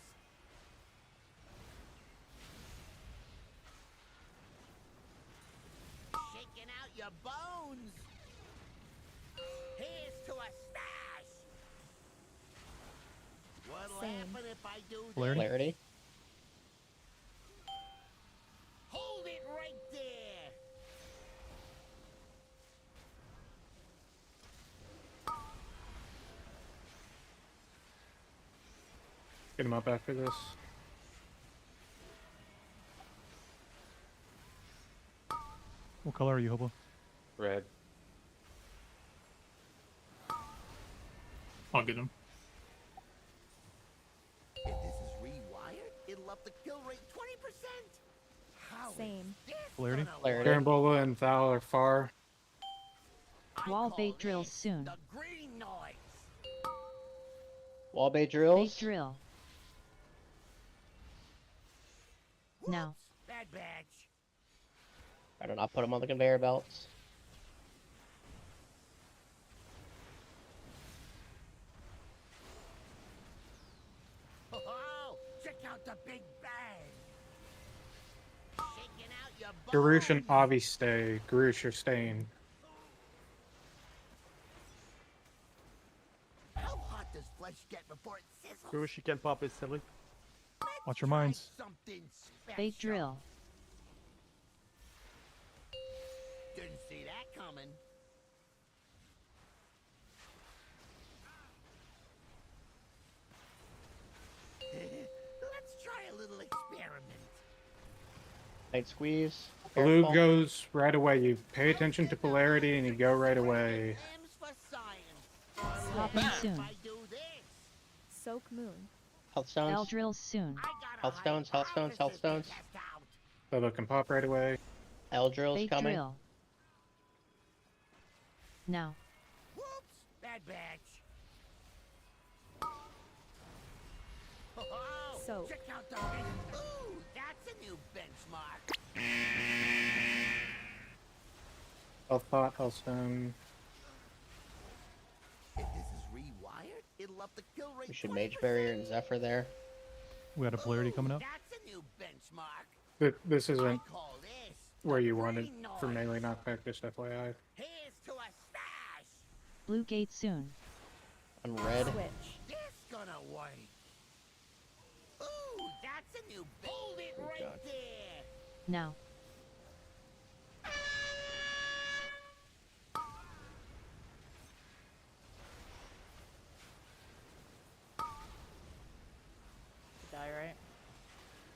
Shaking out your bones. Here's to a stash. What'll Same. happen if I do Polarity. this? Clarity. Hold it right there. Get him up after this. What color are you, Hobo? Red. I'll get him. If this is rewired, it'll up the kill rate 20%. How Same. is this Polarity. gonna Polarity. work? Carambola and Thal are far. I Wall call bait drills this soon. The green noise. Wall bait Bait drills. drill. Now. Bad batch. I do not put them on the conveyor belts. Oh, check out the big bang. Shaking out your Garush and bones. Avi stay. Garush, you're staying. How hot does flesh get before it sizzles? Gurush, you can pop it silly. Watch your minds. Something special. Bait drill. Didn't see that coming. Let's try a little experiment. Tight squeeze. Blue Careful. goes right away. You pay attention to polarity and you go right away. Limbs for science. What'll Popping happen if soon. I do this? Soak moon. Health L stones. drills soon. I got a Health stones. Health stones. Health hypothesis to stones. test out. Lolo can pop right away. L drills Bait coming. drill. Now. Whoops! Bad batch. Oh, Soak. check out the big. Ooh, that's a new benchmark. Health pot, health stone. If this is rewired, it'll up the kill rate. We should mage barrier and Zephyr there. We got a polarity coming up. That's a new benchmark. This I isn't call this where the you wanted green for noise. melee knockback, just FYI. Here's to a stash. Blue gate soon. On red. Switch. This gonna work. Ooh, that's a new. Hold it right God. there. Now. Die, right?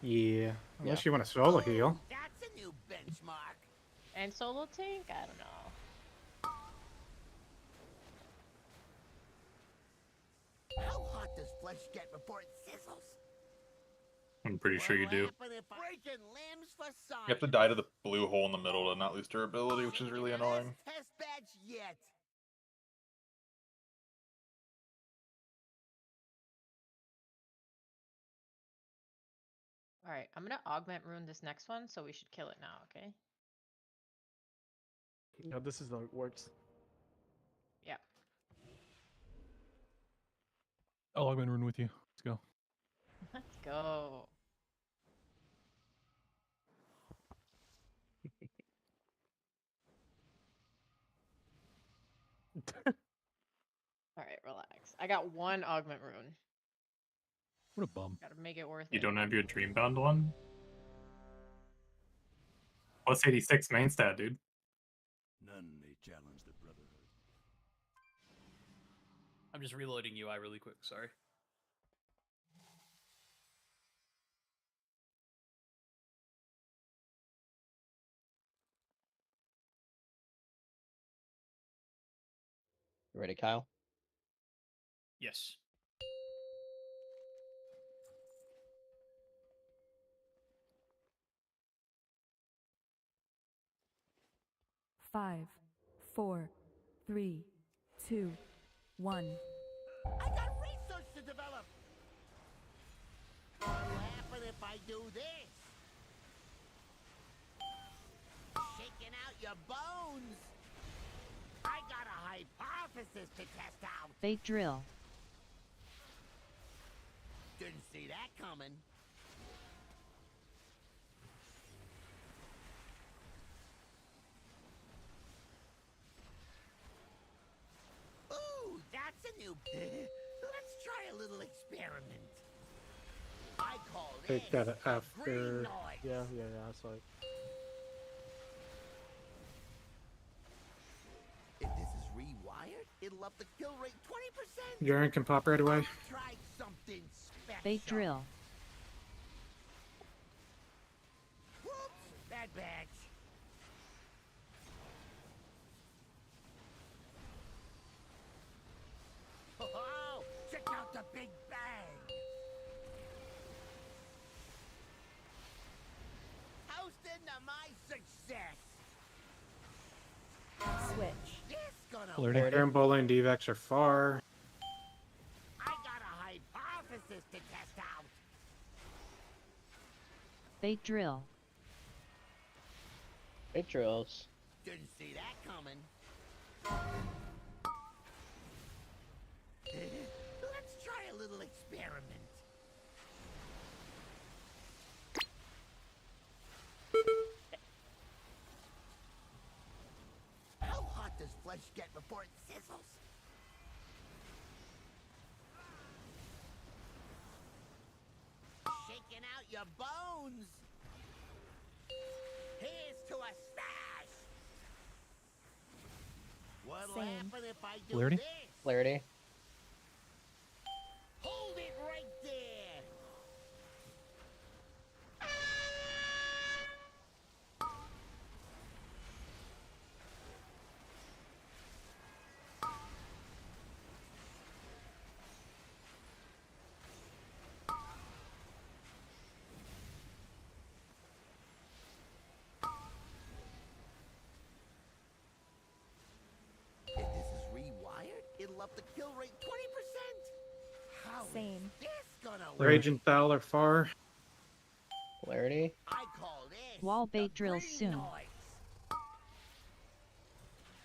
Yeah, unless Yeah. you want to solo heal. That's a new benchmark. And solo tank? I don't know. How hot does flesh get before it sizzles? I'm pretty sure you do. Breaking limbs for science. You have to die to the blue hole in the middle to not lose durability, which is really annoying. Test badge yet. Alright, I'm gonna augment rune this next one, so we should kill it now, okay? Yeah, this is how it works. Yeah. I'll augment rune with you. Let's go. Let's go. Alright, relax. I got one augment rune. What a bum. Gotta make it worth You it. don't have your Dreambound one? Plus 86 main stat, dude. None may challenge the Brotherhood. I'm just reloading UI really quick. Sorry. You ready, Kyle? Yes. Five, four, three, two, one. I got research to develop. What'll happen if I do this? Shaking out your bones. I got a hypothesis to test out. Bait drill. Didn't see that coming. Ooh, that's a new... Let's try a little experiment. I call this Take that the after. green noise. Yeah, that's like. If this is rewired, it'll up the kill rate 20%. Jaren can pop right away. Try something special. Bait drill. Whoops, bad batch. Oh, check out the big bang. Toast into my success. Switch. This gonna Alerting. work. Jaren, Bola, and Dvex are far. I got a hypothesis to test out. Bait drill. Bait drills. Didn't see that coming. Let's try a little experiment. How hot does flesh get before it sizzles? Shaking out your bones. Here's to a smash. What'll Same. happen if I do Clarity? this? Clarity. Hold it right there. If this is rewired, it'll up the kill rate 20%. How is Same. this gonna work? Rage and Thal are far. Clarity. I call this Wall the bait drills green soon. noise.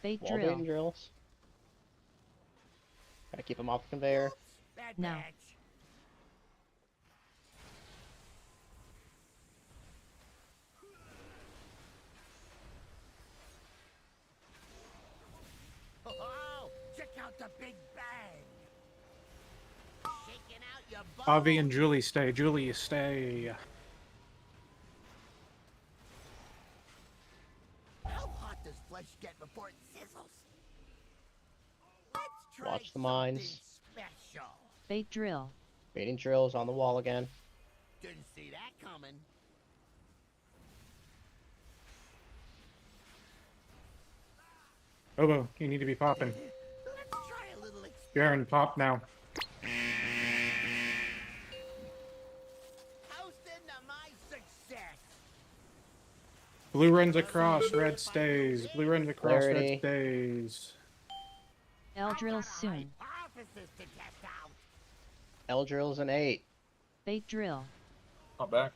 Bait Wall drill. baiting drills. Gotta keep them off the conveyor. Oops, bad Now. batch. Oh, check out the big bang. Shaking out your bones. Avi and Julie stay. Julie, stay. How hot does flesh get before it sizzles? Let's try Watch the something mines. special. Bait drill. Baiting drills on the wall again. Didn't see that coming. Obo, you need to be popping. Let's try a little Jaren, pop now. toast into my success. Blue runs across, red stays. Blue runs across, Clarity. red stays. L drill soon. Hypothesis to test out. L drills an 8. Bait drill. Not back.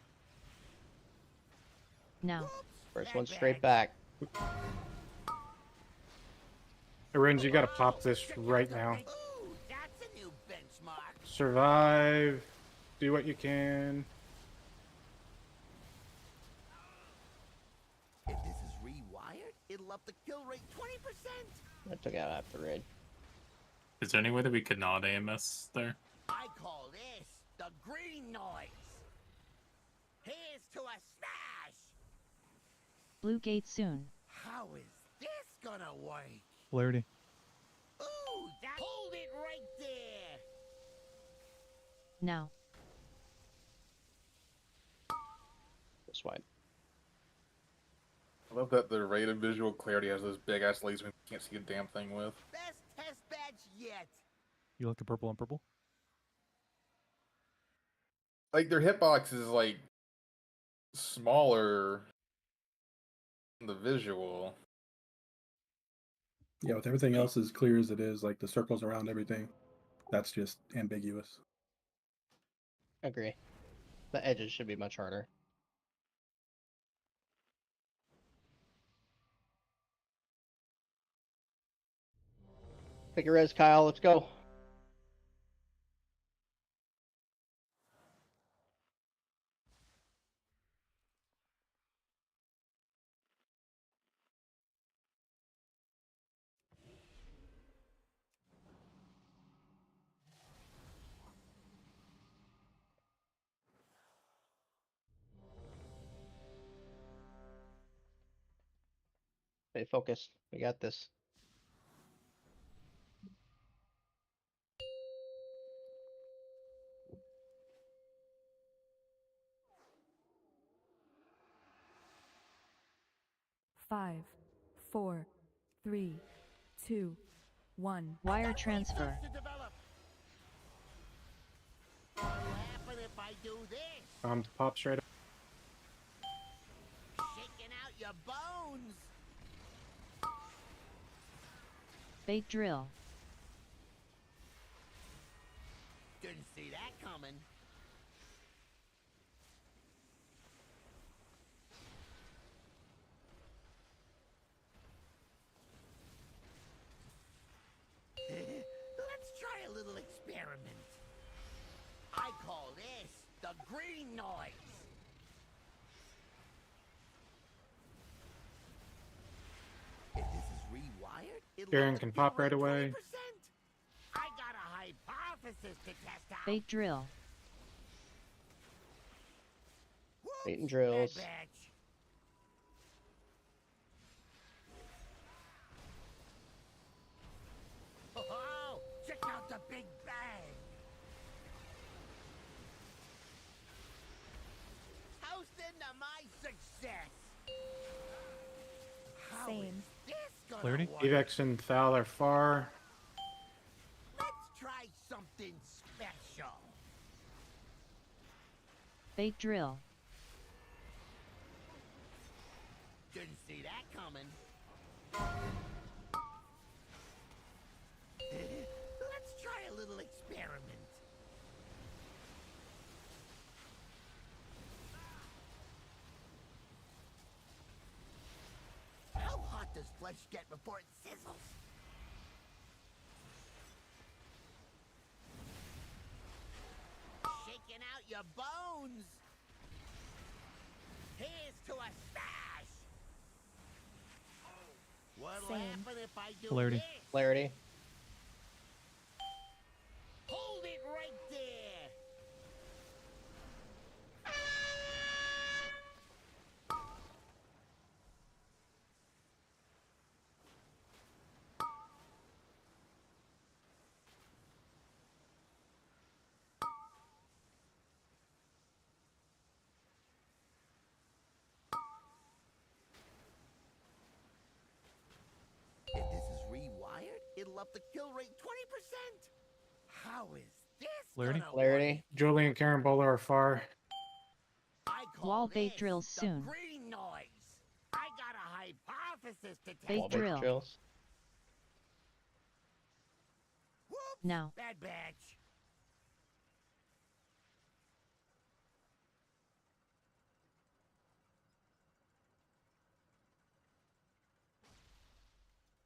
Now. First one straight back. Arens, you gotta pop this right now. Ooh, that's a new benchmark. Survive. Do what you can. If this is rewired, it'll up the kill rate 20%. I took out half the raid. Is there any way that we could not AMS there? I call this the green noise. Here's to a smash. Blue gate soon. How is this gonna work? Clarity. Ooh, that hold it right there. Now. This way. I love that the rated visual clarity has this big ass laser you can't see a damn thing with. Best test badge yet. You like the purple on purple? Like their hitbox is like smaller than the visual. Yeah, with everything else as clear as it is, like the circles around everything, that's just ambiguous. Agree. The edges should be much harder. Pick your res, Kyle. Let's go. Stay focused. We got this. Five, four, three, two, one. Wire transfer. What'll happen if I do this? Pop straight up. Shaking out your bones. Bait drill. Didn't see that coming. Let's try a little experiment. I call this the green noise. If this is rewired, it'll Karen up the can kill pop right rate away. 20%. I got a hypothesis to test out. Bait drill. Bait and drills. Bad batch. Oh, check out the big bang. Toast into my success. How is Same. this gonna Clarity? work? Evex and Thal are far. Let's try something special. Bait drill. Didn't see that coming. Let's try a little experiment. How hot does flesh get before it sizzles? Shaking out your bones. Here's to a stash. What'll Same. happen if I do Polarity. this? Clarity. Hold it right there. If this is rewired, it'll up the kill rate 20%. How is this Clarity? gonna Clarity. work? Julie and Karen Bowler are far. I call Wall bait this drills the soon. green noise. I got a hypothesis to test Bait Wall bait drill. drills. Whoops, Now. bad batch.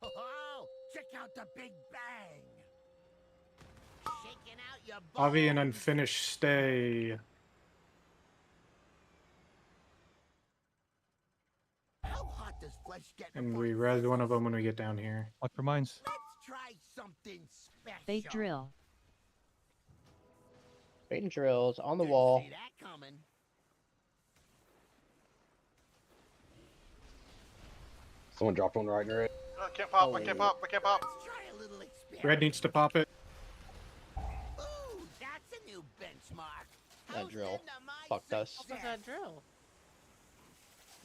Oh, check out the big bang. Shaking out your Avi and bones. Unfinished stay. How hot does flesh get And before we it res one sizzles? of them when we get down here. Lock for mines. Let's try something special. Bait drill. Bait and drills on the Didn't wall. see that coming. Someone dropped one right near it. I can't pop, I can't pop, I can't pop. Let's try a little experiment. Red needs to pop it. Ooh, that's a new benchmark. us. What was that drill?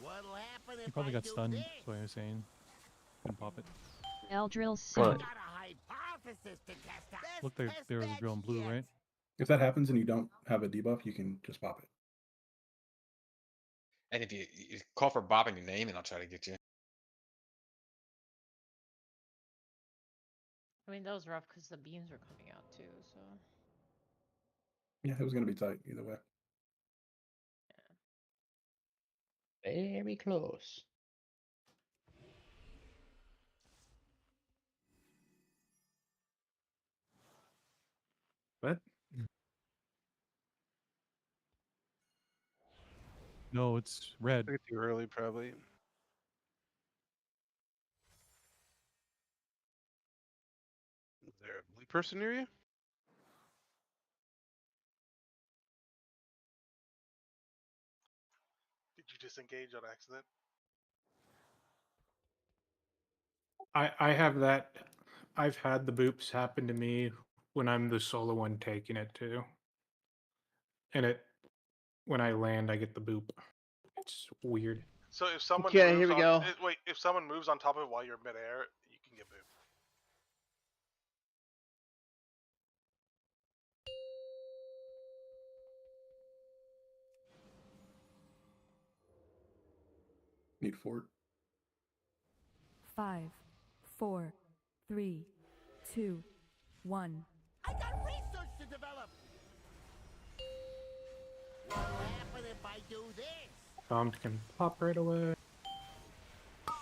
What'll happen He if probably I got do stunned. this? That's what I was saying. Couldn't pop it. L drills I soon. got a hypothesis to test out. Looked like there was a drill in blue, right? If that happens and you don't have a debuff, you can just pop it. And if you call for Bob in your name, and I'll try to get you. I mean, that was rough because the beams were coming out too. So Yeah, it was gonna be tight either way. Very close. What? No, it's red. Took it too early, probably. Is there a blue person near you? Did you disengage on accident? I have that. I've had the boops happen to me when I'm the solo one taking it too. And when I land, I get the boop. It's weird. So if someone Okay, moves here we on, go. wait, if someone moves on top of it while you're midair, you can get booped. Need fort. 5, 4, 3, 2, 1. I got research to develop. What'll happen if I do this? Bombs can pop right away.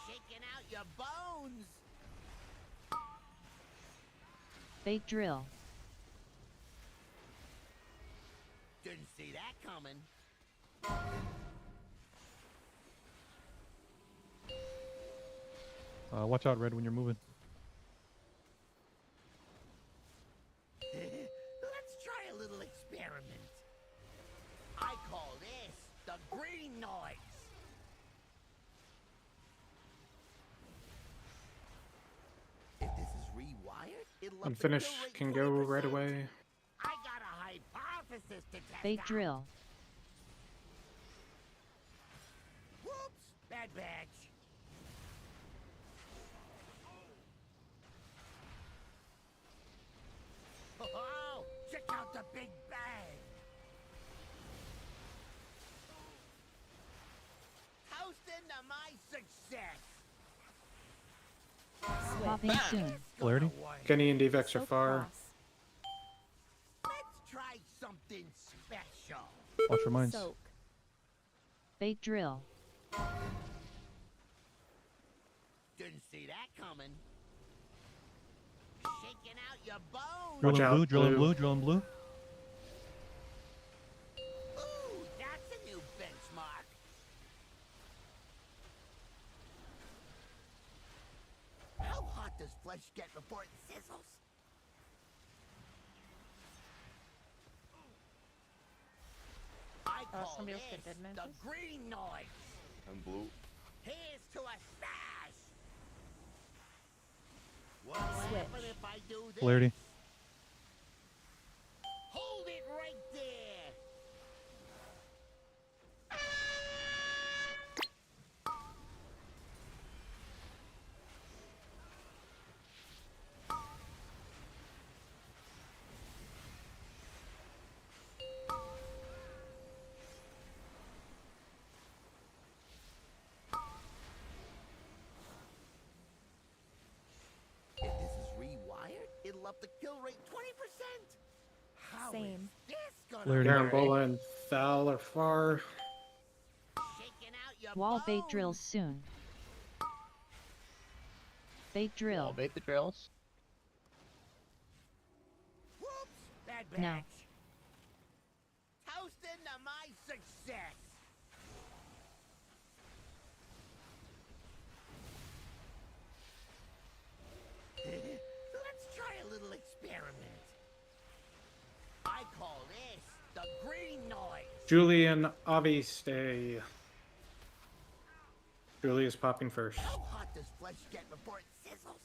Shaking out your bones. Bait drill. Didn't see that coming. Watch out, red, when you're moving. Let's try a little experiment. I call this the green noise. If this is rewired, it'll up the Unfinished kill rate can go 20%. right away. I got a hypothesis to test Bait out. drill. Whoops! Bad batch. Oh, check out the big bang! Toast into my success! Popping soon. Polarity? Kenny and Devex are far. Let's try something special. Watch your mines. Soak. Bait drill. Didn't see that coming. Shaking out your bones. Drill Watch in out, blue, drill in blue. blue, drill in blue. Ooh, that's a new benchmark. How hot does flesh get before it sizzles? I call somebody else this get dead the mantis? green noise. I'm blue. Here's to a smash. What'll Switch. happen if I do this? Polarity. Hold it right there. If this is rewired, it'll up the kill rate 20%. How is Same. this gonna Polarity. work? Carambola and Thal are far. Shaking out your Wall bait bones. drills soon. Bait I'll drill. bait the drills. Whoops! Bad No. batch. Toast into my success. Let's try a little experiment. I call this the green noise. Julian, Avi, stay. Julie is popping first. How hot does flesh get before it sizzles?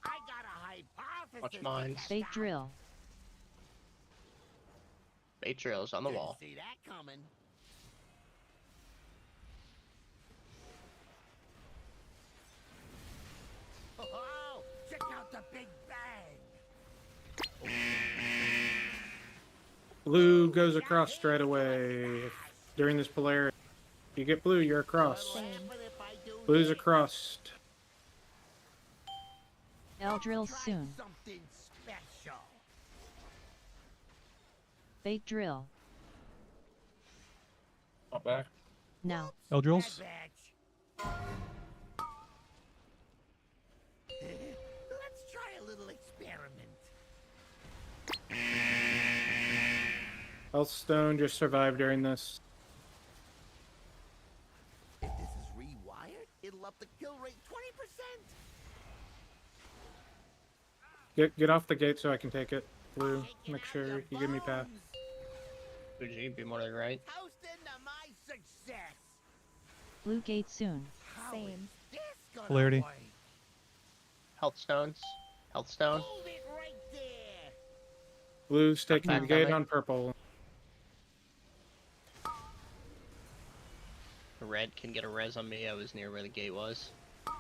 I got a hypothesis. Watch to mines. test Bait out. drill. Bait drills on the Didn't wall. see that coming. Oh, check out the big bang. Blue goes across straight away during this polarity. If you get blue, you're across. Blue's across. Eldrills soon. Something special. Bait drill. Not back. Now. Eldrills. Let's try a little experiment. Healthstone just survived during this. If this is rewired, it'll up the kill rate 20%. Get off the gate so I can take it. Blue, make sure you give me path. Fuji, be more to the right. Toasting to my success. Blue gate soon. Same. This gonna Polarity. work. Health stones. Health stone. Hold it right there. Blue's taking the Back gate coming. on purple. Red can get a res on me. I was near where the gate was. It's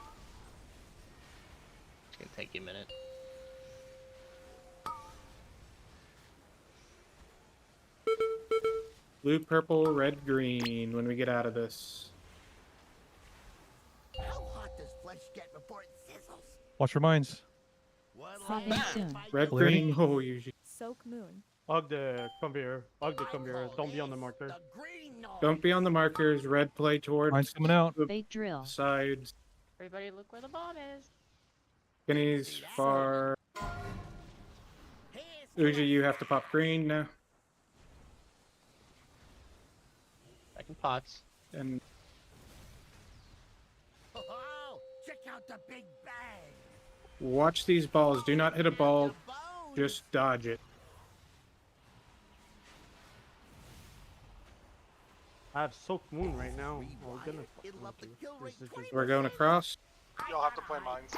gonna take you a minute. Blue, purple, red, green when we get out of this. How hot does flesh get before it sizzles? Watch for mines. Popping soon. Red, Polarity. green, oh, usually. Soak moon. Hug the conveyor. Hug the conveyor. Don't be on the marker. Don't be on the markers. Red, play towards Mine's coming out. the Bait drill. sides. Everybody look where the bomb is. Kenny's far. Uji, you have to pop green now. Back in pots. And Oh, check out the big bang. watch these balls. Do not hit a ball. Just dodge it. I have soak moon right now. Oh goodness. It'll up the kill rate This is just- We're going across. You'll have to play mines.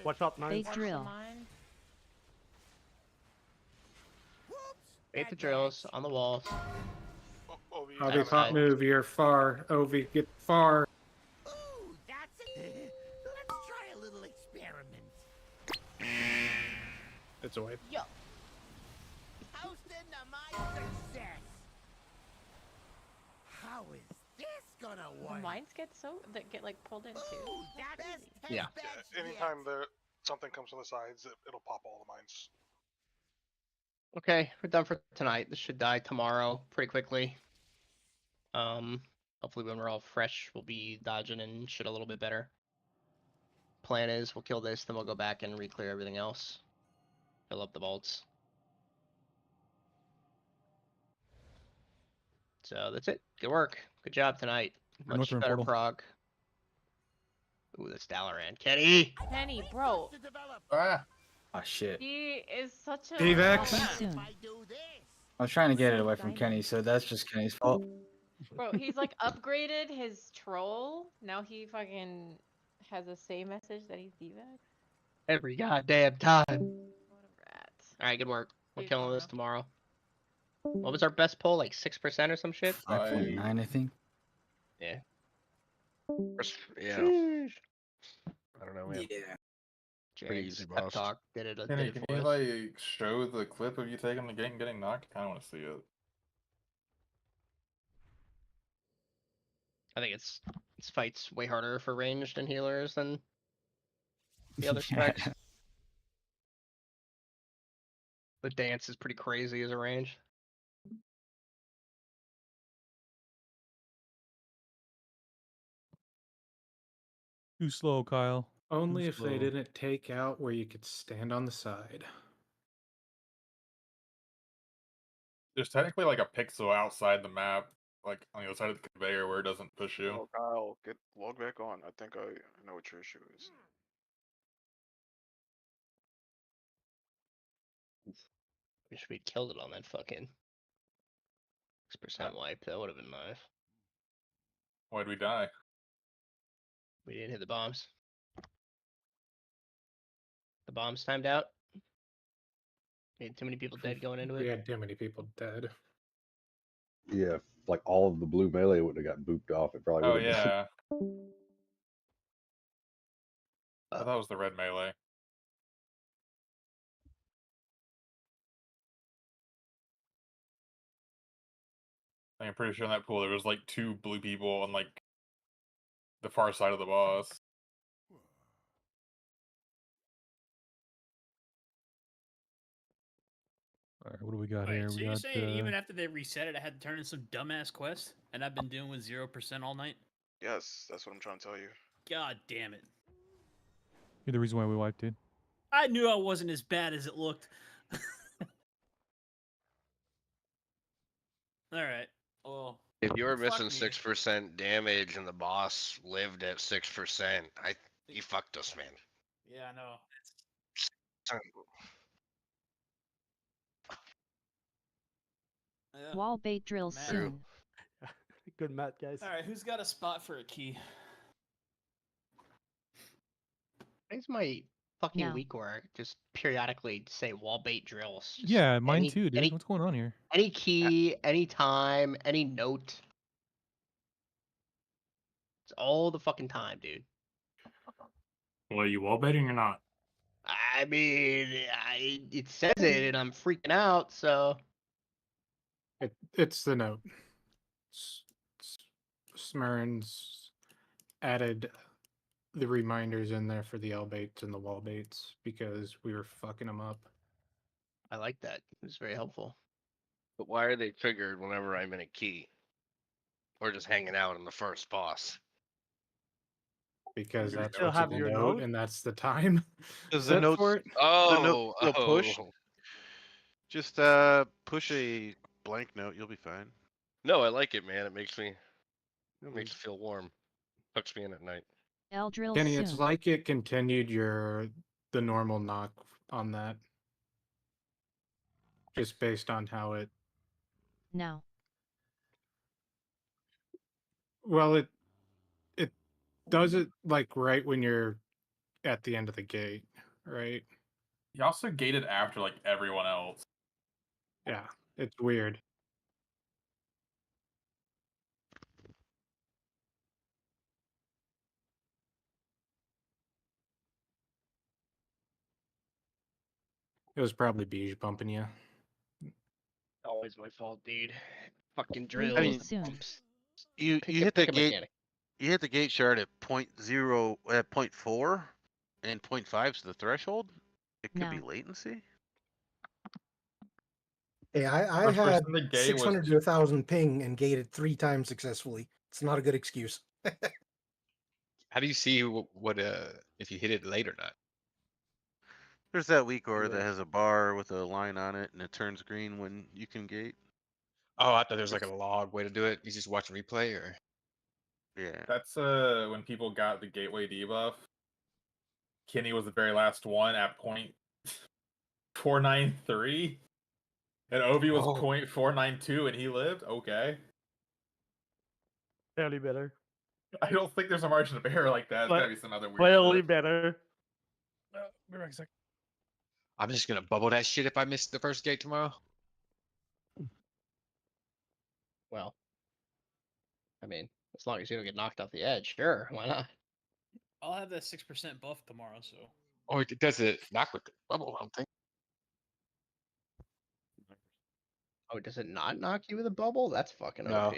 Watch out, mine. Bait drill. Mine. Bait the drills on the walls. Ovi, Ovi, Outside. pop move. You're far. Ovi, get far. Ooh, that's it. Let's try a little experiment. It's away. Yo. Toasting to my success. How is this gonna The work? mines get that get like pulled in too. Ooh, that's easy. Yeah. anytime something comes from the sides, it'll pop all the mines. Okay, we're done for tonight. This should die tomorrow pretty quickly. Hopefully when we're all fresh, we'll be dodging and shit a little bit better. Plan is we'll kill this, then we'll go back and re-clear everything else. Fill up the bolts. So that's it. Good work. Good job tonight. Much Northern better portal. prog. Ooh, that's Dalaran. Kenny! Kenny, bro, Ah. Oh shit. he is such a. T-Vex. Soon. I was trying to get it away from Kenny, so that's just Kenny's fault. Bro, he's like upgraded his troll. Now he fucking has the same message that he's D-Vex. Every goddamn time. What a rat. Alright, good work. We're See you killing this tomorrow. What was our best pull? Like 6% or some shit? 5.9, I think. Yeah. Yeah. Sheesh. I don't know, man. Yeah. Pretty James easy, pep boss. talk did it. Kenny, Did can it for you us. like show the clip of you taking the gate and getting knocked? I kind of want to see it. I think it's fights way harder for ranged and healers than the other Yeah. specs. The dance is pretty crazy as a range. Too slow, Kyle. Only Too if they slow. didn't take out where you could stand on the side. There's technically like a pixel outside the map, like on the other side of the conveyor where it doesn't push you. Oh, Kyle, log back on. I think I know what your issue is. Wish we'd killed it on that fucking 6% wipe. That would have been nice. Why'd we die? We didn't hit the bombs. The bombs timed out. We had too many people dead going into We it. had too many people dead. Yeah, if, like all of the blue melee would have got booped off. It probably Oh would have. yeah. I thought it was the red melee. I'm pretty sure in that pool there was like 2 blue people on like the far side of the boss. All right, what do we got Wait, here? so We you're got saying even after they reset it, I had to turn in some dumbass quest, and I've been dealing with 0% all night? Yes, that's what I'm trying to tell you. God damn it! you're the reason why we wiped it. I knew I wasn't as bad as it looked. All right. Well, If you were fuck missing me. 6% damage and the boss lived at 6%, you fucked us, man. Yeah, I know. Yeah. Wall bait drills Matt. soon. Good Matt, guys. All right, who's got a spot for a key? It's my fucking No. week where I just periodically say wall bait drills. Just Yeah, mine too, dude. What's going on here? Any key, any time, any note. It's all the fucking time, dude. Well, are you wall baiting or not? I mean, it says it, and I'm freaking out. So It's the note. Smurns added the reminders in there for the L baits and the wall baits because we were fucking them up. I like that. It was very helpful. But why are they triggered whenever I'm in a key? Or just hanging out in the first boss? Because You that's still what's in have the your note, note? and that's the time. Does the set notes for it. the note Oh, will push? oh. Just push a blank note, you'll be fine. No, I like it, man. It makes me mean- makes me feel warm. Tucks me in at night. L drills Kenny, soon. it's like it continued the normal knock on that. Just based on how it No. well it does it like right when you're at the end of the gate, right? He also gated after like everyone else. Yeah, it's weird. It was probably Beige bumping you. Always my fault, dude. Fucking Blue drills. I gate mean, soon. you Pick hit the a gate. mechanic. You hit the gate shard at 0.0 at 0.4, and 0.5 is the threshold. It could be No. latency. Hey, I First person had in the gate 600 was to 1,000 ping and gated 3 times successfully. It's not a good excuse. How do you see what if you hit it late or not? There's that weak ore that Yes. has a bar with a line on it, and it turns green when you can gate. Oh, I thought there was like a log way to do it. You just watch replay or Yeah. That's when people got the gateway debuff. Kenny was the very last one at 0.493. And Ovi was Oh. 0.492 and he lived? Okay. Barely better. I don't think there's a margin of error like that. It's But gotta be some other weird barely shit. better. Be right back. I'm just gonna bubble that shit if I miss the first gate tomorrow. Well, I mean, as long as you don't get knocked off the edge, sure, why not? I'll have that 6% buff tomorrow, so. Or it does it knock with the bubble, I don't think. Oh, does it not knock you with a bubble? That's fucking No. OP.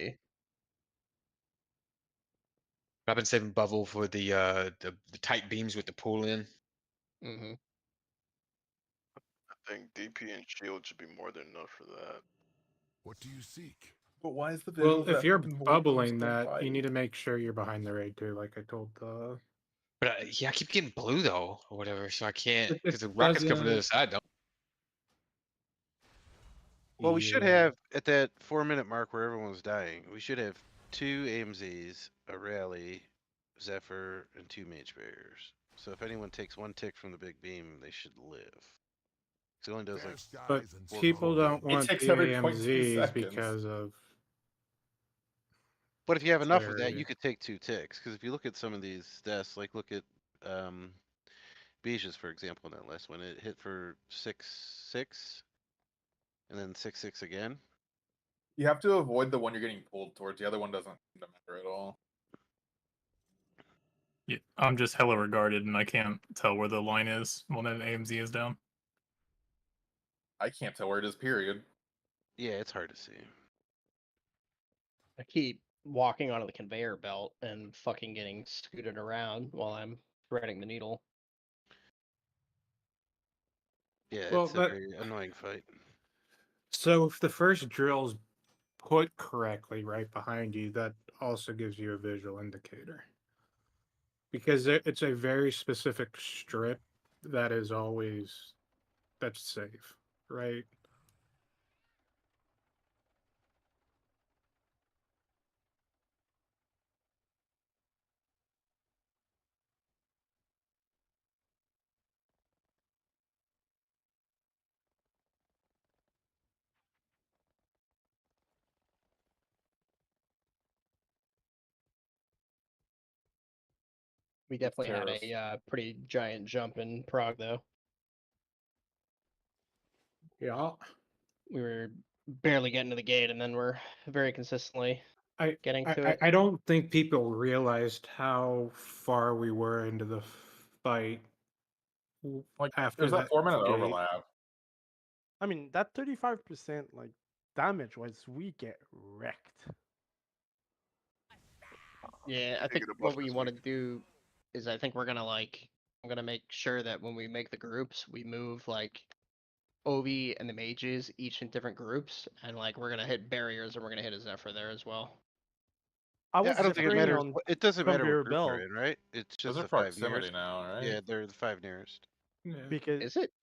I've been saving bubble for the tight beams with the pull in. Mm-hmm. I think DP and shield should be more than enough for that. What do you seek? But why is the Well, if you're bubbling that, you need to make sure you're behind the raid too, like I told the. But yeah, I keep getting blue though, or whatever, so I can't It because the rockets come from the other doesn't- side, don't. Well, we should Yeah. have at that 4-minute mark where everyone's dying. We should have 2 AMZs, a rally, Zephyr, and 2 mage barriers. So if anyone takes 1 tick from the big beam, they should live. 'Cause it only does like. But four people cooldown. don't want takes the every 0.2 AMZs seconds. because of. But if you have enough of that, their- you could take 2 ticks. Because if you look at some of these deaths, like look at Beige's, for example, in that last one, it hit for 6-6, and then 6-6 again. You have to avoid the one you're getting pulled towards. The other one doesn't matter at all. Yeah, I'm just hella regarded, and I can't tell where the line is when an AMZ is down. I can't tell where it is, period. Yeah, it's hard to see. I keep walking onto the conveyor belt and fucking getting scooted around while I'm threading the needle. Yeah, Well, it's a very annoying fight. So if the first drill's put correctly right behind you, that also gives you a visual indicator. Because it's a very specific strip that is always that's safe, right? We definitely had terrace. a pretty giant jump in Prague, though. Yeah. We were barely getting to the gate, and then we're very consistently getting to it. I don't think people realized how far we were into the fight Like, after there's that 4-minute gate. overlap. I mean, that 35% like damage was we get wrecked. Yeah, I think what we want to do is I think we're gonna I'm gonna make sure that when we make the groups, we move like Ovi and the mages each in different groups, and like we're gonna hit barriers and we're gonna hit a Zephyr there as well. I Yeah, was I don't think it Zephyrine matters. on It doesn't matter conveyor what group they're belt in, right? It's just Those are the 5 proximity nearest. now, right? Yeah, they're the 5 nearest. because Is it?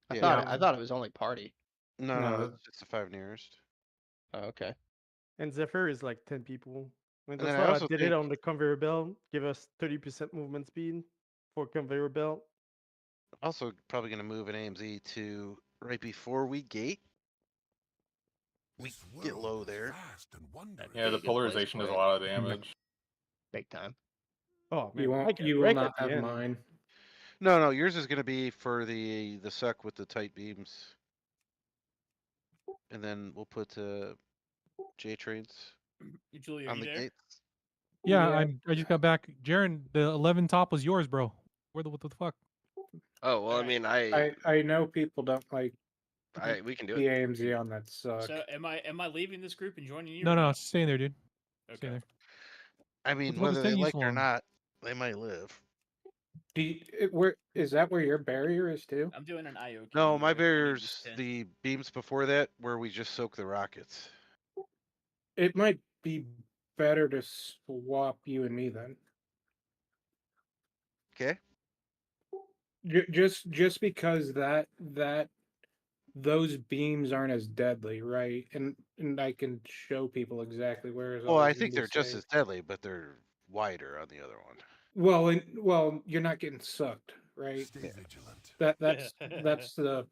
I Yeah. thought it was only party. No, it's just the 5 nearest. Oh, okay. and Zephyr is like 10 people. And And that's then I why I also did it think on the conveyor belt. Give us 30% movement speed for conveyor belt. also probably going to move an AMZ to right before we gate. We get low there. Yeah, the polarization does a lot of damage. Big time. Oh man, You I won't. get You will wrecked not at the have end. mine. No, yours is going to be for the suck with the tight beams. And then we'll put J trades Julie, are on you the there? gates. Yeah, Yeah. I just got back. Jaren, the 11 top was yours, bro. What the fuck? Oh well, I mean, I know people don't like we can do the it. AMZ on that suck. So am I leaving this group and joining you? No, or no, no? it's staying there, dude. Stay Okay. there. I What mean, the fuck is whether they taking you like so it or long? not, they might live. Where is that? Where your barrier is too? I'm doing an IO. No, my I need this barrier's 10. the beams before that where we just soak the rockets. It might be better to swap you and me then. Okay. Just because those beams aren't as deadly, right? And I can show people exactly where is Well, always I gonna think be they're just safe. as deadly, but they're wider on the other one. Well, you're not getting sucked, right? Stay vigilant. That's the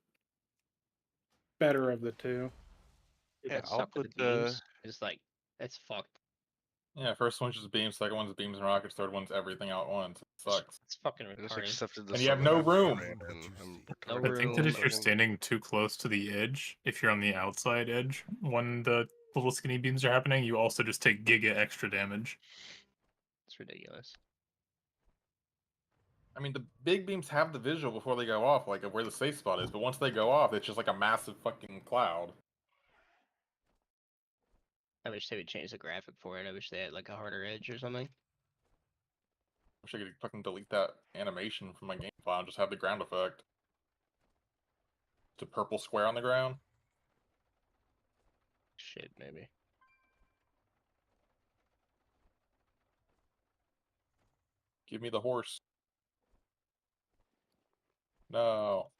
better of the two. Dude, Yeah, that I'll suck with put the beams is like it's fucked. Yeah, first one's just beams, second one's beams and rockets, third one's everything out at once. It sucks. It's fucking I just retarded. accepted the And you have summon no after room. tonight, and I'm No retarded. I think that if you're room. standing too close to the edge, if you're on the outside edge, when the little skinny beams are happening, you also just take giga extra damage. It's ridiculous. I mean, the big beams have the visual before they go off, like of where the safe spot is, but once they go off, it's just like a massive fucking cloud. I wish they would change the graphic for it. I wish they had like a harder edge or something. Wish I could fucking delete that animation from my game file and just have the ground effect. Just a purple square on the ground. Shit, maybe. Give me the horse. No.